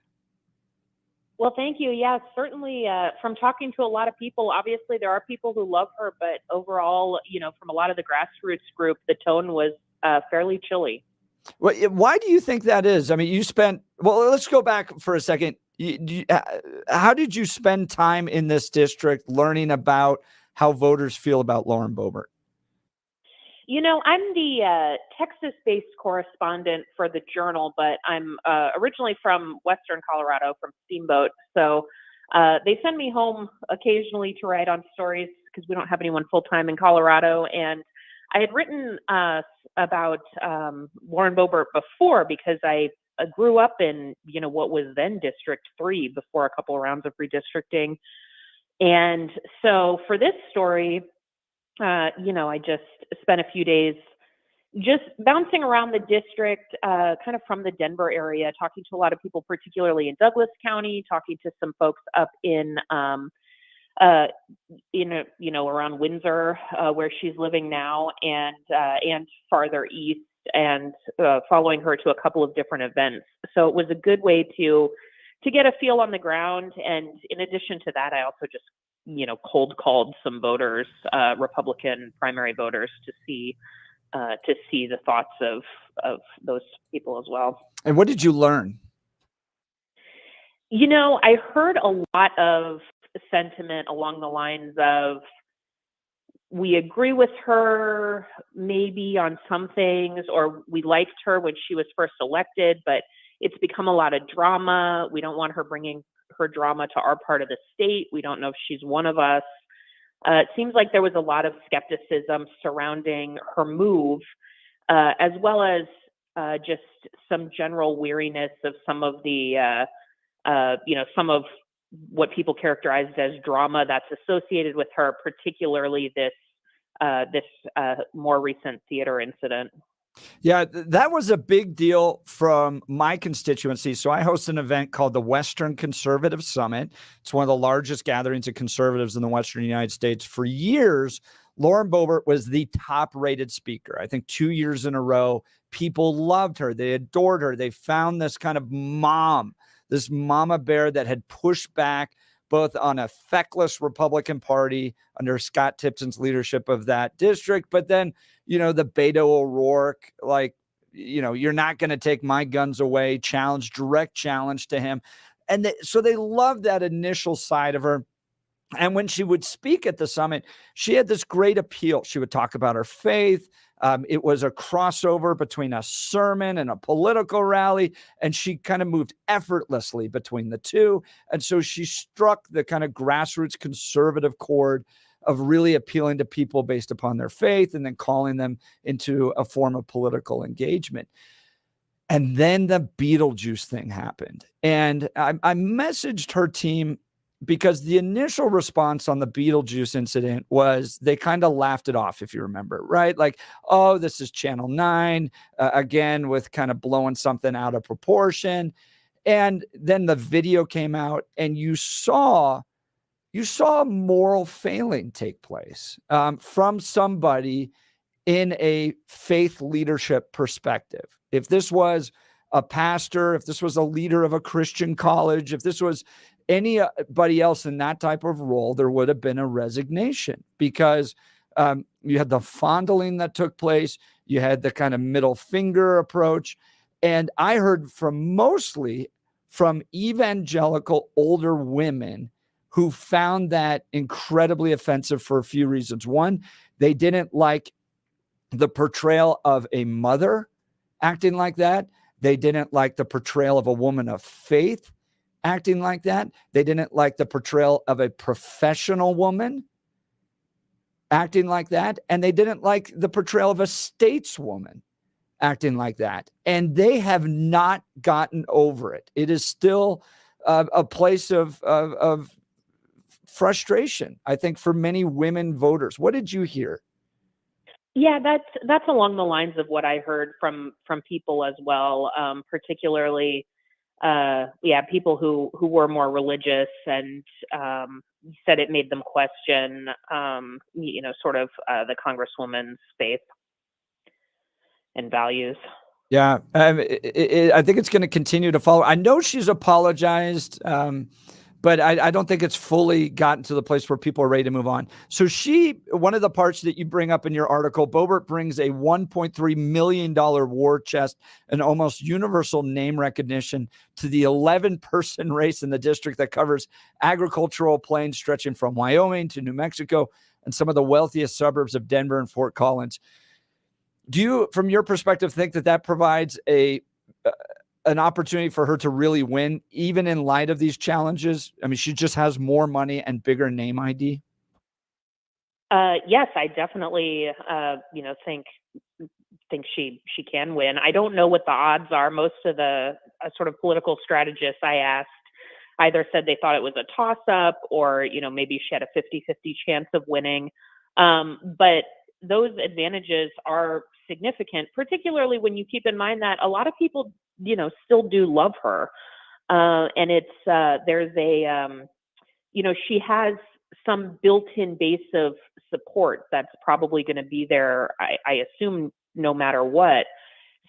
Well, thank you. Yeah, certainly from talking to a lot of people, obviously there are people who love her, but overall, from a lot of the grassroots group, the tone was fairly chilly. Well, why do you think that is? I mean, let's go back for a second. How did you spend time in this district learning about how voters feel about Lauren Bobert? I'm the Texas-based correspondent for the Journal, but I'm originally from Western Colorado, from Steamboat. So they send me home occasionally to write on stories because we don't have anyone full-time in Colorado. And I had written about Lauren Bobert before because I grew up in, what was then District 3 before a couple of rounds of redistricting. And so for this story, I just spent a few days just bouncing around the district, kind of from the Denver area, talking to a lot of people, particularly in Douglas County, talking to some folks up in around Windsor, where she's living now, and farther east, and following her to a couple of different events. So it was a good way to get a feel on the ground. And in addition to that, I also just cold called some voters, Republican primary voters, to see the thoughts of those people as well. And what did you learn? I heard a lot of sentiment along the lines of, we agree with her maybe on some things, or we liked her when she was first elected, but it's become a lot of drama. We don't want her bringing her drama to our part of the state. We don't know if she's one of us. It seems like there was a lot of skepticism surrounding her move, as well as just some general weariness of some of the, some of what people characterized as drama that's associated with her, particularly this more recent theater incident. Yeah, that was a big deal from my constituency. So I host an event called the Western Conservative Summit. It's one of the largest gatherings of conservatives in the Western United States. For years, Lauren Bobert was the top-rated speaker. I think 2 years in a row, people loved her. They adored her. They found this kind of this mama bear that had pushed back both on a feckless Republican Party under Scott Tipton's leadership of that district, but then, the Beto O'Rourke, you're not going to take my guns away, direct challenge to him. And so they loved that initial side of her. And when she would speak at the summit, she had this great appeal. She would talk about her faith. It was a crossover between a sermon and a political rally, and she kind of moved effortlessly between the two. And so she struck the kind of grassroots conservative chord of really appealing to people based upon their faith and then calling them into a form of political engagement. And then the Beetlejuice thing happened. And I messaged her team because the initial response on the Beetlejuice incident was they kind of laughed it off, if you remember, right? Like, oh, this is Channel 9, again, with kind of blowing something out of proportion. And then the video came out, and you saw a moral failing take place from somebody in a faith leadership perspective. If this was a pastor, if this was a leader of a Christian college, if this was anybody else in that type of role, there would have been a resignation, because you had the fondling that took place. You had the kind of middle finger approach. And I heard mostly from evangelical older women who found that incredibly offensive for a few reasons. One, they didn't like the portrayal of a mother acting like that. They didn't like the portrayal of a woman of faith acting like that. They didn't like the portrayal of a professional woman acting like that. And they didn't like the portrayal of a stateswoman acting like that. And they have not gotten over it. It is still a place of frustration, I think, for many women voters. What did you hear? Yeah, that's along the lines of what I heard from people as well, particularly people who were more religious, and said it made them question sort of the Congresswoman's faith and values. Yeah, I think it's going to continue to follow. I know she's apologized, but I don't think it's fully gotten to the place where people are ready to move on. So one of the parts that you bring up in your article, Boebert brings a $1.3 million war chest and almost universal name recognition to the 11-person race in the district that covers agricultural plains stretching from Wyoming to New Mexico and some of the wealthiest suburbs of Denver and Fort Collins. Do you, from your perspective, think that provides an opportunity for her to really win, even in light of these challenges? I mean, she just has more money and bigger name ID. Yes, I definitely, think she can win. I don't know what the odds are. Most of the sort of political strategists I asked either said they thought it was a toss-up, or maybe she had a 50-50 chance of winning. But those advantages are significant, particularly when you keep in mind that a lot of people, still do love her. And it's, there's she has some built-in base of support that's probably going to be there, I assume, no matter what.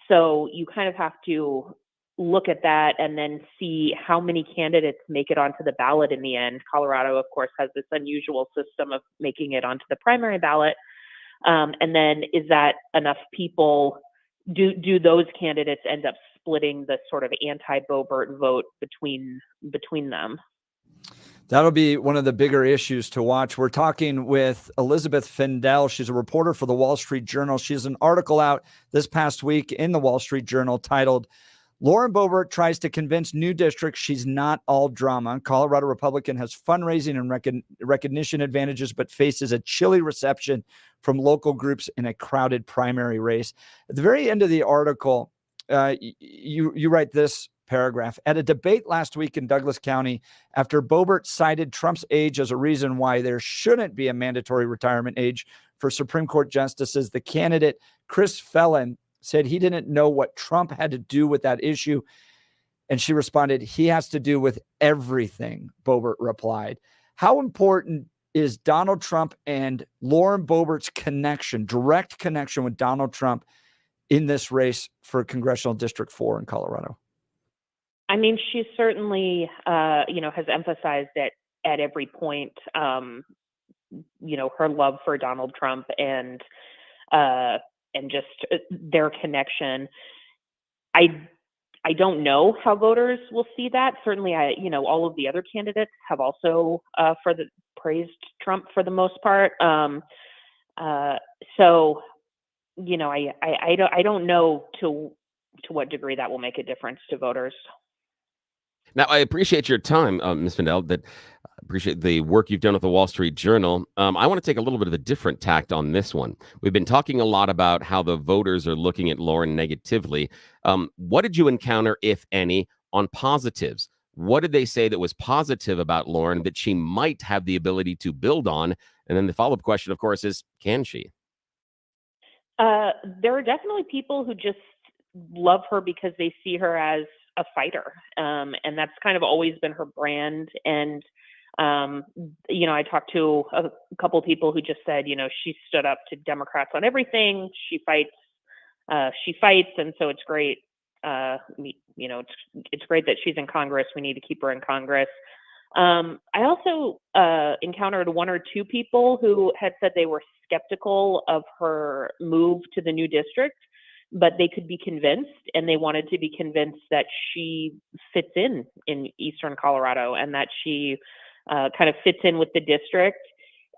So you kind of have to look at that and then see how many candidates make it onto the ballot in the end. Colorado, of course, has this unusual system of making it onto the primary ballot. And then is that enough people? Do those candidates end up splitting the sort of anti-Boebert vote between them? That'll be one of the bigger issues to watch. We're talking with Elizabeth Findell. She's a reporter for the Wall Street Journal. She has an article out this past week in the Wall Street Journal titled, "Lauren Bobert tries to convince new districts she's not all drama. Colorado Republican has fundraising and recognition advantages, but faces a chilly reception from local groups in a crowded primary race." At the very end of the article, you write this paragraph. "At a debate last week in Douglas County, after Boebert cited Trump's age as a reason why there shouldn't be a mandatory retirement age for Supreme Court justices, the candidate, Chris Phelan, said he didn't know what Trump had to do with that issue. And she responded, he has to do with everything," Boebert replied. How important is Donald Trump and Lauren Boebert's direct connection with Donald Trump in this race for Congressional District 4 in Colorado? I mean, she certainly, has emphasized it at every point, her love for Donald Trump and just their connection. I don't know how voters will see that. Certainly, all of the other candidates have also praised Trump for the most part. So, I don't know to what degree that will make a difference to voters. Now, I appreciate your time, Ms. Findell. I appreciate the work you've done with the Wall Street Journal. I want to take a little bit of a different tact on this one. We've been talking a lot about how the voters are looking at Lauren negatively. What did you encounter, if any, on positives? What did they say that was positive about Lauren that she might have the ability to build on? And then the follow-up question, of course, is, can she? There are definitely people who just love her because they see her as a fighter. And that's kind of always been her brand. And, I talked to a couple people who just said, she stood up to Democrats on everything. She fights. And so it's great. It's great that she's in Congress. We need to keep her in Congress. I also encountered one or two people who had said they were skeptical of her move to the new district, but they could be convinced, and they wanted to be convinced that she fits in Eastern Colorado and that she kind of fits in with the district.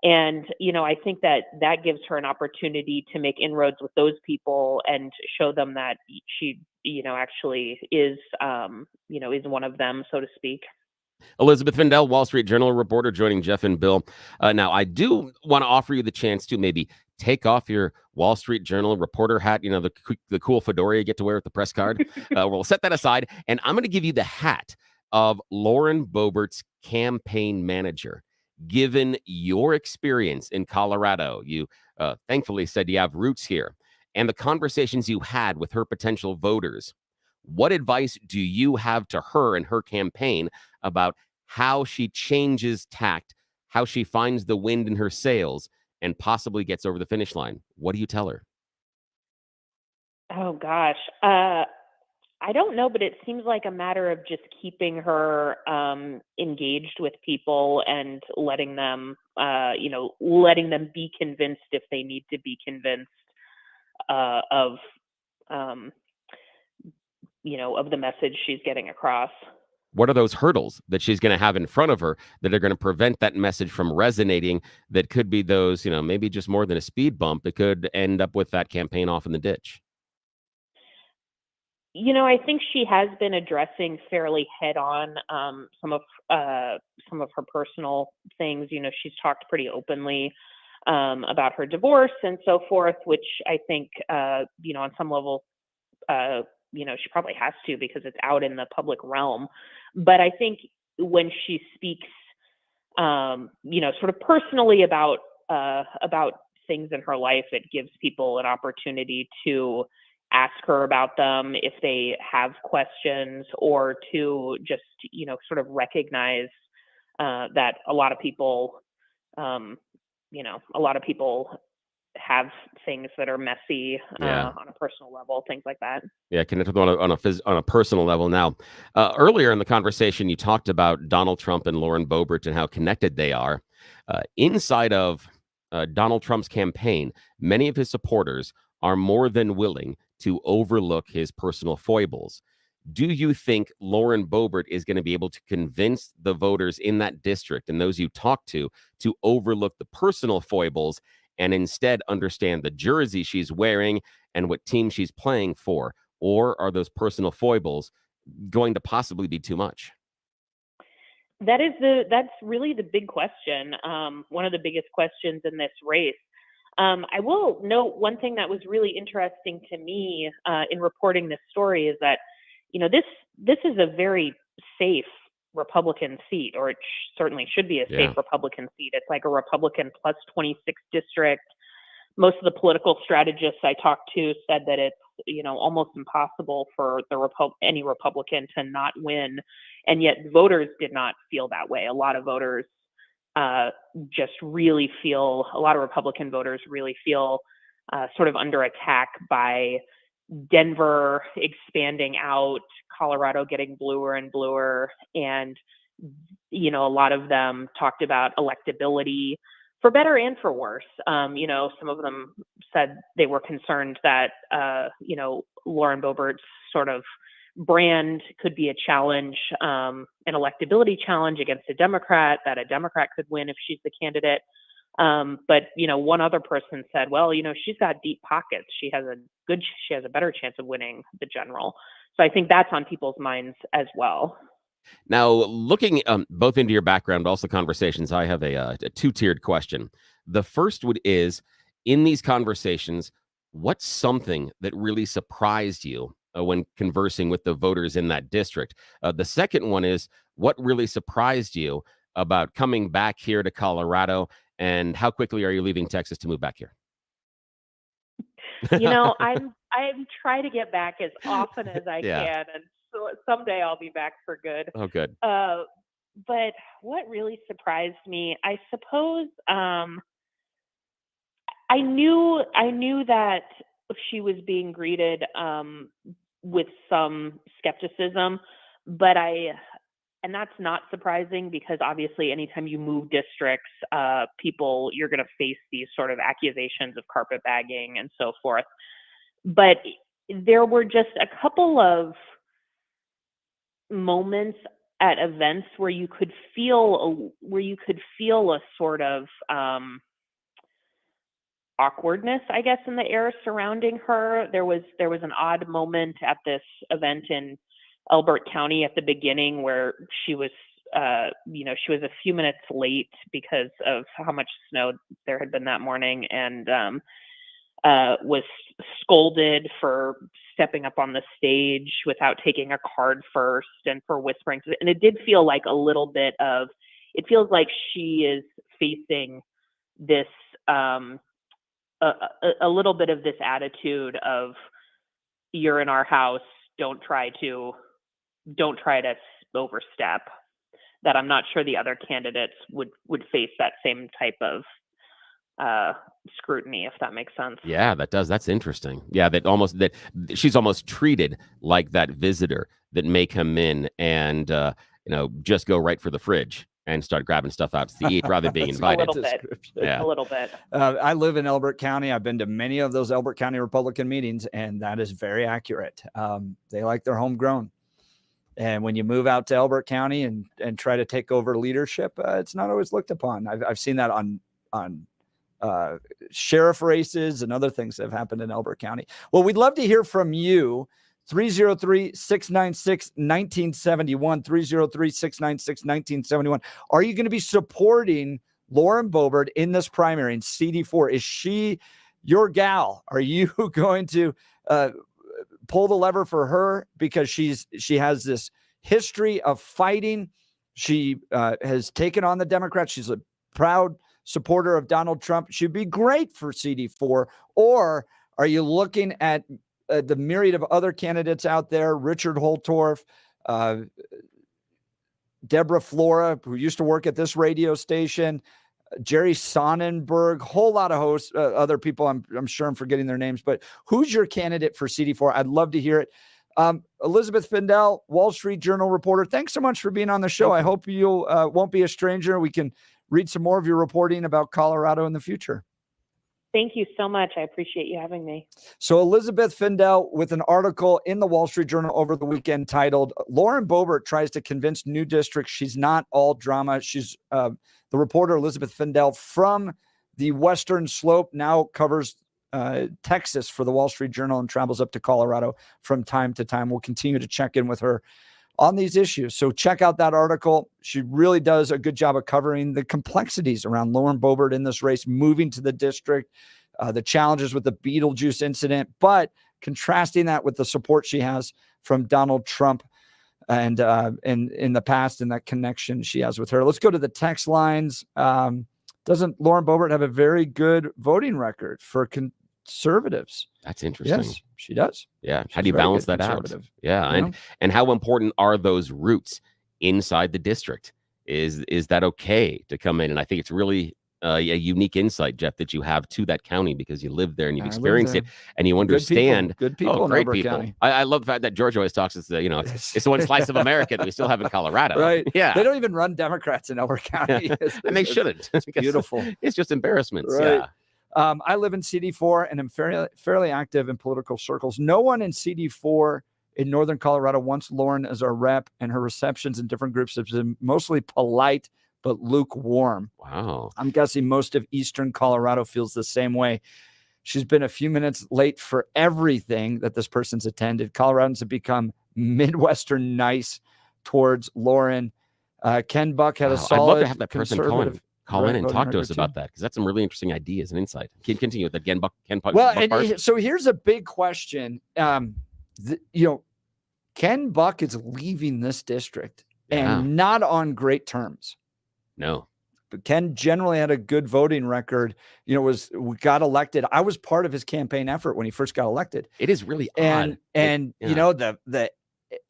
And, I think that gives her an opportunity to make inroads with those people and show them that she, actually is one of them, so to speak. Elizabeth Findell, Wall Street Journal reporter, joining Jeff and Bill. Now, I do want to offer you the chance to maybe take off your Wall Street Journal reporter hat, the cool fedora you get to wear with the press card. We'll set that aside, and I'm going to give you the hat of Lauren Bobert's campaign manager. Given your experience in Colorado, you thankfully said you have roots here, and the conversations you had with her potential voters, what advice do you have to her and her campaign about how she changes tact, how she finds the wind in her sails, and possibly gets over the finish line? What do you tell her? Oh, gosh. I don't know, but it seems like a matter of just keeping her engaged with people and letting them be convinced if they need to be convinced of the message she's getting across. What are those hurdles that she's going to have in front of her that are going to prevent that message from resonating, that could be those, maybe just more than a speed bump that could end up with that campaign off in the ditch? I think she has been addressing fairly head on some of her personal things. She's talked pretty openly about her divorce and so forth, which I think, on some level, she probably has to, because it's out in the public realm. But I think when she speaks, sort of personally about things in her life, it gives people an opportunity to ask her about them if they have questions, or to just, sort of recognize that a lot of people have things that are messy on a personal level, things like that. Yeah, connect with them on a personal level. Now, earlier in the conversation, you talked about Donald Trump and Lauren Bobert and how connected they are. Inside of Donald Trump's campaign, many of his supporters are more than willing to overlook his personal foibles. Do you think Lauren Bobert is going to be able to convince the voters in that district and those you talk to overlook the personal foibles and instead understand the jersey she's wearing and what team she's playing for? Or are those personal foibles going to possibly be too much? That's really the big question. One of the biggest questions in this race. I will note one thing that was really interesting to me in reporting this story is that, this is a very safe Republican seat, or it certainly should be a safe Republican seat. It's like a Republican plus 26 district. Most of the political strategists I talked to said that it's, almost impossible for any Republican to not win. And yet voters did not feel that way. A lot of voters a lot of Republican voters really feel sort of under attack by Denver expanding out, Colorado getting bluer and bluer. And, a lot of them talked about electability, for better and for worse. Some of them said they were concerned that, Lauren Boebert's sort of brand could be a challenge, an electability challenge against a Democrat, that a Democrat could win if she's the candidate. But one other person said, well, she's got deep pockets. She has a better chance of winning the general. So I think that's on people's minds as well. Now, looking both into your background, but also conversations, I have a two-tiered question. The first is, in these conversations, what's something that really surprised you when conversing with the voters in that district? The second one is, what really surprised you about coming back here to Colorado, and how quickly are you leaving Texas to move back here? I'm trying to get back as often as I can, and So someday I'll be back for good. Oh, good. But what really surprised me, I suppose, I knew that she was being greeted with some skepticism, but and that's not surprising because obviously anytime you move districts, you're going to face these sort of accusations of carpetbagging and so forth. But there were just a couple of moments at events where you could feel a sort of awkwardness, I guess, in the air surrounding her. There was an odd moment at this event in Elbert County at the beginning where she was she was a few minutes late because of how much snow there had been that morning, and was scolded for stepping up on the stage without taking a card first and for whispering. And it did feel like it feels like she is facing this, a little bit of this attitude of, you're in our house, don't try to overstep, that I'm not sure the other candidates would face that same type of scrutiny, if that makes sense. Yeah, that does. That's interesting. Yeah, that she's almost treated like that visitor that may come in and just go right for the fridge and start grabbing stuff out to eat rather than being invited. A little bit. Yeah. A little bit. I live in Elbert County. I've been to many of those Elbert County Republican meetings, and that is very accurate. They like their homegrown. And when you move out to Elbert County and try to take over leadership, it's not always looked upon. I've seen that on sheriff races and other things that have happened in Elbert County. Well, we'd love to hear from you. 303-696-1971, 303-696-1971. Are you going to be supporting Lauren Bobert in this primary in CD4? Is she your gal? Are you going to pull the lever for her because she has this history of fighting? She has taken on the Democrats. She's a proud supporter of Donald Trump. She'd be great for CD4. Or are you looking at the myriad of other candidates out there? Richard Holtorf, Deborah Flora, who used to work at this radio station, Jerry Sonnenberg, whole lot of hosts, other people. I'm sure I'm forgetting their names, but who's your candidate for CD4? I'd love to hear it. Elizabeth Findell, Wall Street Journal reporter, thanks so much for being on the show. I hope you won't be a stranger. We can read some more of your reporting about Colorado in the future. Thank you so much. I appreciate you having me. So Elizabeth Findell with an article in the Wall Street Journal over the weekend titled, Lauren Bobert tries to convince new districts she's not all drama. She's the reporter Elizabeth Findell from the Western Slope, now covers Texas for the Wall Street Journal and travels up to Colorado from time to time. We'll continue to check in with her on these issues. So check out that article. She really does a good job of covering the complexities around Lauren Bobert in this race, moving to the district, the challenges with the Beetlejuice incident, but contrasting that with the support she has from Donald Trump and in the past and that connection she has with her. Let's go to the text lines. Doesn't Lauren Bobert have a very good voting record for conservatives? That's interesting. Yes, she does. Yeah. She's How do you very balance good that out? conservative. Yeah. You know? And how important are those roots inside the district? Is that okay to come in? And I think it's really a unique insight, Jeff, that you have to that county because you live there and you've experienced it and you understand. Good people in great Elbert people. County. I love the fact that George always talks. It's it's the one slice of America that we still have in Colorado. Right. Yeah. They don't even run Democrats in Elbert County. And they shouldn't. It's beautiful. It's just embarrassments. Right. Yeah. I live in CD4 and am fairly active in political circles. No one in CD4 in Northern Colorado wants Lauren as our rep, and her receptions in different groups have been mostly polite but lukewarm. Wow. I'm guessing most of Eastern Colorado feels the same way. She's been a few minutes late for everything that this person's attended. Coloradans have become Midwestern nice towards Lauren. Ken Buck had a solid. I'd love to have that person call in and voting talk to us record about too. that because that's some really interesting ideas and insight. Can you continue with that? Ken Buck. Well, Buck so here's a big question. Ken Buck is leaving this district and not on great terms. No. But Ken generally had a good voting record. Got elected. I was part of his campaign effort when he first got elected. It is really odd. And yeah. the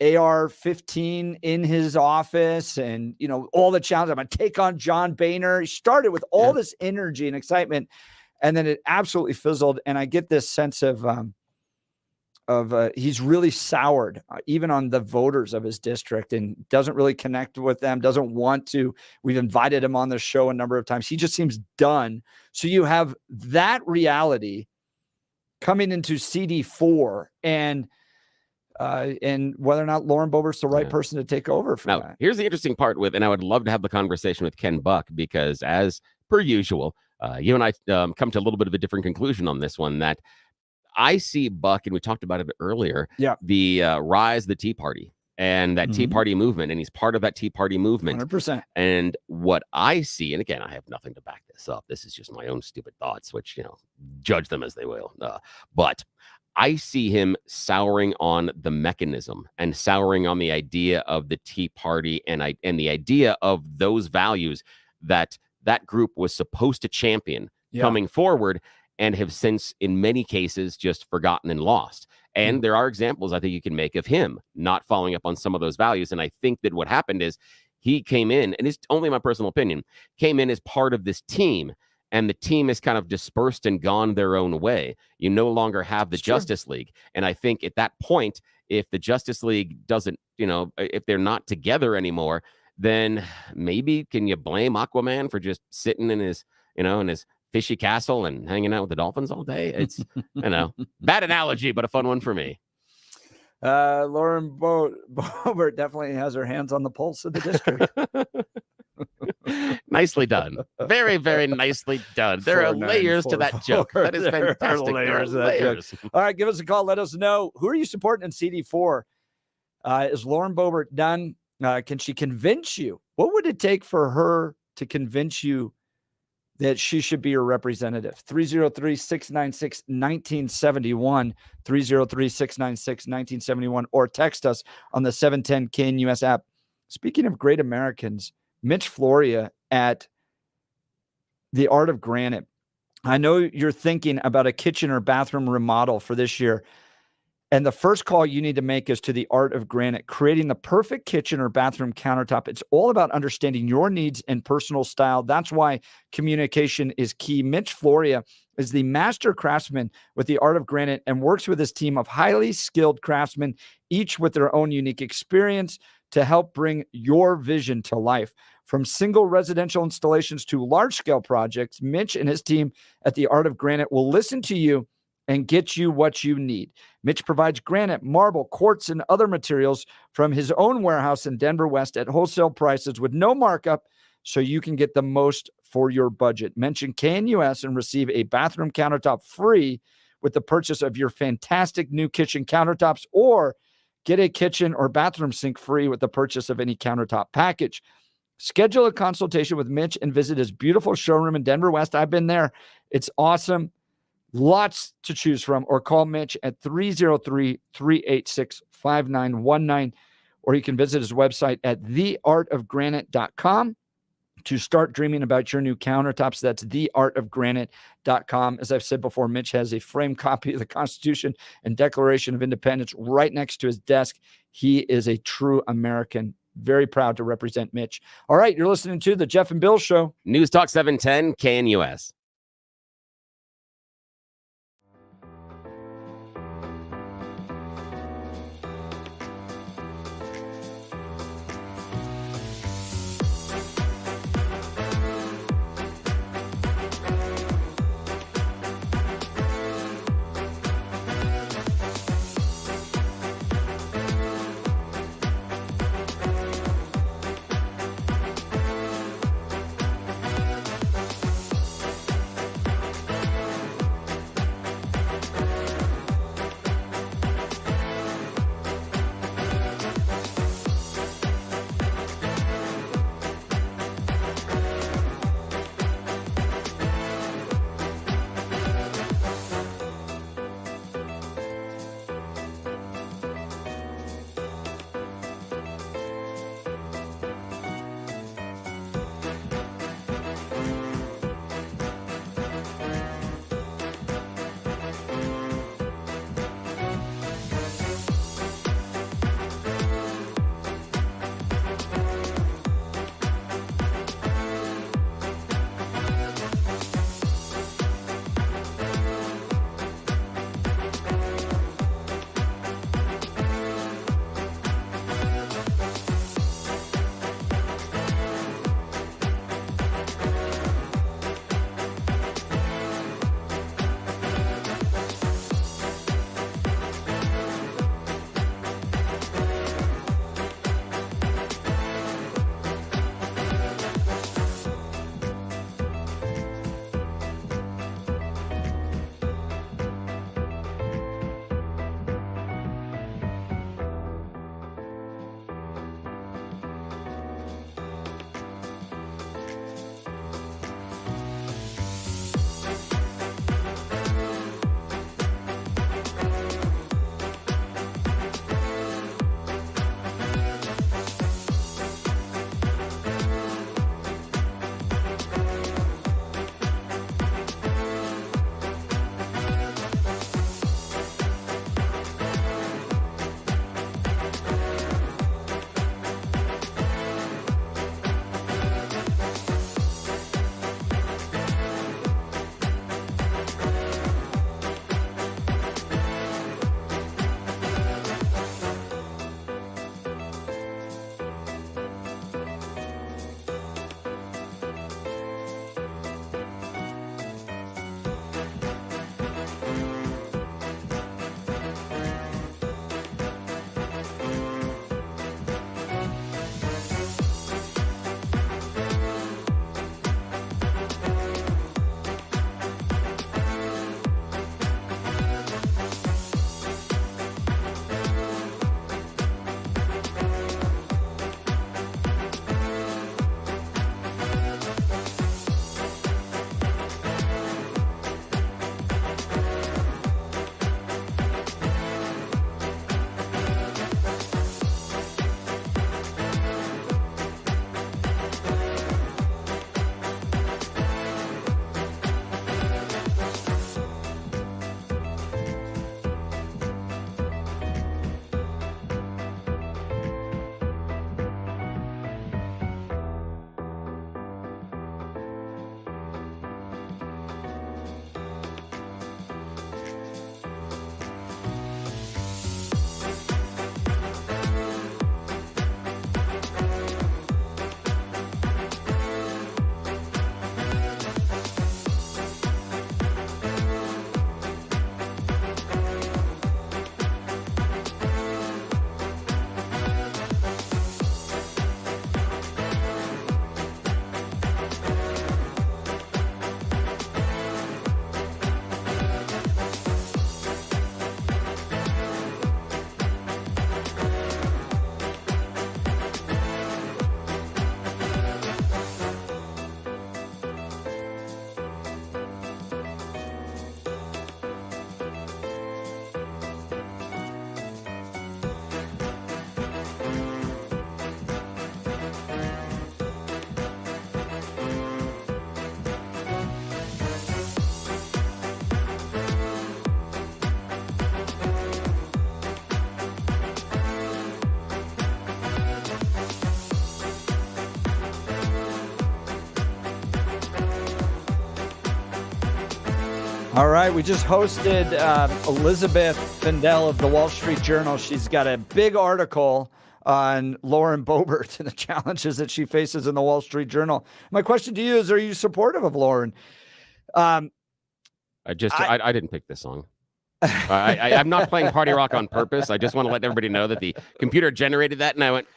AR-15 in his office and, all the challenges. I'm going to take on John Boehner. He started with all this energy and excitement, and then it absolutely fizzled. And I get this sense of he's really soured even on the voters of his district and doesn't really connect with them, doesn't want to. We've invited him on the show a number of times. He just seems done. So you have that reality coming into CD4 and whether or not Lauren Boebert's the right person to take over for that. Here's the interesting part and I would love to have the conversation with Ken Buck, because as per usual, you and I come to a little bit of a different conclusion on this one, that I see Buck, and we talked about it earlier, the rise of the Tea Party and that Tea Party movement, and he's part of that Tea Party movement. 100%. And what I see, and again, I have nothing to back this up. This is just my own stupid thoughts, which, judge them as they will. But I see him souring on the mechanism and souring on the idea of the Tea Party and the idea of those values that group was supposed to champion coming forward, and have since, in many cases, just forgotten and lost. And there are examples I think you can make of him not following up on some of those values. And I think that what happened is he came in, and it's only my personal opinion, came in as part of this team, and the team has kind of dispersed and gone their own way. You no longer have the Justice League. And I think at that point, if the Justice League doesn't, if they're not together anymore, then maybe can you blame Aquaman for just sitting in his, in his fishy castle and hanging out with the dolphins all day? It's, bad analogy, but a fun one for me. Lauren Bobert definitely has her hands on the pulse of the district. Nicely done. Very, very nicely done. There are layers to that joke. That is fantastic. Layers to that joke. All right, give us a call. Let us know. Who are you supporting in CD4? Is Lauren Bobert done? Can she convince you? What would it take for her to convince you that she should be your representative? 303-696-1971, 303-696-1971, or text us on the 710 KNUS app. Speaking of great Americans, Mitch Floria at the Art of Granite. I know you're thinking about a kitchen or bathroom remodel for this year. And the first call you need to make is to the Art of Granite, creating the perfect kitchen or bathroom countertop. It's all about understanding your needs and personal style. That's why communication is key. Mitch Floria is the master craftsman with the Art of Granite and works with his team of highly skilled craftsmen, each with their own unique experience to help bring your vision to life. From single residential installations to large-scale projects, Mitch and his team at the Art of Granite will listen to you and get you what you need. Mitch provides granite, marble, quartz, and other materials from his own warehouse in Denver West at wholesale prices with no markup, so you can get the most for your budget. Mention KNUS and receive a bathroom countertop free with the purchase of your fantastic new kitchen countertops, or get a kitchen or bathroom sink free with the purchase of any countertop package. Schedule a consultation with Mitch and visit his beautiful showroom in Denver West. I've been there. It's awesome. Lots to choose from, or call Mitch at 303-386-5919, or you can visit his website at theartofgranite.com to start dreaming about your new countertops. That's theartofgranite.com. As I've said before, Mitch has a framed copy of the Constitution and Declaration of Independence right next to his desk. He is a true American. Very proud to represent Mitch. All right, you're listening to the Jeff and Bill Show. News Talk 710 KNUS. All right, we just hosted Elizabeth Findell of the Wall Street Journal. She's got a big article on Lauren Bobert and the challenges that she faces in the Wall Street Journal. My question to you is, are you supportive of Lauren? I didn't pick this song. I'm not playing party rock on purpose. I just want to let everybody know that the computer generated that, and I went,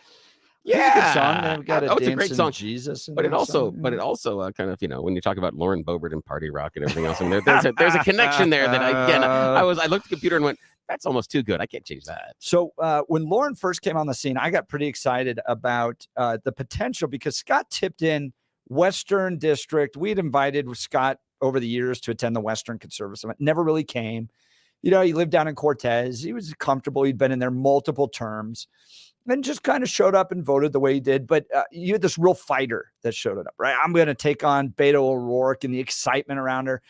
yeah, it's a good song. They've got it's a great song. Jesus, but it also kind of, when you talk about Lauren Bobert and party rock and everything else, I mean, there's a connection there that I looked at the computer and went, that's almost too good. I can't change that. So when Lauren first came on the scene, I got pretty excited about the potential because Scott Tipton, Western District, we'd invited Scott over the years to attend the Western Conservative Summit. Never really came. He lived down in Cortez. He was comfortable. He'd been in there multiple terms and just kind of showed up and voted the way he did. But you had this real fighter that showed up, right? I'm going to take on Beto O'Rourke and the excitement around her.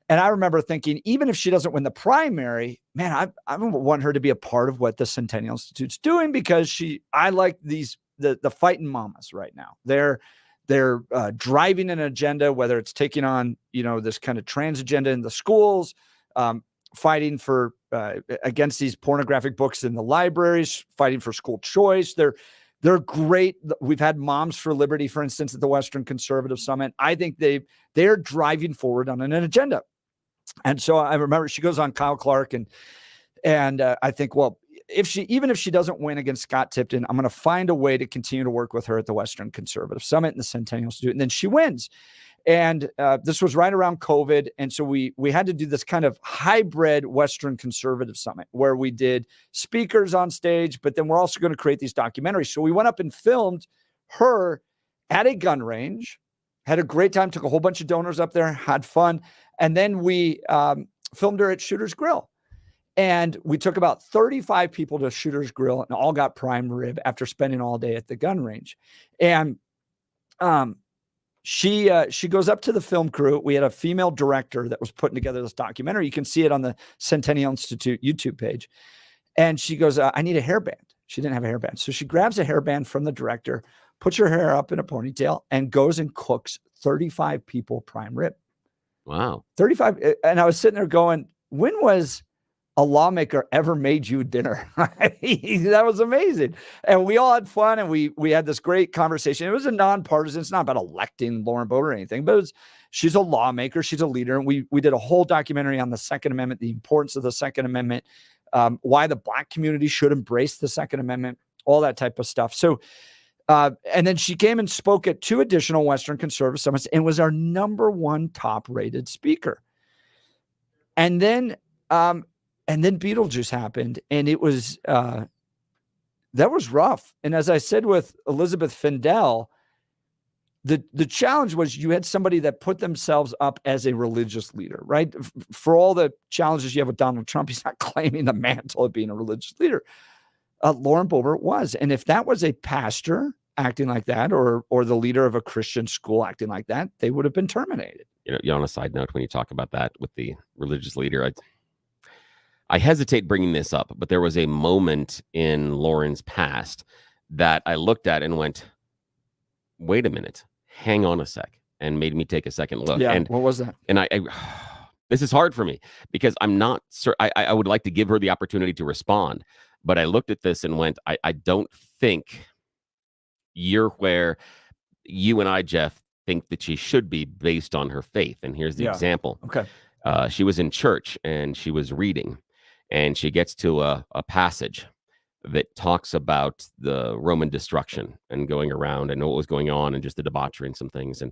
And I remember thinking, even if she doesn't win the primary, man, I want her to be a part of what the Centennial Institute's doing because I like the fighting mamas right now. They're driving an agenda, whether it's taking on, this kind of trans agenda in the schools, fighting for against these pornographic books in the libraries, fighting for school choice. They're great. We've had Moms for Liberty, for instance, at the Western Conservative Summit. I think they're driving forward on an agenda. And so I remember she goes on Kyle Clark and I think, well, even if she doesn't win against Scott Tipton, I'm going to find a way to continue to work with her at the Western Conservative Summit and the Centennial Institute. And then she wins. And this was right around COVID. And so we had to do this kind of hybrid Western Conservative Summit where we did speakers on stage, but then we're also going to create these documentaries. So we went up and filmed her at a gun range, had a great time, took a whole bunch of donors up there, had fun. And then we filmed her at Shooter's Grill. And we took about 35 people to Shooter's Grill and all got prime rib after spending all day at the gun range. And she goes up to the film crew. We had a female director that was putting together this documentary. You can see it on the Centennial Institute YouTube page. And she goes, I need a hairband. She didn't have a hairband. So she grabs a hairband from the director, puts her hair up in a ponytail, and goes and cooks 35 people prime rib. Wow. 35. And I was sitting there going, when was a lawmaker ever made you dinner? That was amazing. And we all had fun and we had this great conversation. It was a nonpartisan. It's not about electing Lauren Bobert or anything, but she's a lawmaker. She's a leader. And we did a whole documentary on the Second Amendment, the importance of the Second Amendment, why the Black community should embrace the Second Amendment, all that type of stuff. So, and then she came and spoke at 2 additional Western Conservative Summits and was our #1 top rated speaker. And then Beetlejuice happened, and it was that was rough. And as I said with Elizabeth Findell, the challenge was you had somebody that put themselves up as a religious leader, right? For all the challenges you have with Donald Trump, he's not claiming the mantle of being a religious leader. Lauren Bobert was, and if that was a pastor acting like that, or the leader of a Christian school acting like that, they would have been terminated. On a side note, when you talk about that with the religious leader, I hesitate bringing this up, but there was a moment in Lauren's past that I looked at and went, wait a minute, hang on a sec, and made me take a second look. Yeah, and what was that? And I this is hard for me because I'm not sure. I would like to give her the opportunity to respond, but I looked at this and went, I don't think you're where you and I, Jeff, think that she should be based on her faith. And here's the example. Okay. She was in church and she was reading. And she gets to a passage that talks about the Roman destruction and going around and what was going on and just the debauchery and some things.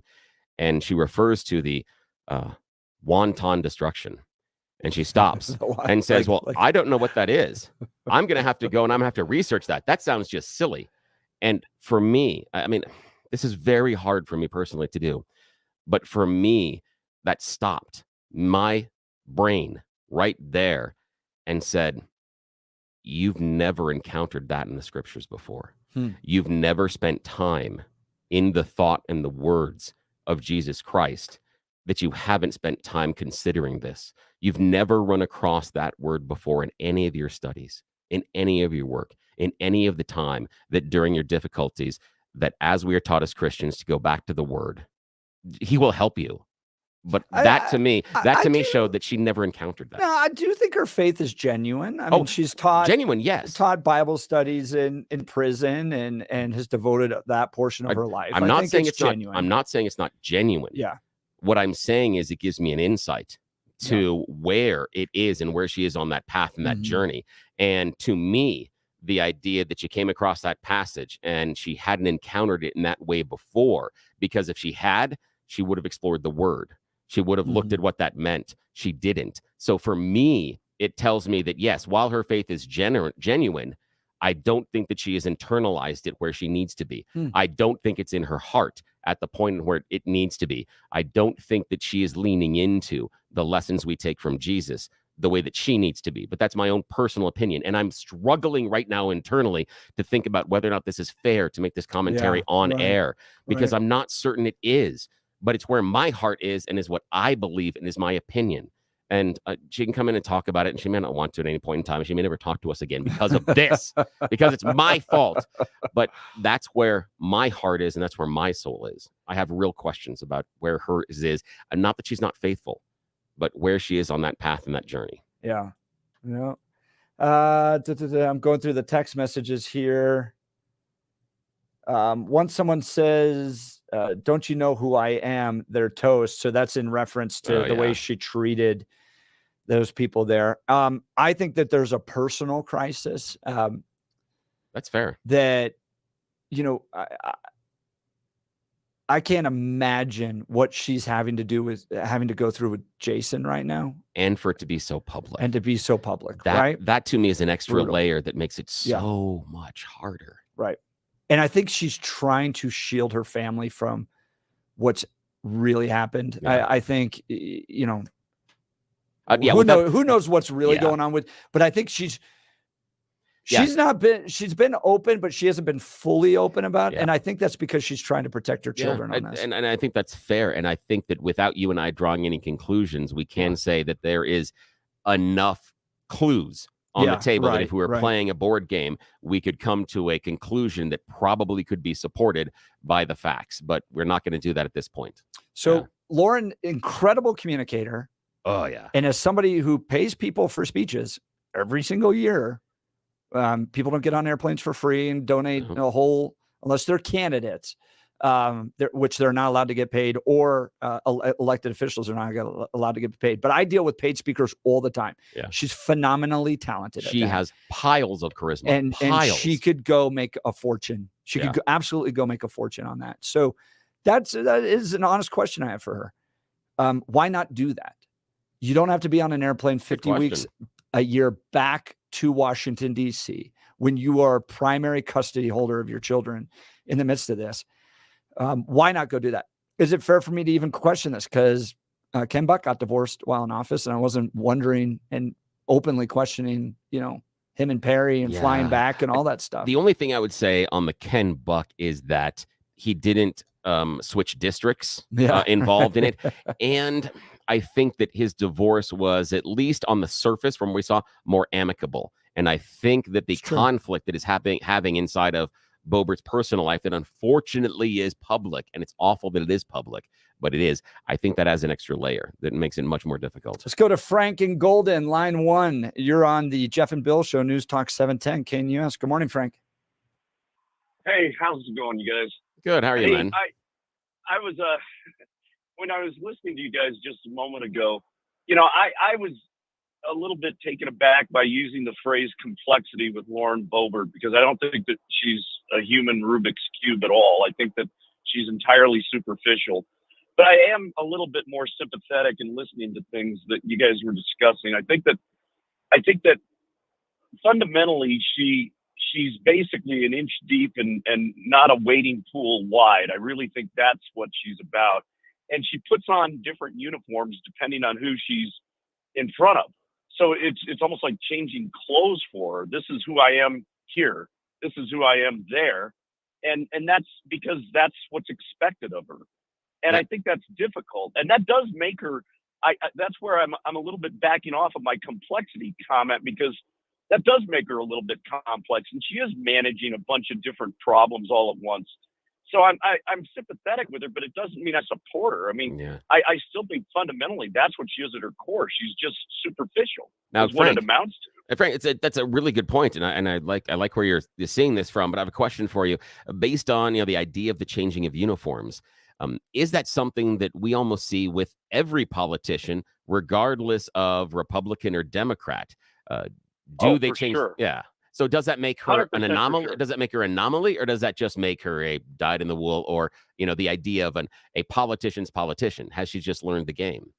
And she refers to the wanton destruction. And she stops and says, well, I don't know what that is. I'm going to have to go and I'm going to have to research that. That sounds just silly. And for me, I mean, this is very hard for me personally to do. But for me, that stopped my brain right there and said, you've never encountered that in the scriptures before. You've never spent time in the thought and the words of Jesus Christ, that you haven't spent time considering this. You've never run across that word before in any of your studies, in any of your work, in any of the time that during your difficulties, that as we are taught as Christians to go back to the word, he will help you. But that to me do. showed that she never encountered that. No, I do think her faith is genuine. I mean, she's genuine, yes. Taught Bible studies in prison and has devoted that portion of her life. I'm not saying it's genuine. I'm not saying it's not genuine. Yeah. What I'm saying is it gives me an insight to where it is and where she is on that path and that journey. And to me, the idea that she came across that passage and she hadn't encountered it in that way before, because if she had, she would have explored the word. She would have looked at what that meant. She didn't. So for me, it tells me that, yes, while her faith is genuine, I don't think that she has internalized it where she needs to be. I don't think it's in her heart at the point where it needs to be. I don't think that she is leaning into the lessons we take from Jesus the way that she needs to be. But that's my own personal opinion. And I'm struggling right now internally to think about whether or not this is fair to make this commentary on air, because I'm not certain it is. But it's where my heart is and is what I believe and is my opinion. And she can come in and talk about it, and she may not want to at any point in time. She may never talk to us again because of this, because it's my fault. But that's where my heart is, and that's where my soul is. I have real questions about where hers is, and not that she's not faithful, but where she is on that path and that journey. Yeah. Yeah. I'm going through the text messages here. Once someone says, don't you know who I am? They're toast. So that's in reference to the way she treated those people there. I think that there's a personal crisis. That's fair. That, I can't imagine what she's having to do with having to go through with Jason right now. And for it to be so public. Right? That to me is an extra layer that makes it so much harder. Right. And I think she's trying to shield her family from what's really happened. Yeah. I think, who knows what's really going on with, but I think she's been open, but she hasn't been fully open about it. And I think that's because she's trying to protect her children on this. And I think that's fair. And I think that without you and I drawing any conclusions, we can say that there is enough clues on the table that if we were playing a board game, we could come to a conclusion that probably could be supported by the facts, but we're not going to do that at this point. So Lauren, incredible communicator. Oh yeah. And as somebody who pays people for speeches every single year, people don't get on airplanes for free and donate a whole, unless they're candidates, which they're not allowed to get paid, or elected officials are not allowed to get paid. But I deal with paid speakers all the time. Yeah. She's phenomenally talented. She has piles of charisma. And she could go make a fortune. She could absolutely go make a fortune on that. So that is an honest question I have for her. Why not do that? You don't have to be on an airplane 50 weeks a year back to Washington, D.C. when you are primary custody holder of your children in the midst of this. Why not go do that? Is it fair for me to even question this? Because Ken Buck got divorced while in office, and I wasn't wondering and openly questioning, him and Perry and flying back and all that stuff. The only thing I would say on the Ken Buck is that he didn't switch districts involved in it. And I think that his divorce was, at least on the surface from what we saw, more amicable. And I think that the conflict that is having inside of Boebert's personal life that unfortunately is public, and it's awful that it is public, but it is. I think that adds an extra layer that makes it much more difficult. Let's go to Frank in Golden, line 1. You're on the Jeff and Bill Show, News Talk 710 KNUS. Good morning, Frank. Hey, how's it going, you guys? Good. How are you, man? I was when I was listening to you guys just a moment ago, I was a little bit taken aback by using the phrase complexity with Lauren Bobert, because I don't think that she's a human Rubik's Cube at all. I think that she's entirely superficial. But I am a little bit more sympathetic in listening to things that you guys were discussing. I think that fundamentally she's basically an inch deep and not a wading pool wide. I really think that's what she's about. And she puts on different uniforms depending on who she's in front of. So it's almost like changing clothes for her. This is who I am here. This is who I am there. And that's because that's what's expected of her. And I think that's difficult. And that does make her, that's where I'm a little bit backing off of my complexity comment, because that does make her a little bit complex. And she is managing a bunch of different problems all at once. So I'm sympathetic with her, but it doesn't mean I support her. I mean, I still think fundamentally that's what she is at her core. She's just superficial. Now, is what it amounts to. Frank, that's a really good point, and I like where you're seeing this from. But I have a question for you, based on the idea of the changing of uniforms. Is that something that we almost see with every politician, regardless of Republican or Democrat? Do they change? Sure. Yeah. So does that make her an 100% anomaly? sure. Does that make her an anomaly, or does that just make her a dyed in the wool, or the idea of a politician's politician? Has she just learned the game?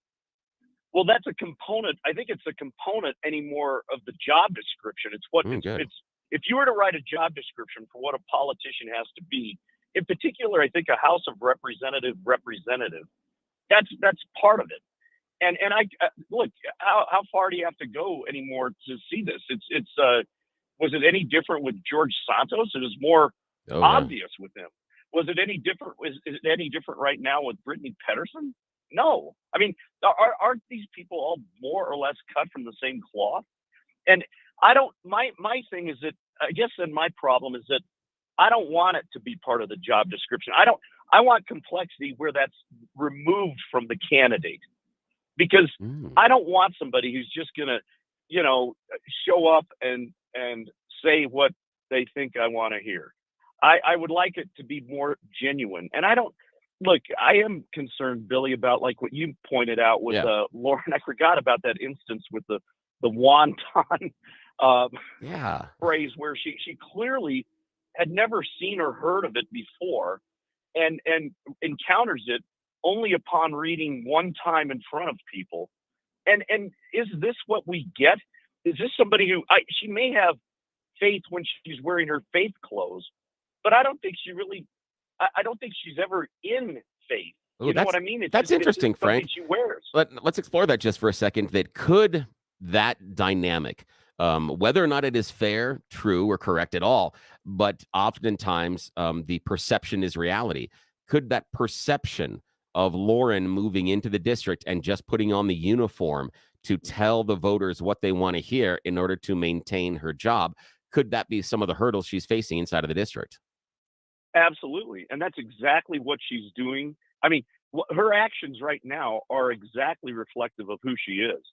Well, that's a component. I think it's a component anymore of the job description. It's what it's. If you were to write a job description for what a politician has to be, in particular, I think a House of representative, that's part of it. And I look, how far do you have to go anymore to see this? It's was it any different with George Santos? It was more obvious with him. Was it any different? Is it any different right now with Brittany Pedersen? No. I mean, aren't these people all more or less cut from the same cloth? And I don't. My thing is that I guess then my problem is that I don't want it to be part of the job description. I want complexity where that's removed from the candidate, because I don't want somebody who's just gonna, show up and say what they think I want to hear. I would like it to be more genuine. And I am concerned, Billy, about like what you pointed out with Lauren. I forgot about that instance with the wonton phrase where she clearly had never seen or heard of it before, and encounters it only upon reading one time in front of people. And is this what we get? Is this somebody who she may have faith when she's wearing her faith clothes, but I don't think she really. I don't think she's ever in faith. You know what I mean? That's interesting, Frank. She wears. Let's explore that just for a second. That could that dynamic. Whether or not it is fair, true, or correct at all, but oftentimes the perception is reality. Could that perception of Lauren moving into the district and just putting on the uniform to tell the voters what they want to hear in order to maintain her job, could that be some of the hurdles she's facing inside of the district? Absolutely. And that's exactly what she's doing. I mean, her actions right now are exactly reflective of who she is.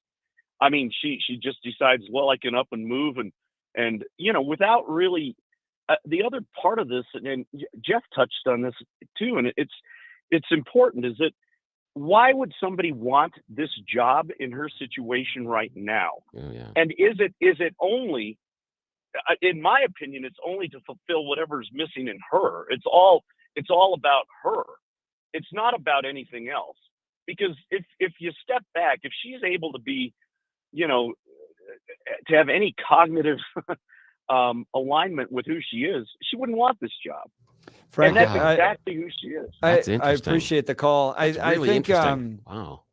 I mean, she just decides, well, I can up and move and without really the other part of this, and Jeff touched on this too, and it's important, is that why would somebody want this job in her situation right now? And is it only, in my opinion, it's only to fulfill whatever's missing in her. It's all about her. It's not about anything else. Because if you step back, if she's able to be, to have any cognitive alignment with who she is, she wouldn't want this job. Frank, and that's exactly who she is. I appreciate the call. That's really interesting. Wow.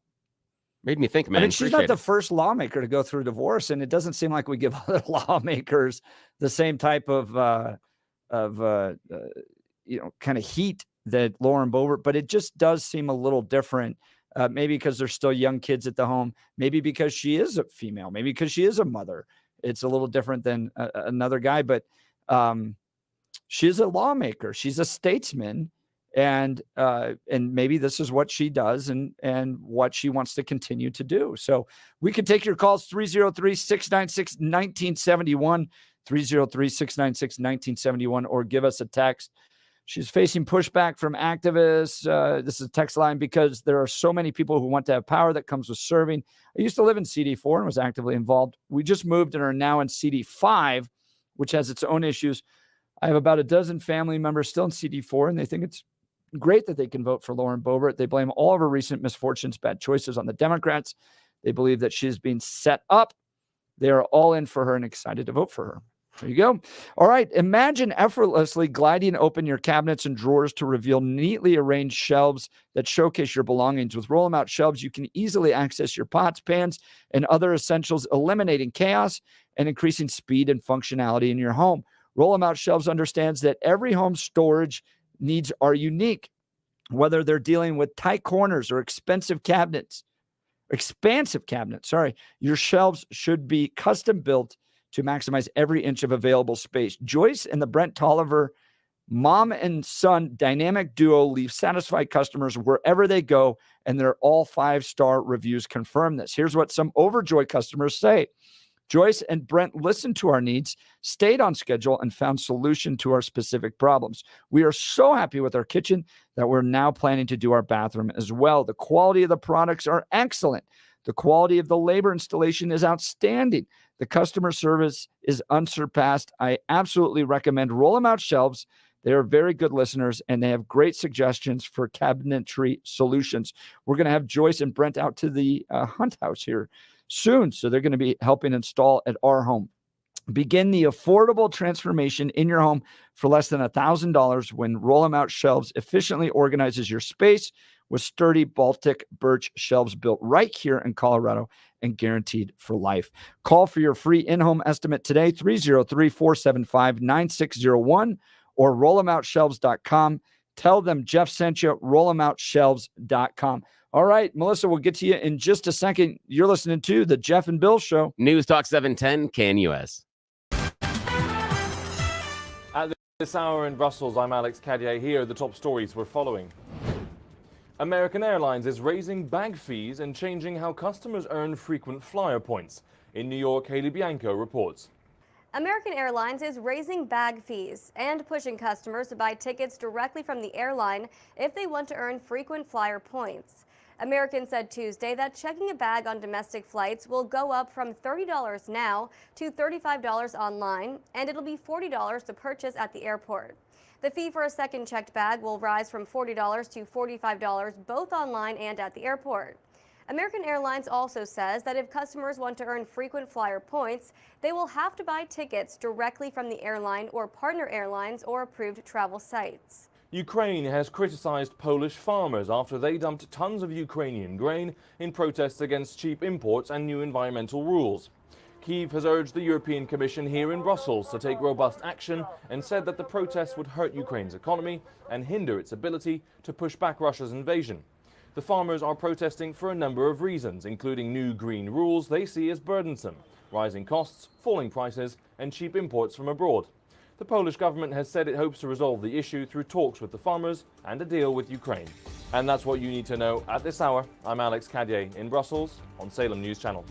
Made me think, man. I mean, she's not the first lawmaker to go through divorce, and it doesn't seem like we give other lawmakers the same type of kind of heat that Lauren Bobert, but it just does seem a little different. Maybe because there's still young kids at the home, maybe because she is a female, maybe because she is a mother. It's a little different than another guy, but she's a lawmaker. She's a statesman, and maybe this is what she does and what she wants to continue to do. So we can take your calls, 303-696-1971, 303-696-1971, or give us a text. She's facing pushback from activists. This is a text line because there are so many people who want to have power that comes with serving. I used to live in CD4 and was actively involved. We just moved and are now in CD5, which has its own issues. I have about a dozen family members still in CD4, and they think it's great that they can vote for Lauren Bobert. They blame all of her recent misfortunes, bad choices on the Democrats. They believe that she's being set up. They are all in for her and excited to vote for her. There you go. All right. Imagine effortlessly gliding open your cabinets and drawers to reveal neatly arranged shelves that showcase your belongings. With roll-em out shelves, you can easily access your pots, pans, and other essentials, eliminating chaos and increasing speed and functionality in your home. Roll-em out shelves understands that every home storage needs are unique, whether they're dealing with tight corners or expansive cabinets. Your shelves should be custom built to maximize every inch of available space. Joyce and the Brent Tolliver Mom and son dynamic duo leave satisfied customers wherever they go, and their all 5-star reviews confirm this. Here's what some overjoyed customers say. Joyce and Brent listened to our needs, stayed on schedule, and found solution to our specific problems. We are so happy with our kitchen that we're now planning to do our bathroom as well. The quality of the products are excellent. The quality of the labor installation is outstanding. The customer service is unsurpassed. I absolutely recommend Roll 'em Out Shelves. They are very good listeners, and they have great suggestions for cabinetry solutions. We're going to have Joyce and Brent out to the Hunt House here soon, so they're going to be helping install at our home. Begin the affordable transformation in your home for less than $1,000 when Roll 'em Out Shelves efficiently organizes your space with sturdy Baltic birch shelves built right here in Colorado and guaranteed for life. Call for your free in-home estimate today, 303-475-9601 or rollemoutshelves.com. Tell them Jeff sent you, rollemoutshelves.com. All right, Melissa, we'll get to you in just a second. You're listening to the Jeff and Bill Show. News Talk 710, KNUS. At this hour in Brussels, I'm Alex Cadier. Here are the top stories we're following. American Airlines is raising bag fees and changing how customers earn frequent flyer points. In New York, Haley Bianco reports. American Airlines is raising bag fees and pushing customers to buy tickets directly from the airline if they want to earn frequent flyer points. American said Tuesday that checking a bag on domestic flights will go up from $30 now to $35 online, and it'll be $40 to purchase at the airport. The fee for a second checked bag will rise from $40 to $45 both online and at the airport. American Airlines also says that if customers want to earn frequent flyer points, they will have to buy tickets directly from the airline or partner airlines or approved travel sites. Ukraine has criticized Polish farmers after they dumped tons of Ukrainian grain in protests against cheap imports and new environmental rules. Kyiv has urged the European Commission here in Brussels to take robust action and said that the protests would hurt Ukraine's economy and hinder its ability to push back Russia's invasion. The farmers are protesting for a number of reasons, including new green rules they see as burdensome, rising costs, falling prices, and cheap imports from abroad. The Polish government has said it hopes to resolve the issue through talks with the farmers and a deal with Ukraine. And that's what you need to know at this hour. I'm Alex Cadier in Brussels on Salem News Channel.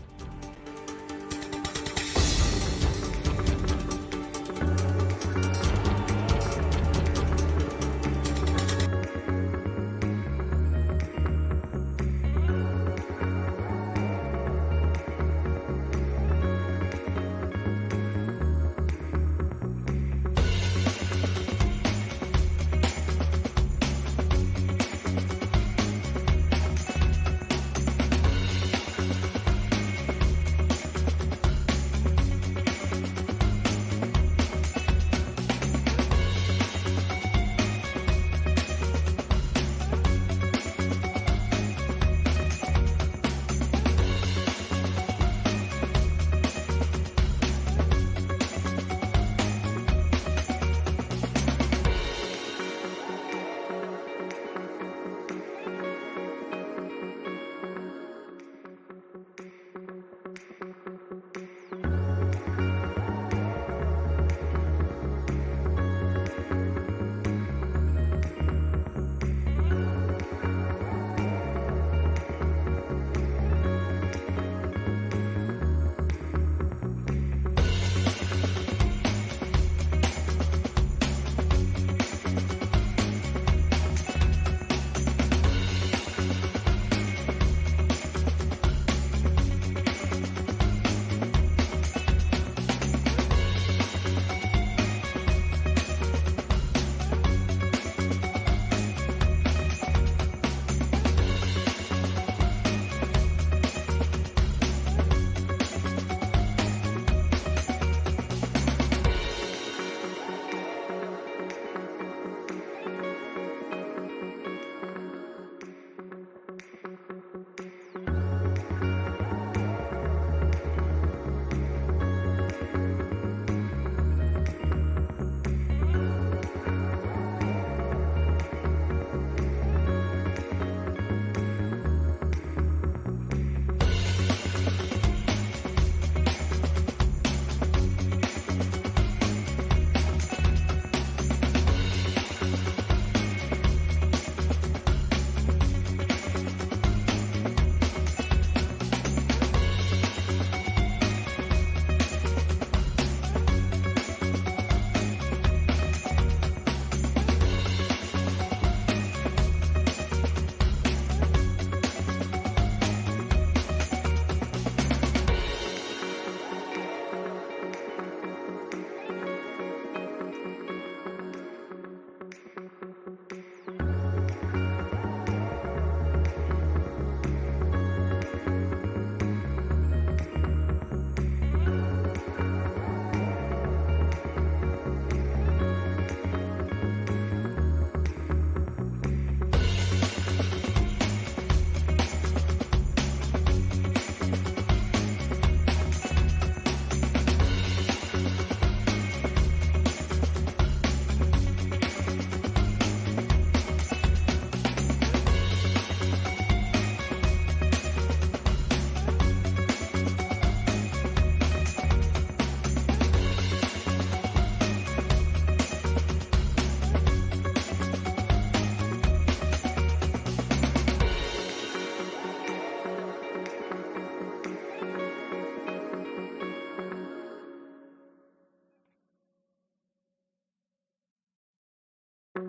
All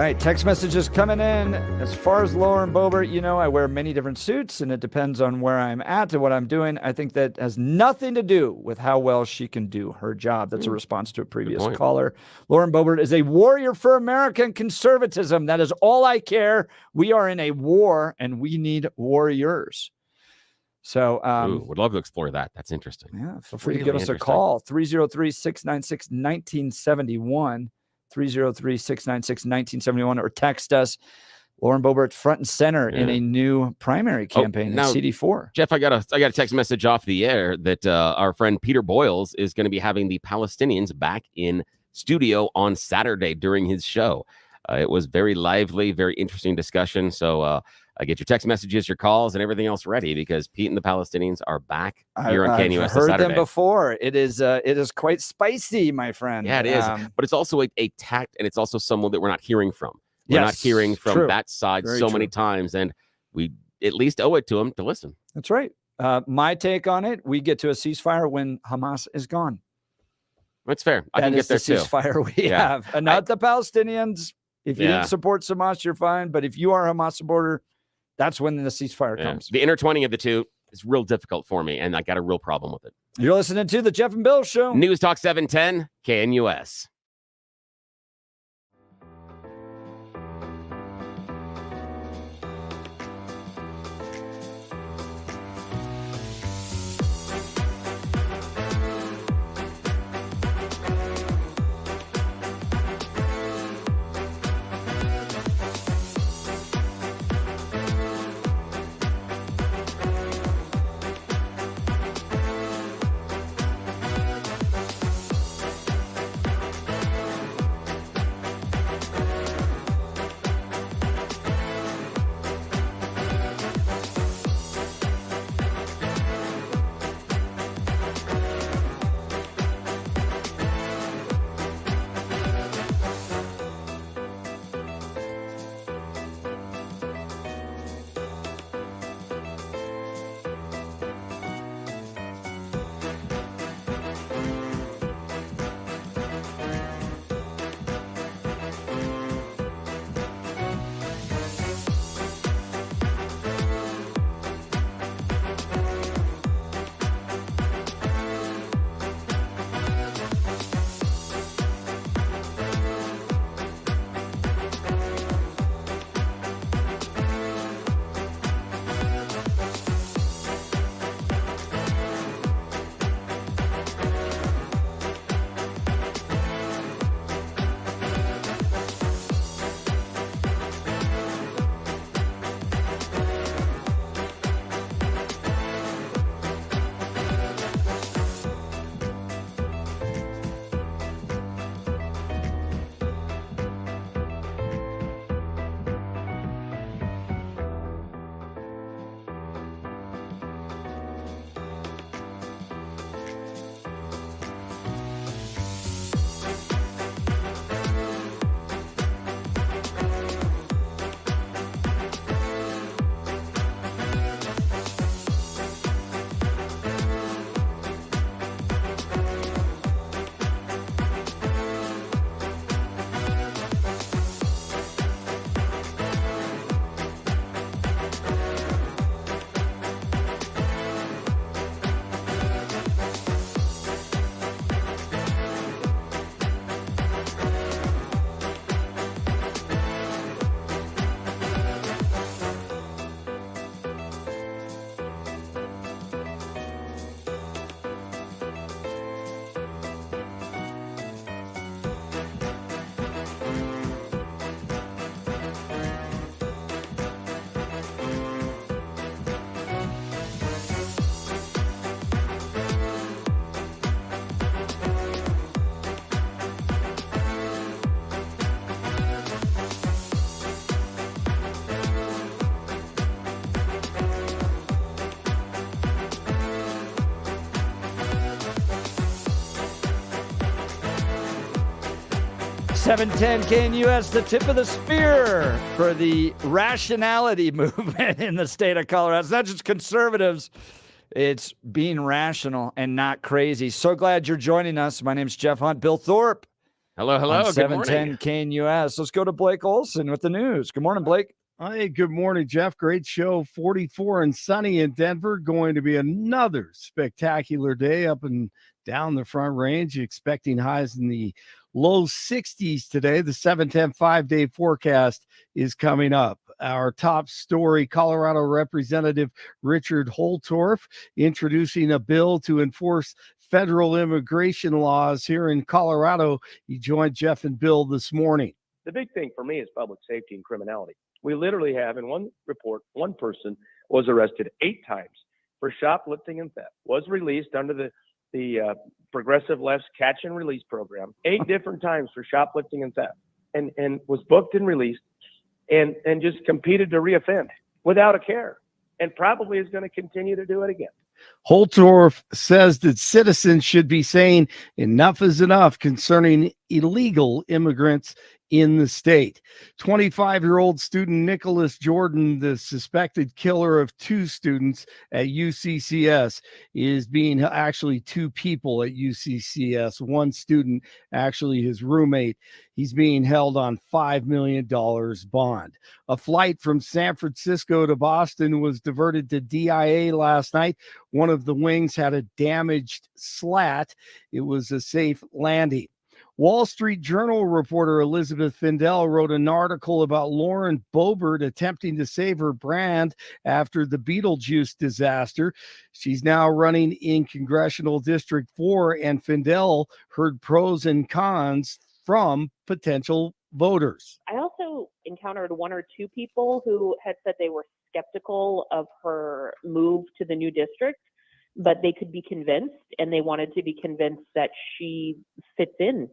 right, text messages coming in. As far as Lauren Bobert, you know, I wear many different suits, and it depends on where I'm at and what I'm doing. I think that has nothing to do with how well she can do her job. That's a response to a previous caller. Lauren Bobert is a warrior for American conservatism. That is all I care. We are in a war, and we need warriors. So would love to explore that. That's interesting. Yeah, feel free to give us a call. 303-696-1971. 303-696-1971, or text us. Lauren Bobert front and center in a new primary campaign at CD4. Jeff, I got a text message off the air that our friend Peter Boyles is going to be having the Palestinians back in studio on Saturday during his show. It was very lively, very interesting discussion. So get your text messages, your calls, and everything else ready, because Pete and the Palestinians are back here on KNUS I've heard Saturday. them before. It is quite spicy, my friend. Yeah, it is. But it's also a tact, and it's also someone that we're not hearing from. We're not hearing from that side many times, and we at least owe it to them to listen. That's right. My take on it: we get to a ceasefire when Hamas is gone. That's fair. I can get there too. That is the ceasefire we have, and not the Palestinians. If you didn't support Hamas, you're fine. But if you are a Hamas supporter, that's when the ceasefire comes. The intertwining of the two is real difficult for me, and I got a real problem with it. You're listening to the Jeff and Bill Show. News Talk 710, KNUS. .710 KNUS, the tip of the spear for the rationality movement in the state of Colorado. It's not just conservatives. It's being rational and not crazy. So glad you're joining us. My name's Jeff Hunt. Bill Thorpe. Hello. On Good 710 morning. KNUS. Let's go to Blake Olson with the news. Good morning, Blake. Hey, good morning, Jeff. Great show. 44 and sunny in Denver. Going to be another spectacular day up and down the Front Range. Expecting highs in the low 60s today. The 710 5-day forecast is coming up. Our top story, Colorado Representative Richard Holtorf introducing a bill to enforce federal immigration laws here in Colorado. He joined Jeff and Bill this morning. The big thing for me is public safety and criminality. We literally have in one report, one person was arrested 8 times for shoplifting and theft, was released under the progressive left's catch and release program 8 different times for shoplifting and theft, and was booked and released and just competed to reoffend without a care, and probably is going to continue to do it again. Holtorf says that citizens should be saying enough is enough concerning illegal immigrants in the state. 25-year-old student Nicholas Jordan, the suspected killer of 2 students at UCCS, is being actually 2 people at UCCS. One student, actually his roommate, he's being held on $5 million bond. A flight from San Francisco to Boston was diverted to DIA last night. One of the wings had a damaged slat. It was a safe landing. Wall Street Journal reporter Elizabeth Findell wrote an article about Lauren Bobert attempting to save her brand after the Beetlejuice disaster. She's now running in Congressional District 4, and Findell heard pros and cons from potential voters. I also encountered 1 or 2 people who had said they were skeptical of her move to the new district, but they could be convinced, and they wanted to be convinced that she fits in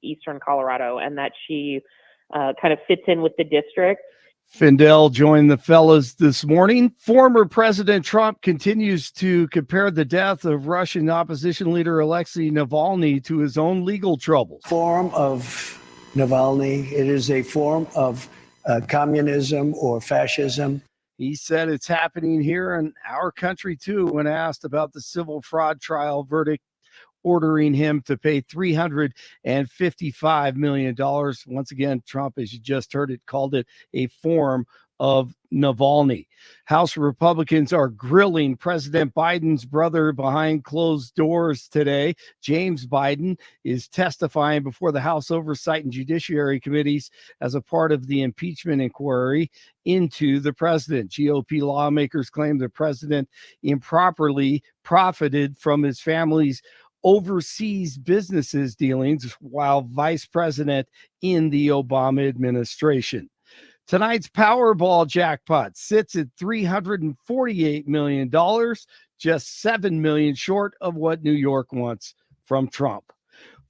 Eastern Colorado and that she kind of fits in with the district. Findell joined the fellas this morning. Former President Trump continues to compare the death of Russian opposition leader Alexei Navalny to his own legal troubles. Form of Navalny, it is a form of communism or fascism. He said it's happening here in our country, too, when asked about the civil fraud trial verdict ordering him to pay $355 million. Once again, Trump, as you just heard it, called it a form of Navalny. House Republicans are grilling President Biden's brother behind closed doors today. James Biden is testifying before the House Oversight and Judiciary Committees as a part of the impeachment inquiry into the president. GOP lawmakers claim the president improperly profited from his family's overseas businesses dealings while vice president in the Obama administration. Tonight's Powerball jackpot sits at $348 million, just $7 million short of what New York wants from Trump.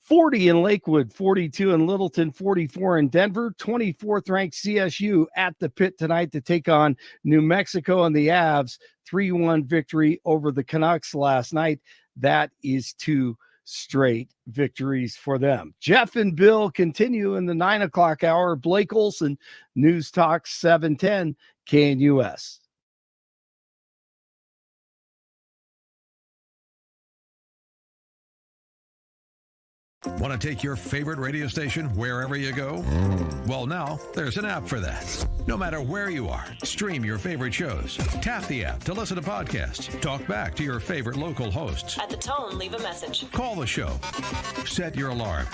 40 in Lakewood, 42 in Littleton, 44 in Denver, 24th ranked CSU at the pit tonight to take on New Mexico and the Avs. 3-1 victory over the Canucks last night. That is 2 straight victories for them. Jeff and Bill continue in the 9 o'clock hour. Blake Olson, News Talk 710 KNUS. Want to take your favorite radio station wherever you go? Well, now there's an app for that. No matter where you are, stream your favorite shows. Tap the app to listen to podcasts. Talk back to your favorite local hosts. At the tone, leave a message. Call the show. Set your alarm.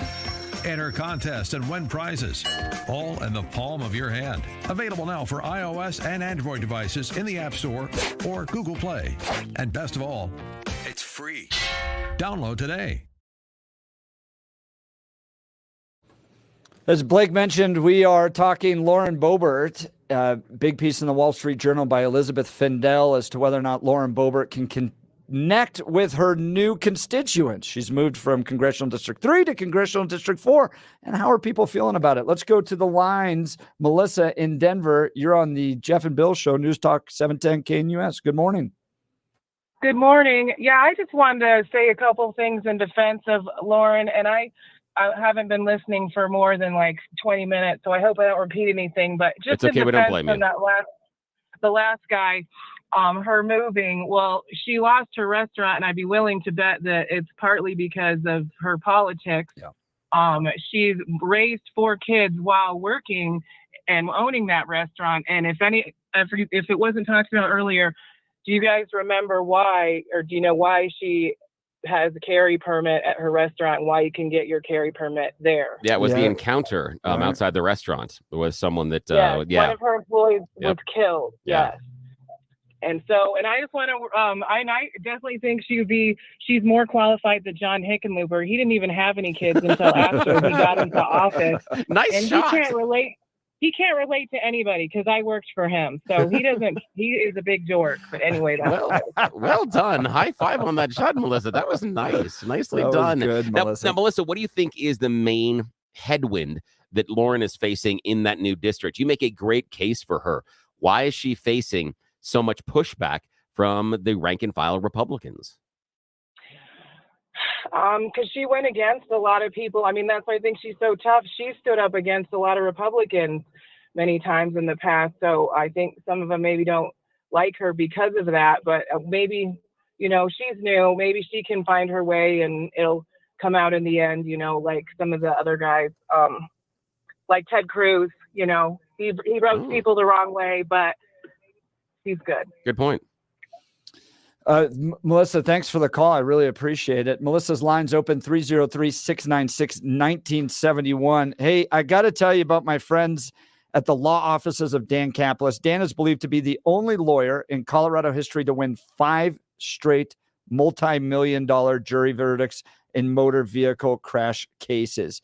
Enter contests and win prizes. All in the palm of your hand. Available now for iOS and Android devices in the App Store or Google Play. And best of all, it's free. Download today. As Blake mentioned, we are talking Lauren Bobert, big piece in the Wall Street Journal by Elizabeth Findell as to whether or not Lauren Bobert can connect with her new constituents. She's moved from Congressional District 3 to Congressional District 4. And how are people feeling about it? Let's go to the lines. Melissa in Denver, you're on the Jeff and Bill Show, News Talk 710 KNUS. Good morning. Good morning. Yeah, I just wanted to say a couple things in defense of Lauren, and I haven't been listening for more than like 20 minutes, so I hope I don't repeat anything. But just it's okay, in we don't blame defense you. of the last guy, her moving. Well, she lost her restaurant, and I'd be willing to bet that it's partly because of her politics. Yeah. She's raised 4 kids while working and owning that restaurant. And if it wasn't talked about earlier, do you guys remember why, or do you know why she has a carry permit at her restaurant and why you can get your carry permit there? Yeah, it was the encounter outside the restaurant. There was someone that, one of her employees was killed. Yeah. Yes. And I just want to, I definitely think she's more qualified than John Hickenlooper. He didn't even have any kids until after he got into office. Nice and shot. He can't relate to anybody because I worked for him. So he is a big dork. But anyway, well done. High five on that shot, Melissa. That was nice. Nicely That was done. good, now, Melissa. Melissa, what do you think is the main headwind that Lauren is facing in that new district? You make a great case for her. Why is she facing so much pushback from the rank and file Republicans? Because she went against a lot of people. I mean, that's why I think she's so tough. She stood up against a lot of Republicans many times in the past. So I think some of them maybe don't like her because of that. But maybe, she's new. Maybe she can find her way and it'll come out in the end, like some of the other guys, like Ted Cruz, he rubs people the wrong way, but he's good. Good point. Melissa, thanks for the call. I really appreciate it. Melissa's line's open 303-696-1971. Hey, I got to tell you about my friends at the law offices of Dan Caplis. Dan is believed to be the only lawyer in Colorado history to win 5 straight multi-million-dollar jury verdicts in motor vehicle crash cases.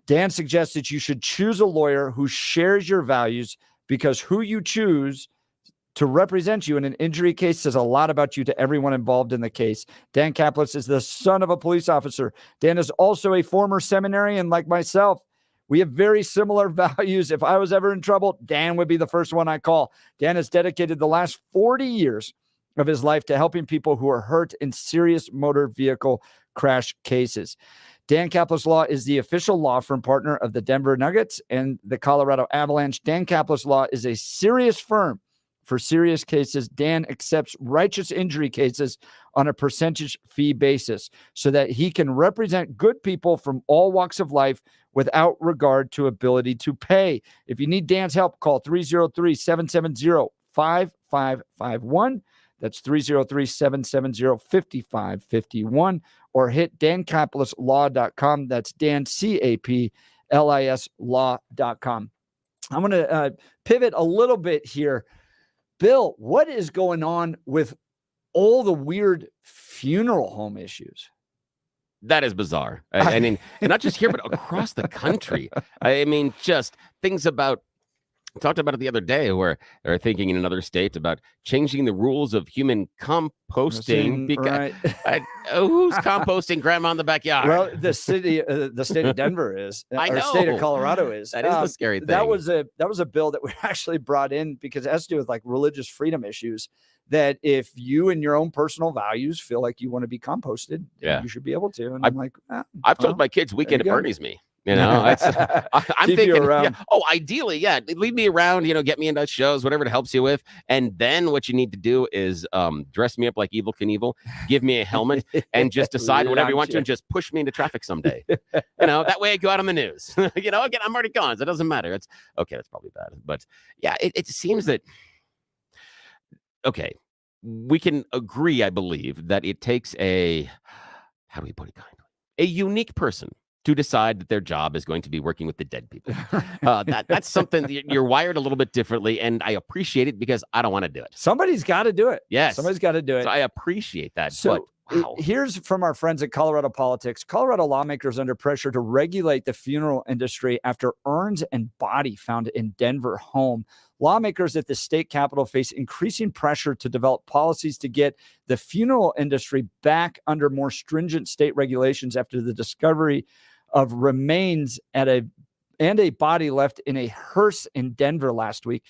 Dan suggests that you should choose a lawyer who shares your values because who you choose to represent you in an injury case says a lot about you to everyone involved in the case. Dan Caplis is the son of a police officer. Dan is also a former seminarian like myself. We have very similar values. If I was ever in trouble, Dan would be the first one I call. Dan has dedicated the last 40 years of his life to helping people who are hurt in serious motor vehicle crash cases. Dan Caplis Law is the official law firm partner of the Denver Nuggets and the Colorado Avalanche. Dan Caplis Law is a serious firm for serious cases. Dan accepts righteous injury cases on a percentage fee basis so that he can represent good people from all walks of life without regard to ability to pay. If you need Dan's help, call 303-770-5551. That's 303-770-5551, or hit dancaplisLaw.com. That's Dan, CAPLIS law.com. I'm going to pivot a little bit here. Bill, what is going on with all the weird funeral home issues? That is bizarre. I mean, and not just here, but across the country. I mean, just things about, I talked about it the other day where they're thinking in another state about changing the rules of human composting. Because who's composting grandma in the backyard? Well, the state of Denver is. I know. State of Colorado is. That is the scary thing. That was a bill that we actually brought in because it has to do with like religious freedom issues. That if you and your own personal values feel like you want to be composted, you should be able to. And I'm like, I've told my kids weekend at Bernie's me. I'm thinking, ideally, leave me around, get me into shows, whatever it helps you with. And then what you need to do is dress me up like Evel Knievel, give me a helmet, and just decide whatever you want to and just push me into traffic someday. That way I go out on the news. Again, I'm already gone, so it doesn't matter. It's okay, that's probably bad. But yeah, it seems that, okay, we can agree, I believe, that it takes how do we put it kindly? A unique person to decide that their job is going to be working with the dead people. That's something you're wired a little bit differently, and I appreciate it because I don't want to do it. Somebody's got to do it. Yes. Somebody's got to do it. So I appreciate that. So here's from our friends at Colorado Politics. Colorado lawmakers under pressure to regulate the funeral industry after urns and body found in Denver home. Lawmakers at the state capitol face increasing pressure to develop policies to get the funeral industry back under more stringent state regulations after the discovery of remains and a body left in a hearse in Denver last week.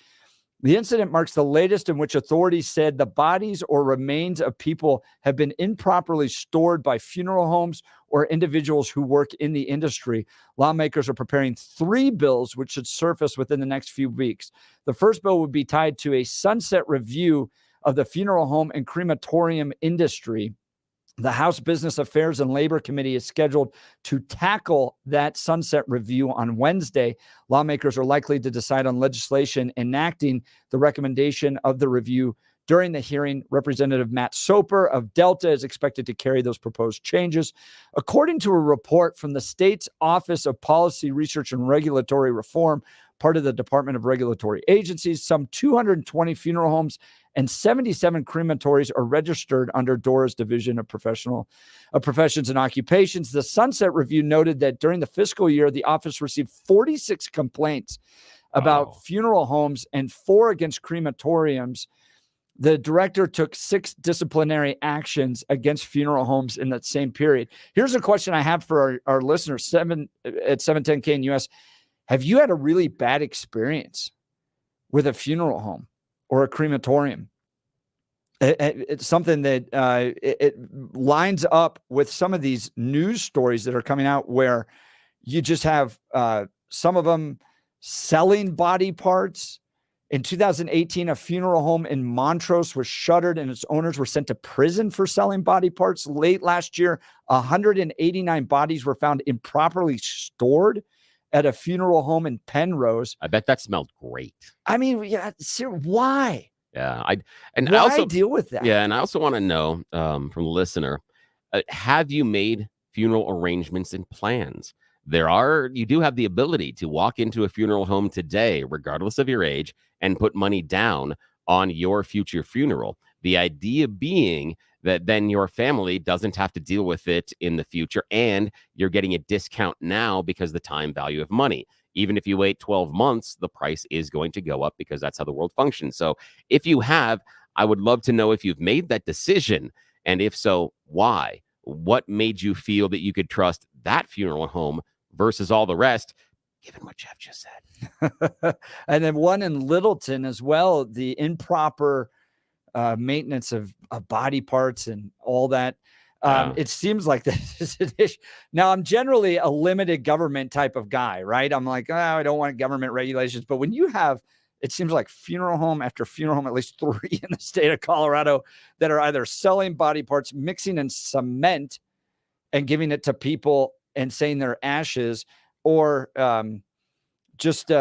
The incident marks the latest in which authorities said the bodies or remains of people have been improperly stored by funeral homes or individuals who work in the industry. Lawmakers are preparing 3 bills which should surface within the next few weeks. The first bill would be tied to a sunset review of the funeral home and crematorium industry. The House Business Affairs and Labor Committee is scheduled to tackle that sunset review on Wednesday. Lawmakers are likely to decide on legislation enacting the recommendation of the review. During the hearing, Representative Matt Soper of Delta is expected to carry those proposed changes. According to a report from the state's Office of Policy Research and Regulatory Reform, part of the Department of Regulatory Agencies, some 220 funeral homes and 77 crematories are registered under DORA's Division of Professions and Occupations. The Sunset Review noted that during the fiscal year, the office received 46 complaints about funeral homes and 4 against crematoriums. The director took 6 disciplinary actions against funeral homes in that same period. Here's a question I have for our listeners, at 710 KNUS. Have you had a really bad experience with a funeral home or a crematorium? It's something that it lines up with some of these news stories that are coming out where you just have some of them selling body parts. In 2018, a funeral home in Montrose was shuttered and its owners were sent to prison for selling body parts. Late last year, 189 bodies were found improperly stored at a funeral home in Penrose. I bet that smelled great. I mean, yeah, why? Yeah, Why deal with that? Yeah, and I also want to know from the listener, have you made funeral arrangements and plans? You do have the ability to walk into a funeral home today, regardless of your age, and put money down on your future funeral. The idea being that then your family doesn't have to deal with it in the future, and you're getting a discount now because the time value of money. Even if you wait 12 months, the price is going to go up because that's how the world functions. So if you have, I would love to know if you've made that decision, and if so, why? What made you feel that you could trust that funeral home versus all the rest, given what Jeff just said? And then one in Littleton as well, the improper maintenance of body parts and all that. It seems like this is an issue. Now, I'm generally a limited government type of guy, right? I'm like, I don't want government regulations. But when you have, it seems like funeral home after funeral home, at least 3 in the state of Colorado, that are either selling body parts, mixing in cement and giving it to people and saying they're ashes, or just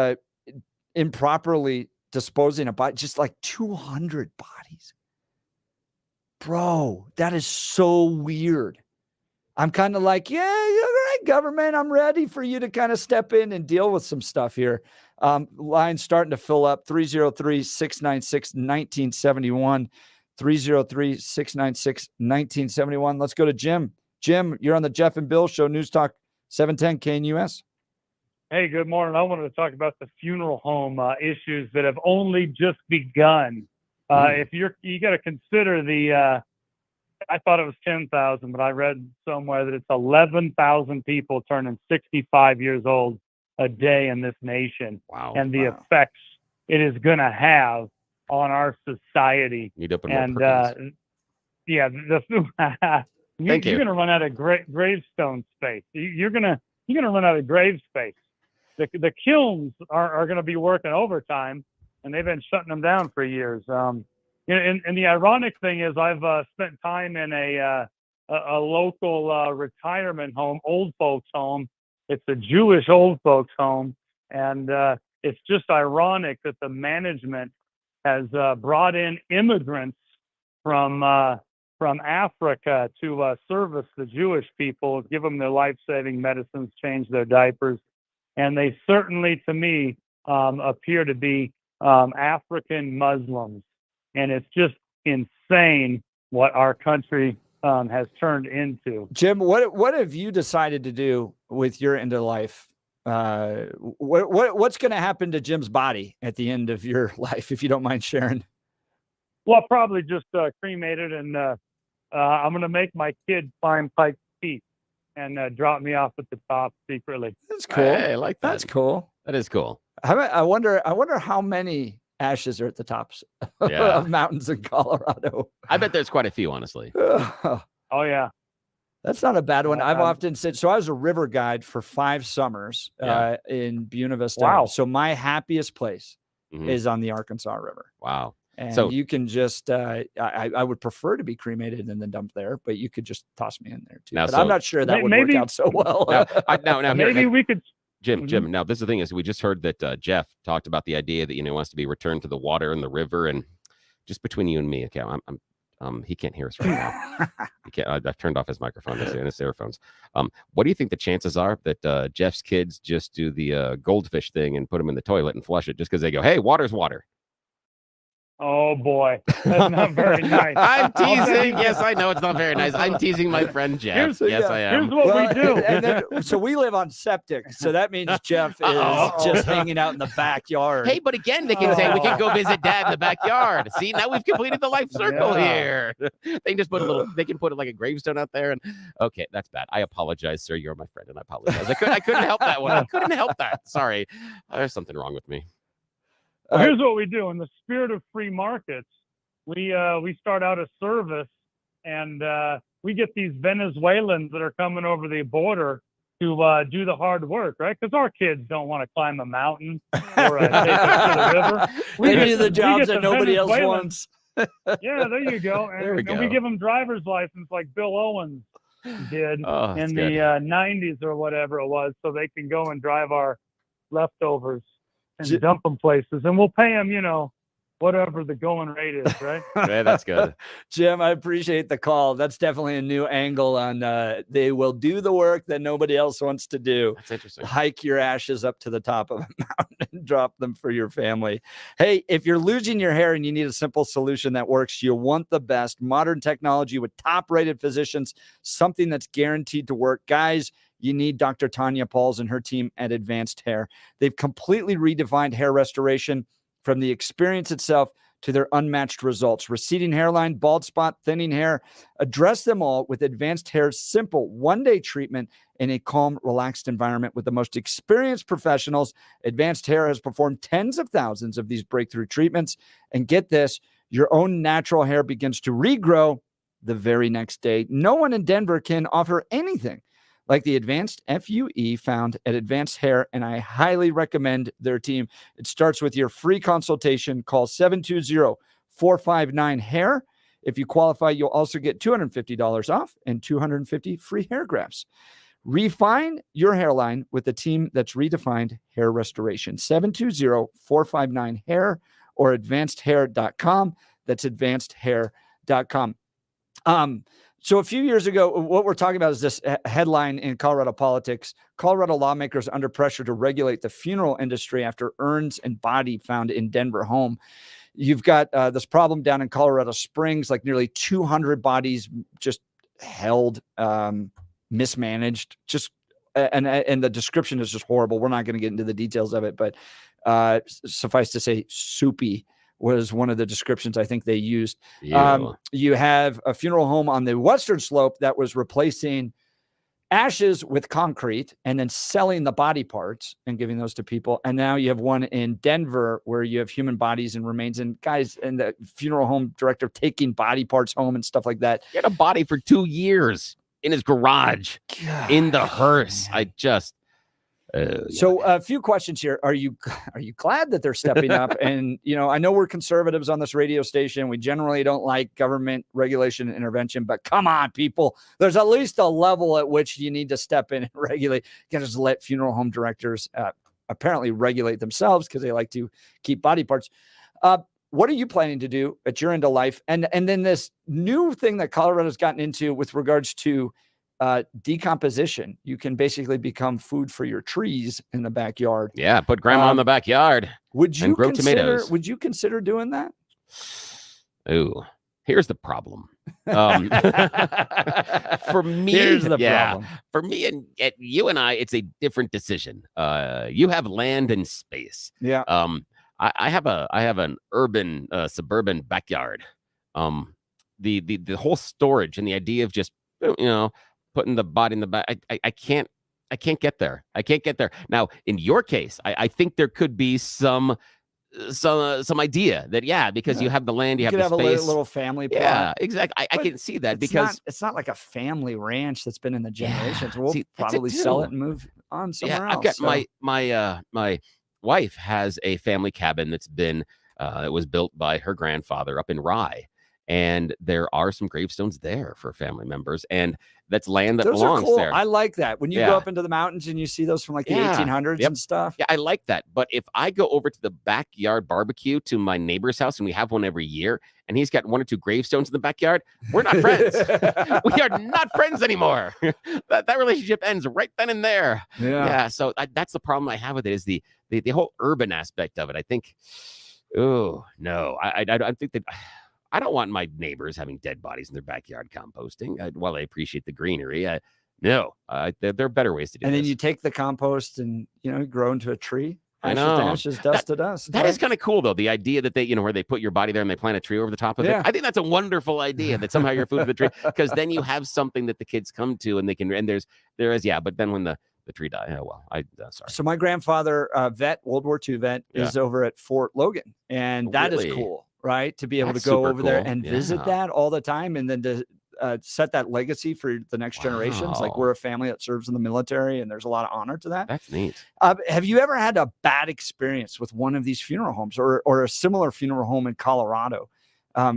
improperly disposing of bodies, just like 200 bodies. Bro, that is so weird. I'm kind of like, yeah, all right, government, I'm ready for you to kind of step in and deal with some stuff here. Line's starting to fill up. 303-696-1971. 303-696-1971. Let's go to Jim. Jim, you're on the Jeff and Bill Show, News Talk 710 KNUS. Hey, good morning. I wanted to talk about the funeral home issues that have only just begun. If you got to consider I thought it was 10,000, but I read somewhere that it's 11,000 people turning 65 years old a day in this nation. Wow. And the effects it is going to have on our society. Need to open and more yeah, Thank you. You're going to run out of gravestone space. You're going to run out of grave space. The kilns are going to be working overtime, and they've been shutting them down for years. And the ironic thing is, I've spent time in a local retirement home, old folks home. It's a Jewish old folks home, and it's just ironic that the management has brought in immigrants from Africa to service the Jewish people, give them their life-saving medicines, change their diapers, and they certainly, to me, appear to be African Muslims. And it's just insane what our country has turned into. Jim, what have you decided to do with your end of life? What's going to happen to Jim's body at the end of your life, if you don't mind sharing? Well, probably just cremated, and I'm going to make my kid climb Pike's Peak and drop me off at the top secretly. That's cool. Hey, I like that. That's cool. That is cool. I wonder how many ashes are at the tops of mountains in Colorado. I bet there's quite a few, honestly. Oh, yeah. That's not a bad one. I've often said, so I was a river guide for 5 summers in Buena Vista. Wow. So my happiest place is on the Arkansas River. Wow. And So- you can just, I would prefer to be cremated and then dumped there, but you could just toss me in there too. Now, But I'm so- not sure that would Maybe- work out so well. Now, here, Maybe we could. Jim, now this is the thing is we just heard that Jeff talked about the idea that, he wants to be returned to the water and the river, and just between you and me, okay, he can't hear us right now. He can't. I've turned off his microphone and his earphones. What do you think the chances are that Jeff's kids just do the goldfish thing and put them in the toilet and flush it just because they go, hey, water's water? Oh boy, that's not very nice. I'm I'll bet teasing. you- Yes, I know it's not very nice. I'm teasing my friend Jeff. Yes, I am. Here's what we do. And then, so we live on septic. So that means Jeff is just hanging out in the backyard. Hey, but again, they can say we can go visit Dad in the backyard. See, now we've completed the life circle here. They can just put they can put like a gravestone out there. And okay, that's bad. I apologize, sir. You're my friend, and I apologize. I couldn't help that one. I couldn't help that. Sorry, there's something wrong with me. Well, here's what we do. In the spirit of free markets, we start out a service, and we get these Venezuelans that are coming over the border to do the hard work, right? Because our kids don't want to climb a mountain or take us to the river. They do the jobs that nobody else wants. Yeah, there you go. And we give them driver's license like Bill Owens did in the 90s or whatever it was, so they can go and drive our leftovers and dump them places, and we'll pay them, whatever the going rate is, right? Yeah, that's good. Jim, I appreciate the call. That's definitely a new angle on they will do the work that nobody else wants to do. That's interesting. Hike your ashes up to the top of a mountain and drop them for your family. Hey, if you're losing your hair and you need a simple solution that works, you want the best modern technology with top-rated physicians, something that's guaranteed to work. Guys, you need Dr. Tanya Pauls and her team at Advanced Hair. They've completely redefined hair restoration, from the experience itself to their unmatched results. Receding hairline, bald spot, thinning hair. Address them all with Advanced Hair's simple one-day treatment in a calm, relaxed environment with the most experienced professionals. Advanced Hair has performed tens of thousands of these breakthrough treatments. And get this, your own natural hair begins to regrow the very next day. No one in Denver can offer anything like the advanced FUE found at Advanced Hair, and I highly recommend their team. It starts with your free consultation. Call 720-459-HAIR. If you qualify, you'll also get $250 off and 250 free hair grafts. Refine your hairline with a team that's redefined hair restoration. 720-459-HAIR or advancedhair.com. That's advancedhair.com. So a few years ago, what we're talking about is this headline in Colorado politics. Colorado lawmakers under pressure to regulate the funeral industry after urns and body found in Denver home. You've got this problem down in Colorado Springs, like nearly 200 bodies just held, mismanaged, and the description is just horrible. We're not going to get into the details of it, but suffice to say, soupy was one of the descriptions I think they used. You have a funeral home on the western slope that was replacing ashes with concrete and then selling the body parts and giving those to people. And now you have one in Denver where you have human bodies and remains, and guys, and the funeral home director taking body parts home and stuff like that. He had a body for 2 years in his garage in the hearse. I just... So a few questions here. Are you glad that they're stepping up? And, I know we're conservatives on this radio station. We generally don't like government regulation and intervention, but come on, people, there's at least a level at which you need to step in and regulate. You can just let funeral home directors apparently regulate themselves because they like to keep body parts. What are you planning to do at your end of life? And then this new thing that Colorado's gotten into with regards to decomposition. You can basically become food for your trees in the backyard. Yeah, put grandma in the backyard. Would you and grow consider? tomatoes. Would you consider doing that? Ooh, here's the problem. For me, Here's the problem. For me and you and I, it's a different decision. You have land and space. Yeah. I have an urban suburban backyard. The whole storage and the idea of just putting the body in the back. I can't get there. I can't get there. Now, in your case, I think there could be some idea that, because you have the land, you have could the have space. a little family plot. Yeah, exactly. I can see that because it's not like a family ranch that's been in the generations. We'll see, that's probably it sell too. it and move on somewhere else. I've got my wife has a family cabin that's been It was built by her grandfather up in Rye. And there are some gravestones there for family members. And that's land that Those belongs are cool. there. I like that. When you go up into the mountains and you see those from like the 1800s and stuff. Yeah, I like that. But if I go over to the backyard barbecue to my neighbor's house, and we have one every year, and he's got 1 or 2 gravestones in the backyard, we're not friends. We are not friends anymore. that relationship ends right then and there. Yeah. So that's the problem I have with it, is the whole urban aspect of it. I think, oh no, I think that I don't want my neighbors having dead bodies in their backyard composting. While I appreciate the greenery, there are better ways to do it. And then you take the compost and, grow into a tree. I Ashes know. to ashes, dust to dust. That is kind of cool, though. The idea that they, where they put your body there and they plant a tree over the top of it. I think that's a wonderful idea, that somehow you're food for the tree, because then you have something that the kids come to and they can, and there is, but then when the tree dies, sorry. So my grandfather, World War II vet, is over at Fort Logan, and that is cool, right? To be able to go over there and visit that all the time, and then to set that legacy for the next generations. Like, we're a family that serves in the military, and there's a lot of honor to that. That's neat. Have you ever had a bad experience with one of these funeral homes or a similar funeral home in Colorado?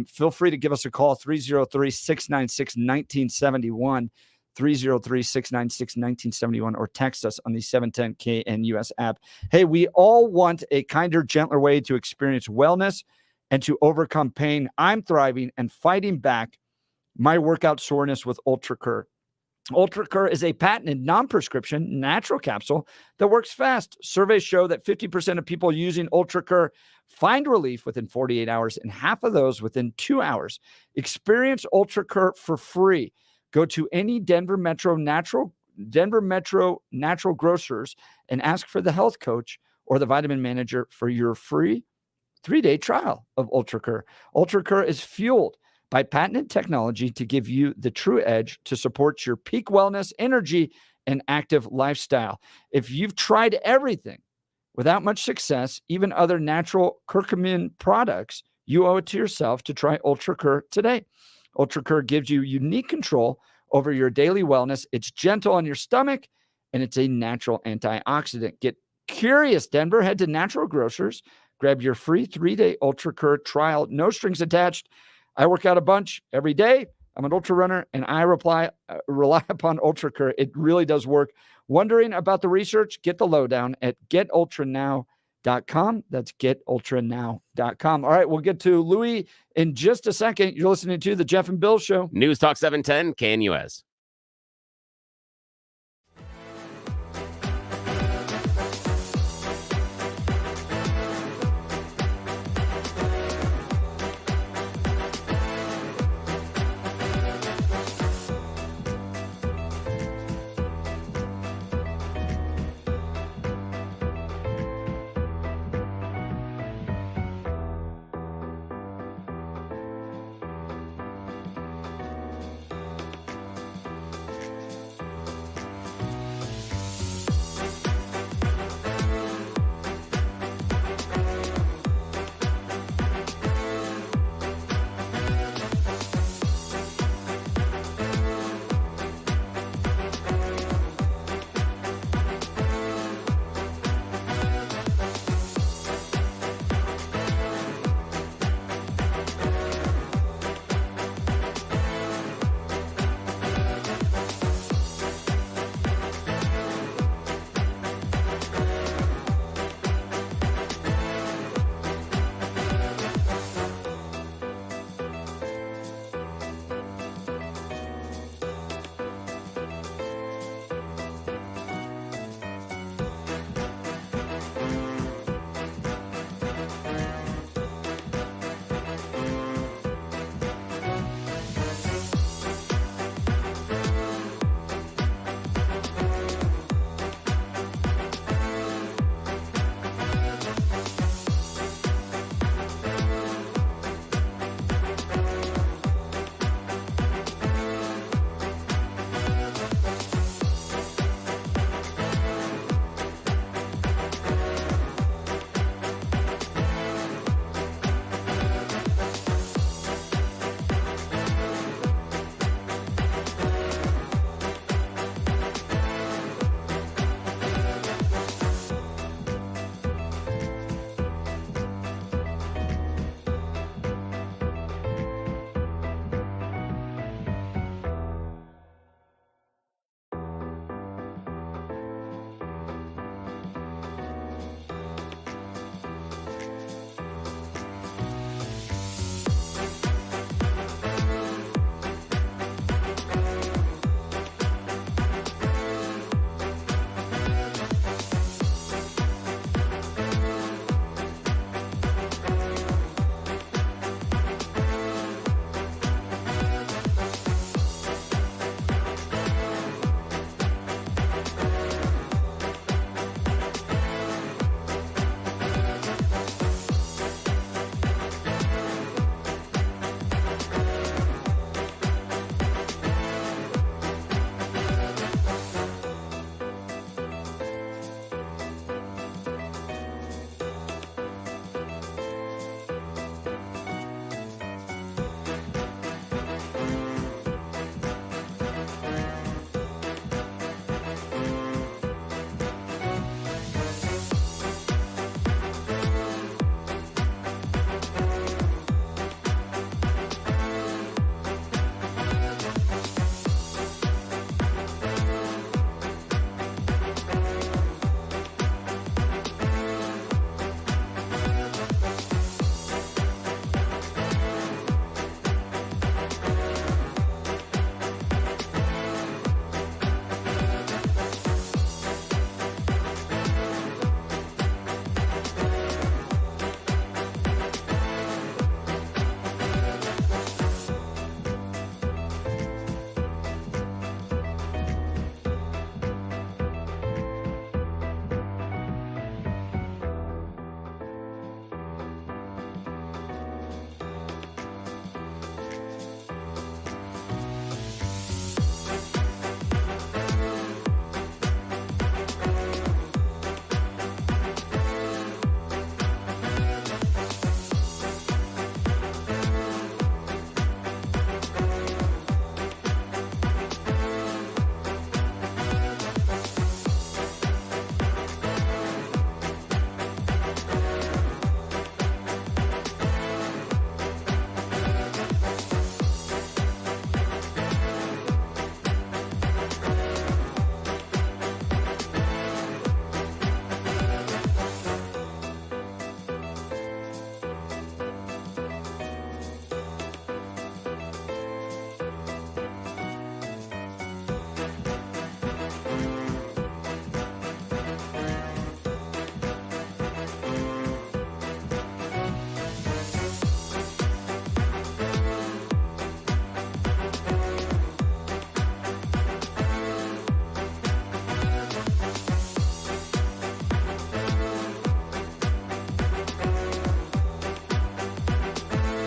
Feel free to give us a call, 303-696-1971. 303-696-1971, or text us on the 710 KNUS app. Hey, we all want a kinder, gentler way to experience wellness and to overcome pain. I'm thriving and fighting back my workout soreness with UltraCur. UltraCur is a patented non-prescription natural capsule that works fast. Surveys show that 50% of people using UltraCur find relief within 48 hours, and half of those within 2 hours. Experience UltraCur for free. Go to any Denver Metro natural grocers and ask for the health coach or the vitamin manager for your free 3-day trial of UltraCur. UltraCur is fueled by patented technology to give you the true edge to support your peak wellness, energy, and active lifestyle. If you've tried everything without much success, even other natural curcumin products, you owe it to yourself to try UltraCur today. UltraCur gives you unique control over your daily wellness. It's gentle on your stomach, and it's a natural antioxidant. Get curious, Denver. Head to Natural Grocers. Grab your free 3-day UltraCur trial. No strings attached. I work out a bunch every day. I'm an ultra runner, and I rely upon UltraCur. It really does work. Wondering about the research? Get the lowdown at getultranow.com. That's getultranow.com. All right, we'll get to Louis in just a second. You're listening to the Jeff and Bill Show. News Talk 710 KNUS.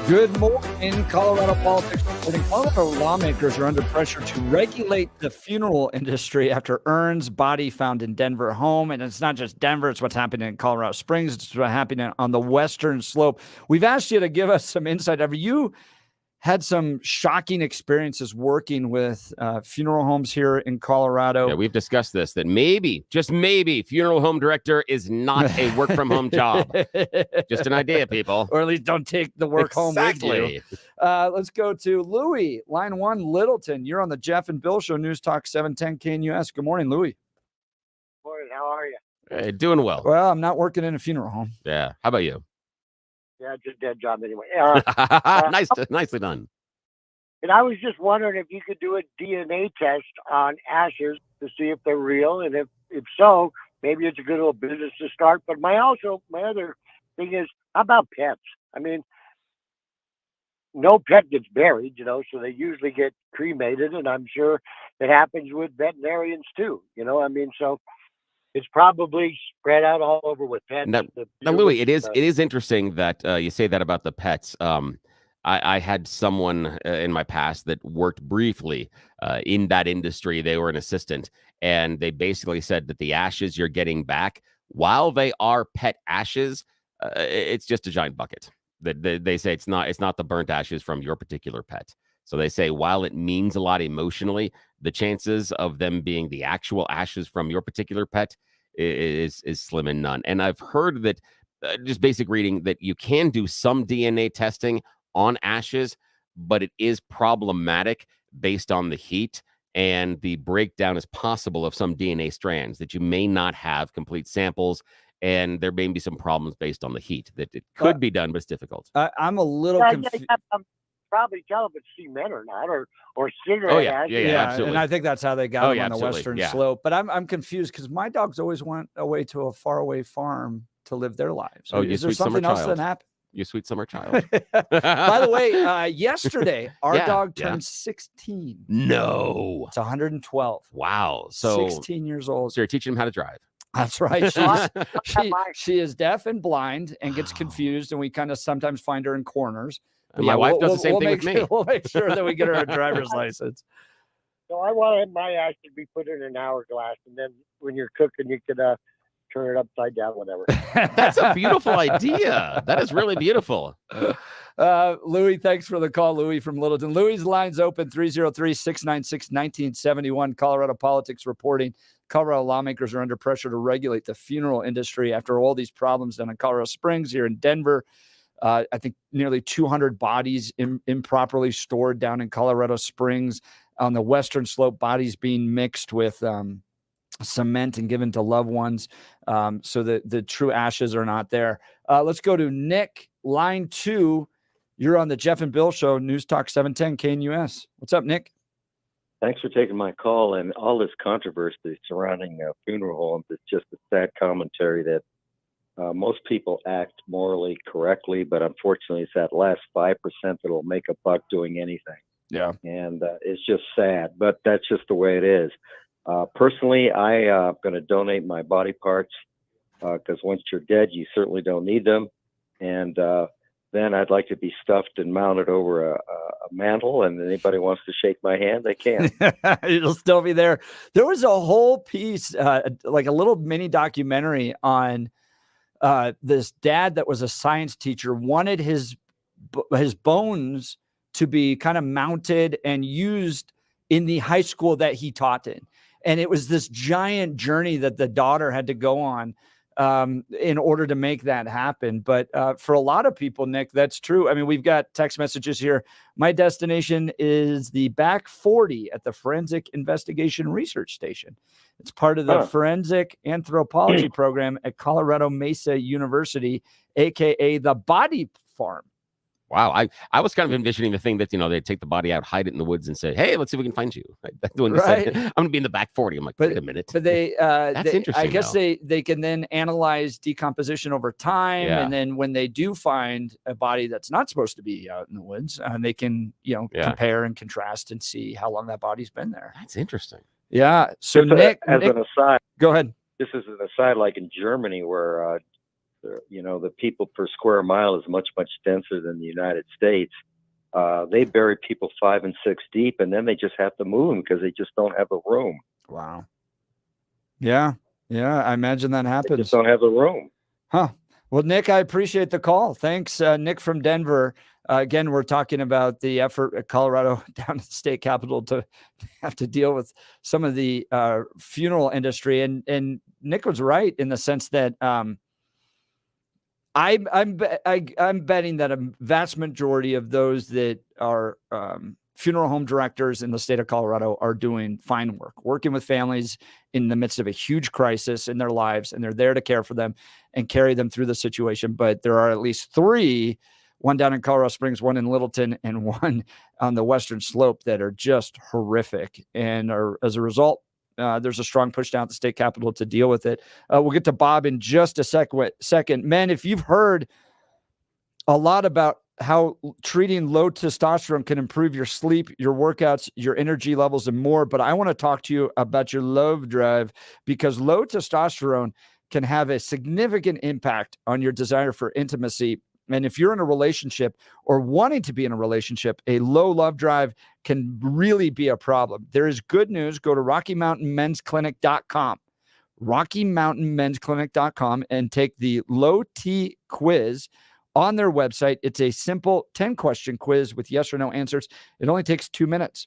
Good morning. Colorado politics reporting. Colorado lawmakers are under pressure to regulate the funeral industry after Ern's body found in Denver home. And it's not just Denver, it's what's happening in Colorado Springs. It's what's happening on the western slope. We've asked you to give us some insight. Have you had some shocking experiences working with funeral homes here in Colorado? Yeah, we've discussed this, that maybe, just maybe, funeral home director is not a work-from-home job. Just an idea, people. Or at least don't take the work home with you. Let's go to Louis, line 1, Littleton. You're on the Jeff and Bill Show, News Talk 710 KNUS. Good morning, Louis. Morning, how are you? Hey, doing well. Well, I'm not working in a funeral home. Yeah. How about you? Yeah, just a dead job anyway. Nicely done. And I was just wondering if you could do a DNA test on ashes to see if they're real, and if so, maybe it's a good little business to start. But my other thing is, how about pets? I mean, no pet gets buried, so they usually get cremated, and I'm sure it happens with veterinarians too. I mean, so it's probably spread out all over with pets. Now Louis, it is interesting that you say that about the pets. I had someone in my past that worked briefly in that industry. They were an assistant, and they basically said that the ashes you're getting back, while they are pet ashes, it's just a giant bucket. They say it's not the burnt ashes from your particular pet. So they say while it means a lot emotionally, the chances of them being the actual ashes from your particular pet is slim and none. And I've heard that just basic reading that you can do some DNA testing on ashes, but it is problematic based on the heat, and the breakdown is possible of some DNA strands that you may not have complete samples, and there may be some problems based on the heat that it could be done, but it's difficult. I'm a little confused. Probably tell if it's cement or not, or cigarette Oh, yeah. ash. Yeah, absolutely. And I think that's how they got them on the absolutely. western Yeah. slope. But I'm confused because my dogs always went away to a faraway farm to live their lives. Oh, you is there sweet summer something else child. that happened? You sweet summer child. By the way, yesterday our Yeah, dog yeah. turned 16. No. It's 112. Wow. So 16 years old. So you're teaching him how to drive. That's right. She is deaf and blind and gets confused, and we kind of sometimes find her in corners. But My wife does the same we'll thing make with me. We'll make sure that we get her a driver's license. So I wanted my ash to be put in an hourglass, and then when you're cooking, you could turn it upside down, whatever. That's a beautiful idea. That is really beautiful. Louis, thanks for the call. Louis from Littleton. Louis' line's open 303-696-1971. Colorado politics reporting. Colorado lawmakers are under pressure to regulate the funeral industry after all these problems down in Colorado Springs, here in Denver. I think nearly 200 bodies improperly stored down in Colorado Springs. On the western slope, bodies being mixed with cement and given to loved ones, so that the true ashes are not there. Let's go to Nick, line 2. You're on the Jeff and Bill Show, News Talk 710 KNUS. What's up, Nick? Thanks for taking my call. And all this controversy surrounding funeral homes is just a sad commentary that most people act morally correctly, but unfortunately it's that last 5% that'll make a buck doing anything. Yeah. And it's just sad, but that's just the way it is. Personally, I'm going to donate my body parts because once you're dead, you certainly don't need them. And then I'd like to be stuffed and mounted over a mantle, and anybody wants to shake my hand, they can. It'll still be there. There was a whole piece, like a little mini documentary on this dad that was a science teacher, wanted his bones to be kind of mounted and used in the high school that he taught in. And it was this giant journey that the daughter had to go on in order to make that happen. But for a lot of people, Nick, that's true. I mean, we've got text messages here. My destination is the back 40 at the Forensic Investigation Research Station. It's part of the Forensic Anthropology program at Colorado Mesa University, aka the Body Farm. Wow. I was kind of envisioning the thing that, they'd take the body out, hide it in the woods and say, hey, let's see if we can find you. I'm going to be in the back 40. I'm like, wait a minute. But that's interesting. I guess they can then analyze decomposition over time. Yeah. And then when they do find a body that's not supposed to be out in the woods, they can, compare and contrast and see how long that body's been there. That's interesting. Yeah. So Just Nick, as an aside, go ahead. This is an aside, like in Germany, where the people per square mile is much, much denser than the United States. They bury people 5 and 6 deep, and then they just have to move them because they just don't have the room. Wow. Yeah. Yeah. I imagine that happens. They just don't have the room. Huh. Well, Nick, I appreciate the call. Thanks, Nick from Denver. Again, we're talking about the effort at Colorado down at the state capitol to have to deal with some of the funeral industry. And Nick was right in the sense that I'm betting that a vast majority of those that are funeral home directors in the state of Colorado are doing fine work, working with families in the midst of a huge crisis in their lives, and they're there to care for them and carry them through the situation. But there are at least 3, one down in Colorado Springs, one in Littleton, and one on the Western Slope that are just horrific. And as a result, there's a strong push down at the state capitol to deal with it. We'll get to Bob in just a second. Men, if you've heard a lot about how treating low testosterone can improve your sleep, your workouts, your energy levels, and more, but I want to talk to you about your love drive, because low testosterone can have a significant impact on your desire for intimacy. And if you're in a relationship or wanting to be in a relationship, a low love drive can really be a problem. There is good news. Go to RockyMountainMen'sClinic.com, RockyMountainMen'sClinic.com, and take the low T quiz on their website. It's a simple 10-question quiz with yes or no answers. It only takes 2 minutes.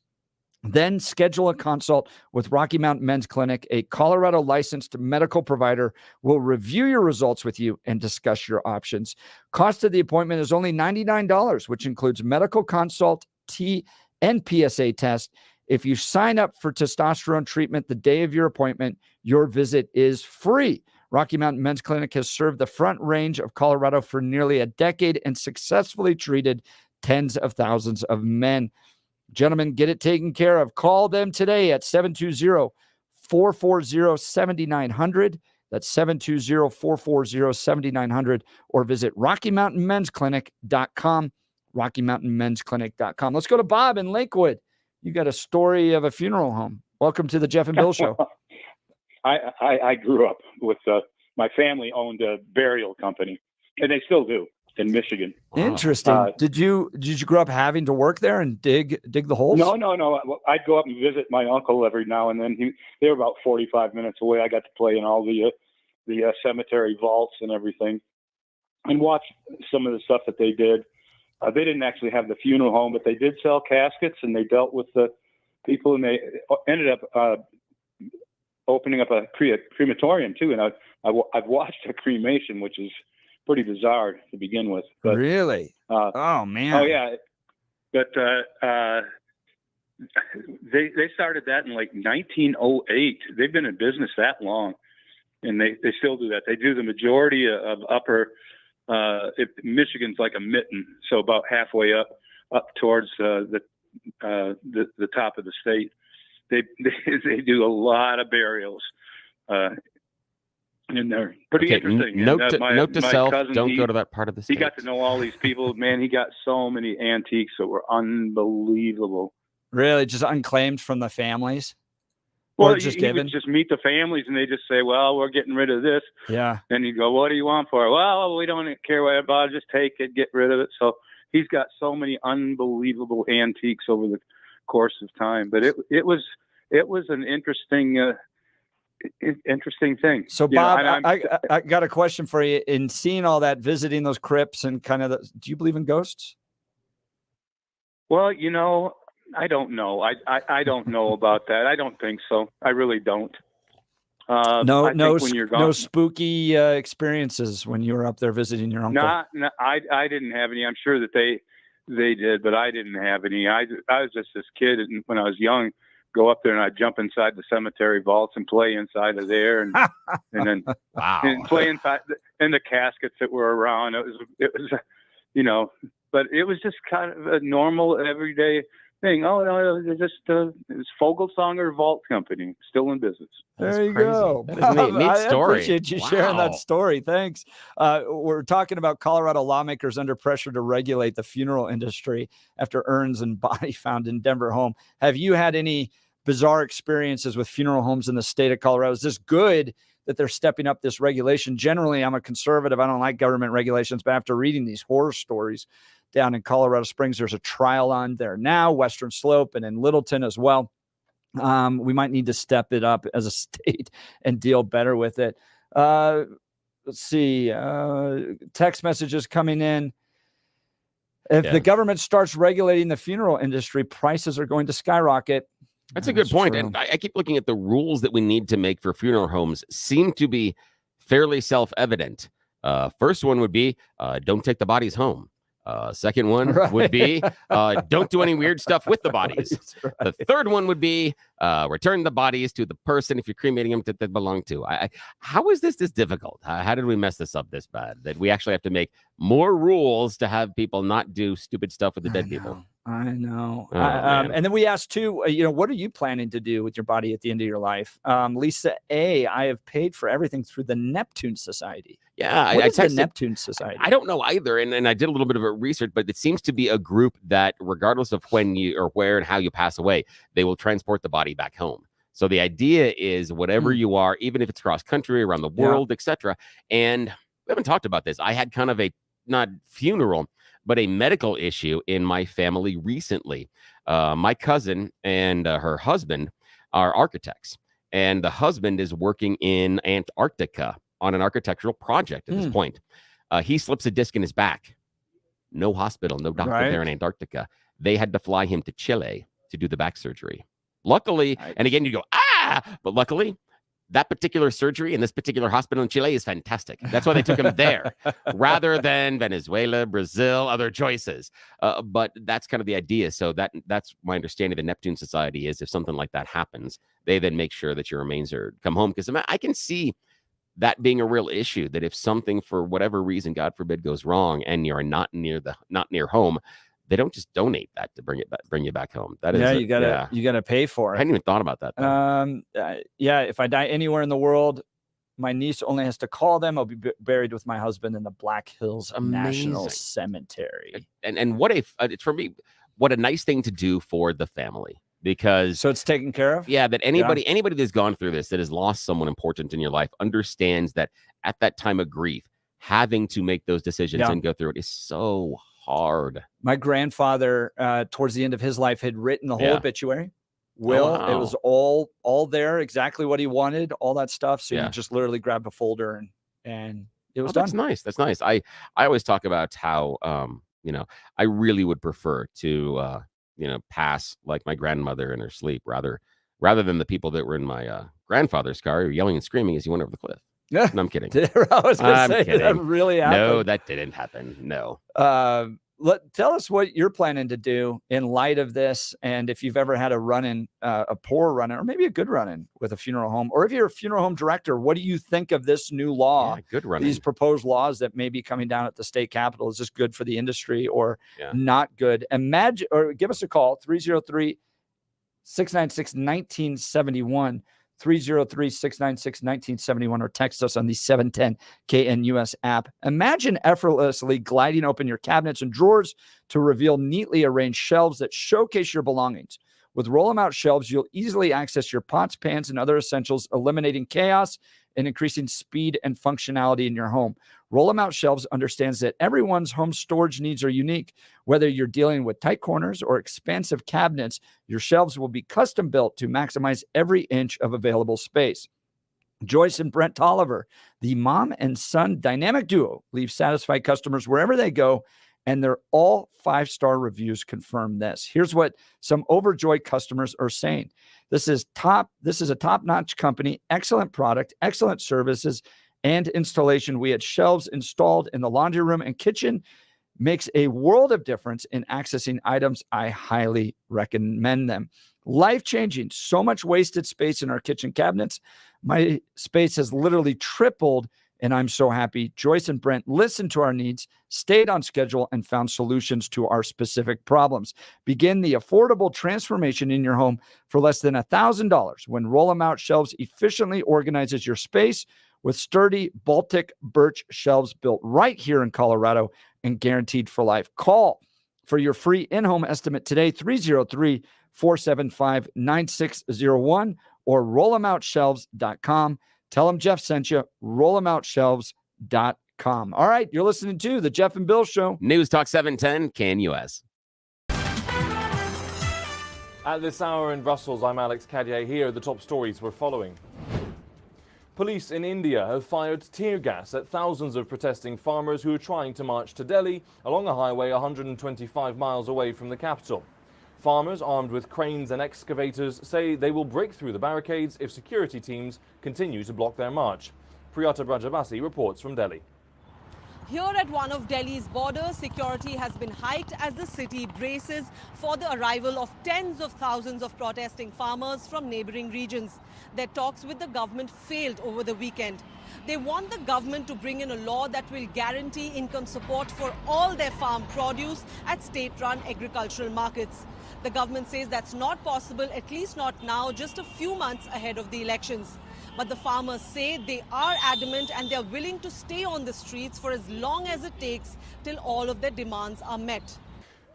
Then schedule a consult with Rocky Mountain Men's Clinic. A Colorado licensed medical provider will review your results with you and discuss your options. Cost of the appointment is only $99, which includes medical consult, T, and PSA test. If you sign up for testosterone treatment the day of your appointment, your visit is free. Rocky Mountain Men's Clinic has served the Front Range of Colorado for nearly a decade and successfully treated tens of thousands of men. Gentlemen, get it taken care of. Call them today at 720-440-7900. That's 720-440-7900, or visit RockyMountainMen'sClinic.com, RockyMountainMen'sClinic.com. Let's go to Bob in Lakewood. You got a story of a funeral home. Welcome to the Jeff and Bill Show. I grew up with my family owned a burial company, and they still do in Michigan. Interesting. Did you grow up having to work there and dig the holes? No. I'd go up and visit my uncle every now and then. They were about 45 minutes away. I got to play in all the cemetery vaults and everything, and watch some of the stuff that they did. They didn't actually have the funeral home, but they did sell caskets, and they dealt with the people, and they ended up opening up a crematorium too. And I've watched a cremation, which is pretty bizarre to begin with. But, really? Oh man. Oh yeah. But they started that in like 1908. They've been in business that long, and they still do that. They do the majority of upper. Michigan's like a mitten, so about halfway up towards the top of the state. They do a lot of burials. And they're pretty interesting. Note And, to my self: cousin, don't go to that part of the state. He got to know all these people. Man, he got so many antiques that were unbelievable. Really, just unclaimed from the families? Well, Or just he given? would just meet the families, and they just say, "Well, we're getting rid of this." Yeah. And he'd go, "What do you want for it?" "Well, we don't care what about it. Just take it, get rid of it." So he's got so many unbelievable antiques over the course of time. But it was an interesting thing. So, You know, Bob, and I got a question for you. In seeing all that, visiting those crypts and kind of do you believe in ghosts? Well, you know, I don't know. I don't know about that. I don't think so. I really don't. I think when you're gone, no spooky experiences when you were up there visiting your uncle. I didn't have any. I'm sure that they did, but I didn't have any. I was just this kid, and when I was young, go up there and I'd jump inside the cemetery vaults and play inside of there, and then and play inside in the caskets that were around. It was, you know, but it was just kind of a normal everyday thing. Oh no, it's just it's Vogelsonger Vault Company, still in business. There you go. That is a neat story. I appreciate you sharing that story. Thanks. We're talking about Colorado lawmakers under pressure to regulate the funeral industry after urns and body found in Denver home. Have you had any bizarre experiences with funeral homes in the state of Colorado? Is this good that they're stepping up this regulation. Generally, I'm a conservative. I don't like government regulations, but after reading these horror stories down in Colorado Springs, there's a trial on there now, Western Slope, and in Littleton as well. We might need to step it up as a state and deal better with it. Let's see. Text messages coming in. If the government starts regulating the funeral industry, prices are going to skyrocket. That's a good point. And I keep looking at the rules that we need to make for funeral homes seem to be fairly self-evident. First one would be don't take the bodies home. Second one would be don't do any weird stuff with the bodies. The third one would be return the bodies to the person if you're cremating them that they belong to. How is this difficult? How did we mess this up this bad that we actually have to make more rules to have people not do stupid stuff with the dead people? I know. Oh, and then we asked too, what are you planning to do with your body at the end of your life? Lisa A., I have paid for everything through the Neptune Society. Yeah, What I is the texted- Neptune Society? I don't know either, and I did a little bit of a research, but it seems to be a group that, regardless of when you or where and how you pass away, they will transport the body back home. So the idea is, whatever you are, even if it's cross country, around the world, etc. And we haven't talked about this. I had kind of a not funeral, but a medical issue in my family recently. My cousin and her husband are architects, and the husband is working in Antarctica on an architectural project at this point. He slips a disc in his back. No hospital, no doctor there in Antarctica. They had to fly him to Chile to do the back surgery. Luckily, and again, you go, but luckily, that particular surgery in this particular hospital in Chile is fantastic. That's why they took him there rather than Venezuela, Brazil, other choices. But that's kind of the idea. So that's my understanding of the Neptune Society is if something like that happens, they then make sure that your remains are come home. Because I can see that being a real issue, that if something for whatever reason, God forbid, goes wrong and you're not near home, they don't just donate that to bring you back home. That is, you gotta pay for it. I hadn't even thought about that. If I die anywhere in the world, my niece only has to call them. I'll be buried with my husband in the Black Hills National Cemetery. And what if it's for me? What a nice thing to do for the family, because so it's taken care of. Yeah, that anybody that's gone through this, that has lost someone important in your life, understands that at that time of grief, having to make those decisions and go through it is so hard. My grandfather, towards the end of his life, had written the whole obituary. Will. Wow. It was all there, exactly what he wanted, all that stuff. So you just literally grabbed a folder and it was done. That's nice. That's nice. I always talk about how I really would prefer to pass like my grandmother in her sleep rather than the people that were in my grandfather's car yelling and screaming as he went over the cliff. No, I'm kidding. I was gonna say kidding. that really happened. No, that didn't happen. No. Tell us what you're planning to do in light of this, and if you've ever had a run-in, a poor run-in, or maybe a good run-in with a funeral home, or if you're a funeral home director, what do you think of this new law? Good run-in. These proposed laws that may be coming down at the state capitol. Is this good for the industry or not good? Imagine, or give us a call, 303-696-1971. 303-696-1971, or text us on the 710 KNUS app. Imagine effortlessly gliding open your cabinets and drawers to reveal neatly arranged shelves that showcase your belongings. With roll-em-out shelves, you'll easily access your pots, pans, and other essentials, eliminating chaos and increasing speed and functionality in your home. Roll-em-out shelves understands that everyone's home storage needs are unique. Whether you're dealing with tight corners or expansive cabinets, your shelves will be custom built to maximize every inch of available space. Joyce and Brent Tolliver, the mom and son dynamic duo, leave satisfied customers wherever they go, and they're all 5-star reviews confirm this. Here's what some overjoyed customers are saying. This is a top-notch company, excellent product, excellent services, and installation. We had shelves installed in the laundry room and kitchen. Makes a world of difference in accessing items. I highly recommend them. Life-changing. So much wasted space in our kitchen cabinets. My space has literally tripled, and I'm so happy. Joyce and Brent listened to our needs, stayed on schedule, and found solutions to our specific problems. Begin the affordable transformation in your home for less than $1,000 when Roll-em-Out Shelves efficiently organizes your space with sturdy Baltic birch shelves built right here in Colorado and guaranteed for life. Call for your free in-home estimate today, 303-475-9601 or rollemoutshelves.com. Tell them Jeff sent you. RollTheMountShelves.com. All right, you're listening to the Jeff and Bill Show. News Talk 710, KNUS. At this hour in Brussels, I'm Alex Cadier. Here are the top stories we're following. Police in India have fired tear gas at thousands of protesting farmers who are trying to march to Delhi along a highway 125 miles away from the capital. Farmers armed with cranes and excavators say they will break through the barricades if security teams continue to block their march. Priyata Brajabasi reports from Delhi. Here at one of Delhi's borders, security has been hiked as the city braces for the arrival of tens of thousands of protesting farmers from neighboring regions. Their talks with the government failed over the weekend. They want the government to bring in a law that will guarantee income support for all their farm produce at state-run agricultural markets. The government says that's not possible, at least not now, just a few months ahead of the elections. But the farmers say they are adamant and they're willing to stay on the streets for as long as it takes till all of their demands are met.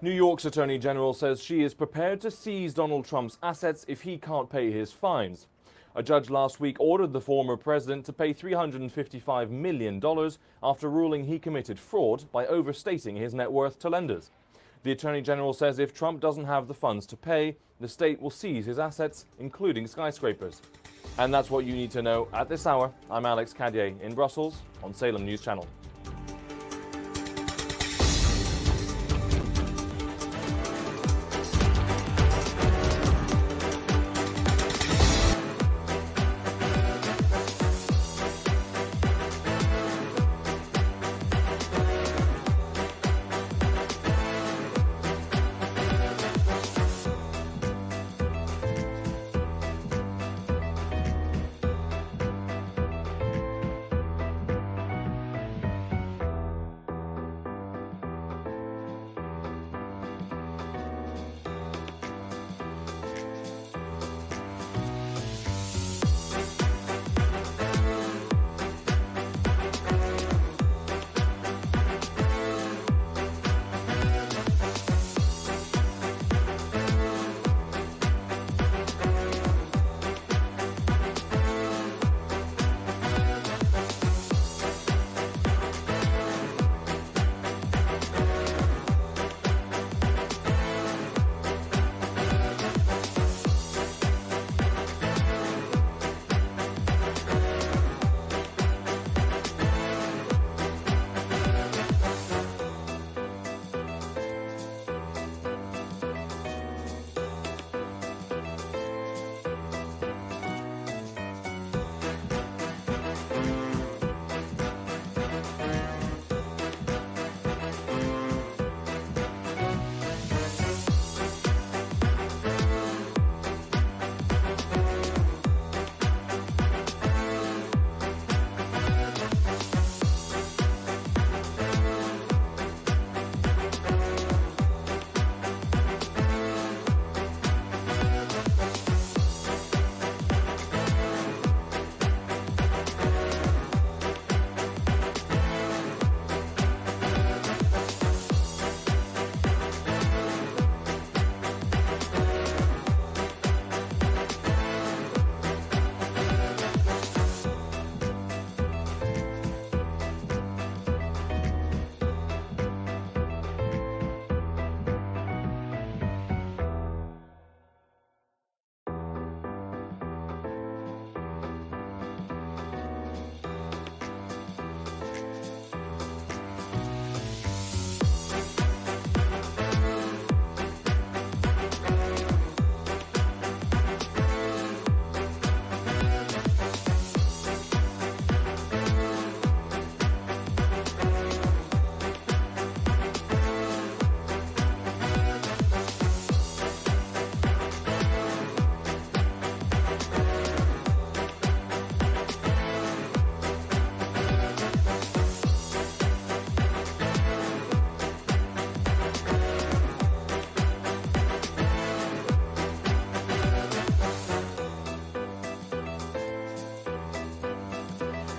New York's Attorney General says she is prepared to seize Donald Trump's assets if he can't pay his fines. A judge last week ordered the former president to pay $355 million after ruling he committed fraud by overstating his net worth to lenders. The Attorney General says if Trump doesn't have the funds to pay, the state will seize his assets, including skyscrapers. And that's what you need to know at this hour. I'm Alex Cadier in Brussels on Salem News Channel.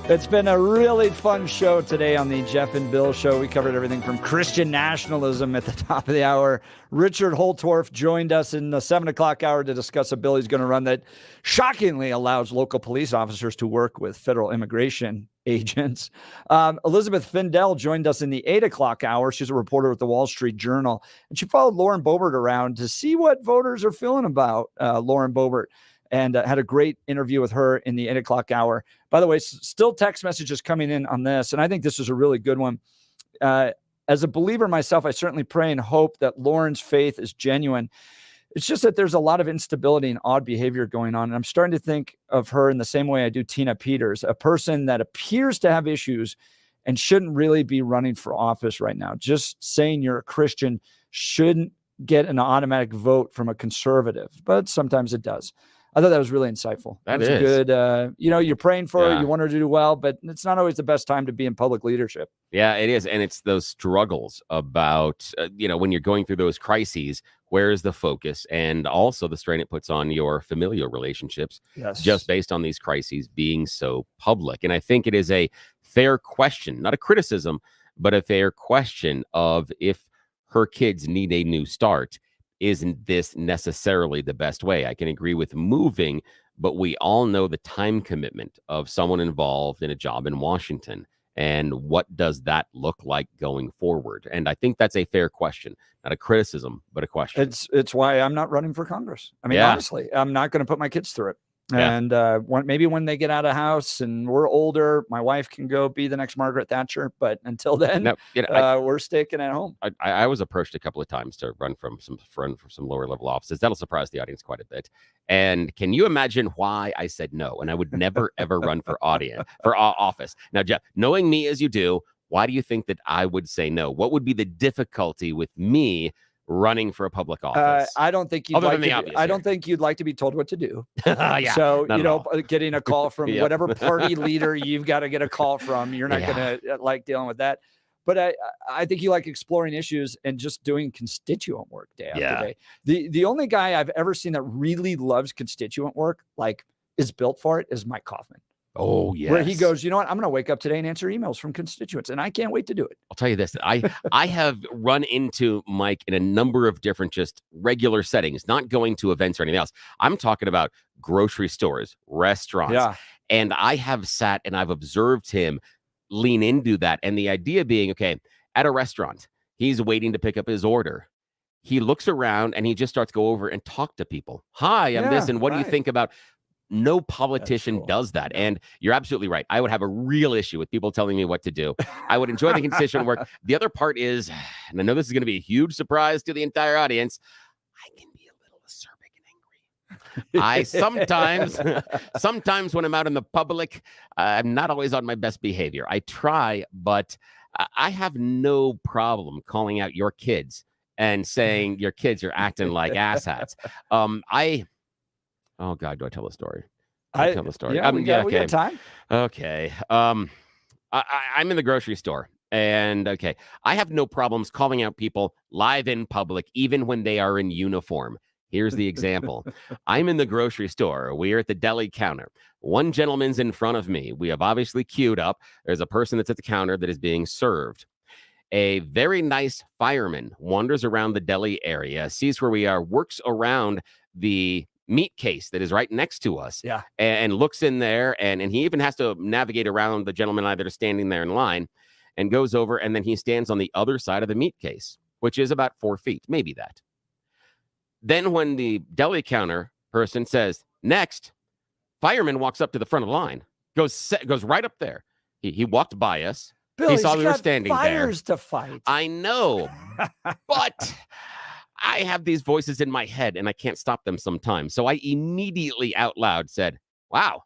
It's been a really fun show today on the Jeff and Bill Show. We covered everything from Christian nationalism at the top of the hour. Richard Holtorf joined us in the 7 o'clock hour to discuss a bill he's going to run that shockingly allows local police officers to work with federal immigration agents. Elizabeth Findell joined us in the 8 o'clock hour. She's a reporter with the Wall Street Journal, and she followed Lauren Bobert around to see what voters are feeling about Lauren Bobert. And had a great interview with her in the 8 o'clock hour. By the way, still text messages coming in on this, and I think this is a really good one. As a believer myself, I certainly pray and hope that Lauren's faith is genuine. It's just that there's a lot of instability and odd behavior going on, and I'm starting to think of her in the same way I do Tina Peters, a person that appears to have issues and shouldn't really be running for office right now. Just saying you're a Christian shouldn't get an automatic vote from a conservative, but sometimes it does. I thought that was really insightful. That was is good. You're praying for her, you want her to do well, but it's not always the best time to be in public leadership. Yeah, it is. And it's those struggles about, when you're going through those crises, where is the focus? And also the strain it puts on your familial relationships, just based on these crises being so public. And I think it is a fair question, not a criticism, but a fair question of if her kids need a new start. Isn't this necessarily the best way? I can agree with moving, but we all know the time commitment of someone involved in a job in Washington. And what does that look like going forward? And I think that's a fair question, not a criticism, but a question. It's why I'm not running for Congress. I mean, honestly, I'm not going to put my kids through it. Yeah. And maybe when they get out of house and we're older, my wife can go be the next Margaret Thatcher. But until then, we're sticking at home. I was approached a couple of times to run for some lower level offices. That'll surprise the audience quite a bit. And can you imagine why I said no? And I would never, ever run for office. Now, Jeff, knowing me as you do, why do you think that I would say no? What would be the difficulty with me running for a public office? I don't think you'd think you'd like to be told what to do. Yeah, so getting a call from whatever party leader you've got to get a call from, you're not going to like dealing with that. But I think you like exploring issues and just doing constituent work day after day. The only guy I've ever seen that really loves constituent work, is built for it, is Mike Kaufman. Oh, yes. Where he goes, you know what? I'm going to wake up today and answer emails from constituents, and I can't wait to do it. I'll tell you this. I have run into Mike in a number of different just regular settings, not going to events or anything else. I'm talking about grocery stores, restaurants. Yeah. And I have sat and I've observed him lean into that. And the idea being, okay, at a restaurant, he's waiting to pick up his order. He looks around and he just starts to go over and talk to people. Hi, I'm this. And what do you think about... No politician does that. And you're absolutely right. I would have a real issue with people telling me what to do. I would enjoy the constituent work. The other part is, and I know this is going to be a huge surprise to the entire audience, I can be a little acerbic and angry. I sometimes when I'm out in the public, I'm not always on my best behavior. I try, but I have no problem calling out your kids and saying your kids are acting like asshats. Oh God, do I tell the story? Tell the story. Yeah, we got time. Okay. I'm in the grocery store, and I have no problems calling out people live in public, even when they are in uniform. Here's the example. I'm in the grocery store. We're at the deli counter. One gentleman's in front of me. We have obviously queued up. There's a person that's at the counter that is being served. A very nice fireman wanders around the deli area, sees where we are, works around the meat case that is right next to us, and looks in there, and he even has to navigate around the gentleman that are standing there in line, and goes over, and then he stands on the other side of the meat case, which is about 4 feet, maybe that. Then when the deli counter person says, next, fireman walks up to the front of the line, goes right up there. He walked by us. Bill, he saw we were standing fires there. To fight. I know, but... I have these voices in my head and I can't stop them sometimes. So I immediately out loud said, wow,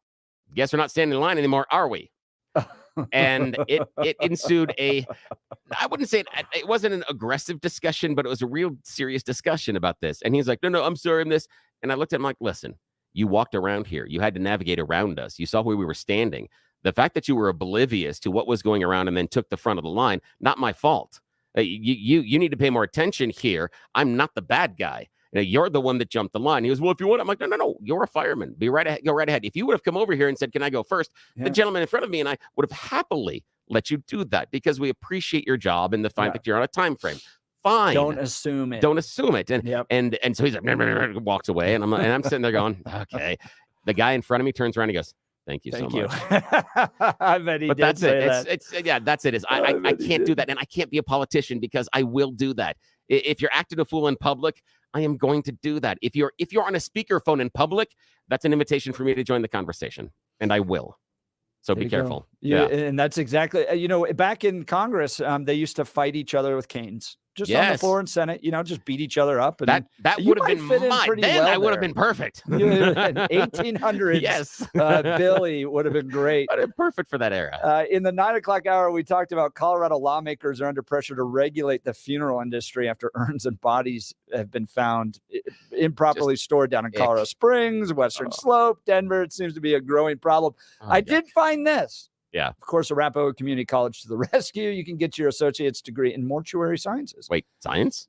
guess we're not standing in line anymore, are we? And it ensued I wouldn't say it wasn't an aggressive discussion, but it was a real serious discussion about this. And he's like, no, I'm sorry, I'm this. And I looked at him like, listen, you walked around here. You had to navigate around us. You saw where we were standing. The fact that you were oblivious to what was going around and then took the front of the line, not my fault. You need to pay more attention here. I'm not the bad guy. You're the one that jumped the line. He goes, well, if you want, I'm like, no, you're a fireman. Be right ahead. Go right ahead. If you would have come over here and said, can I go first? The gentleman in front of me and I would have happily let you do that because we appreciate your job and the fact that you're on a time frame. Fine. Don't assume it. Don't assume it. And so he's like, walks away, and I'm sitting there going, okay. The guy in front of me turns around and he goes, thank you so much. I bet he but did that's say it. that. That's it. I can't do that, and I can't be a politician because I will do that. If you're acting a fool in public, I am going to do that. If you're on a speakerphone in public, that's an invitation for me to join the conversation, and I will. So be careful. Yeah, and that's exactly. Back in Congress, they used to fight each other with canes. Just on the floor in Senate, just beat each other up. And that would have been mine. Then I would have been perfect. 1800s. Yes. Billy would have been great. Perfect for that era. In the 9 o'clock hour, we talked about Colorado lawmakers are under pressure to regulate the funeral industry after urns and bodies have been found improperly stored down in Colorado Springs, Western Slope, Denver. It seems to be a growing problem. I did find this. Yeah. Of course, Arapahoe Community College to the rescue. You can get your associate's degree in mortuary sciences. Wait, science?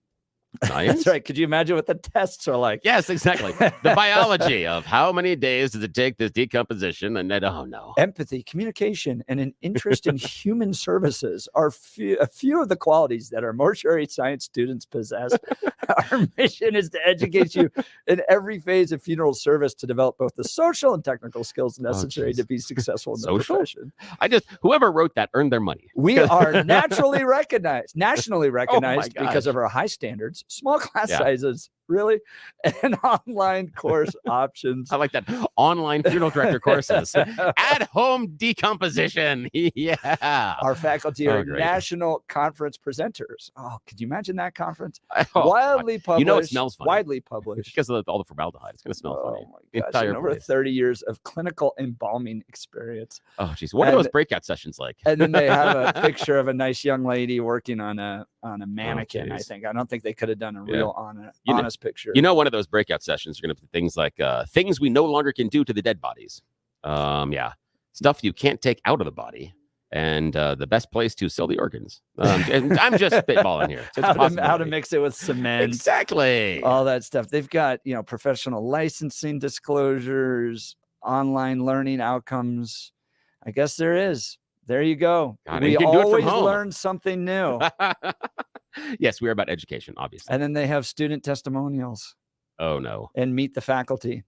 Science? That's right. Could you imagine what the tests are like? Yes, exactly. The biology of how many days does it take this decomposition? And then, oh no. Empathy, communication, and an interest in human services are a few of the qualities that our mortuary science students possess. Our mission is to educate you in every phase of funeral service to develop both the social and technical skills necessary to be successful in the profession. Whoever wrote that earned their money. We are nationally recognized because of our high standards, small class sizes, really, and online course options. I like that. Online funeral director courses. At-home decomposition. Yeah. Our faculty are national conference presenters. Oh, could you imagine that conference? Widely published. It smells funny. Widely published. Because of all the formaldehyde. It's going to smell funny. My gosh, and over 30 years of clinical embalming experience. Oh, geez. What are those breakout sessions like? And then they have a picture of a nice young lady working on a mannequin, I think. I don't think they could have done a real honest picture. One of those breakout sessions are going to be things like things we no longer can do to the dead bodies. Stuff you can't take out of the body. And the best place to sell the organs. And I'm just spitballing here. How to mix it with cement. Exactly. All that stuff. They've got, professional licensing disclosures, online learning outcomes. I guess there is. There you go. We always learn something new. Yes, we are about education, obviously. And then they have student testimonials. Oh, no. And meet the faculty.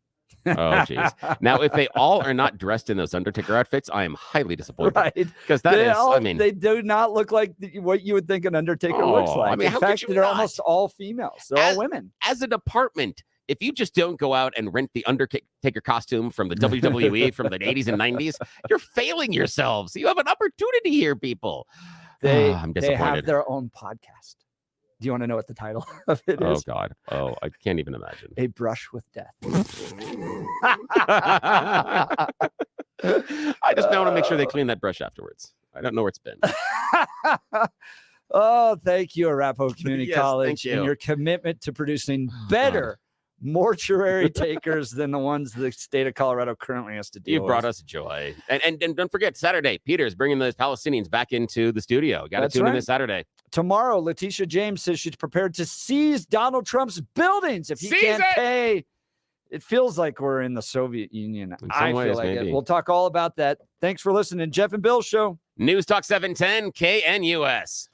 Oh, geez. Now, if they all are not dressed in those Undertaker outfits, I am highly disappointed. Right. Because they do not look like what you would think an Undertaker looks like. In fact, they're almost all females. They're all women. As a department, if you just don't go out and rent the Undertaker costume from the WWE from the 80s and 90s, you're failing yourselves. You have an opportunity here, people. I'm disappointed. They have their own podcast. Do you want to know what the title of it is? Oh, God. Oh, I can't even imagine. A Brush with Death. I just want to make sure they clean that brush afterwards. I don't know where it's been. Oh, thank you, Arapahoe Community College, thank you. And your commitment to producing better mortuary takers than the ones the state of Colorado currently has to deal with. You brought us joy. And don't forget, Saturday, Peter's bringing the Palestinians back into the studio. Got to tune in this Saturday. Tomorrow, Letitia James says she's prepared to seize Donald Trump's buildings if he can't pay. It feels like we're in the Soviet Union. I feel like it. We'll talk all about that. Thanks for listening. Jeff and Bill Show. News Talk 710 KNUS.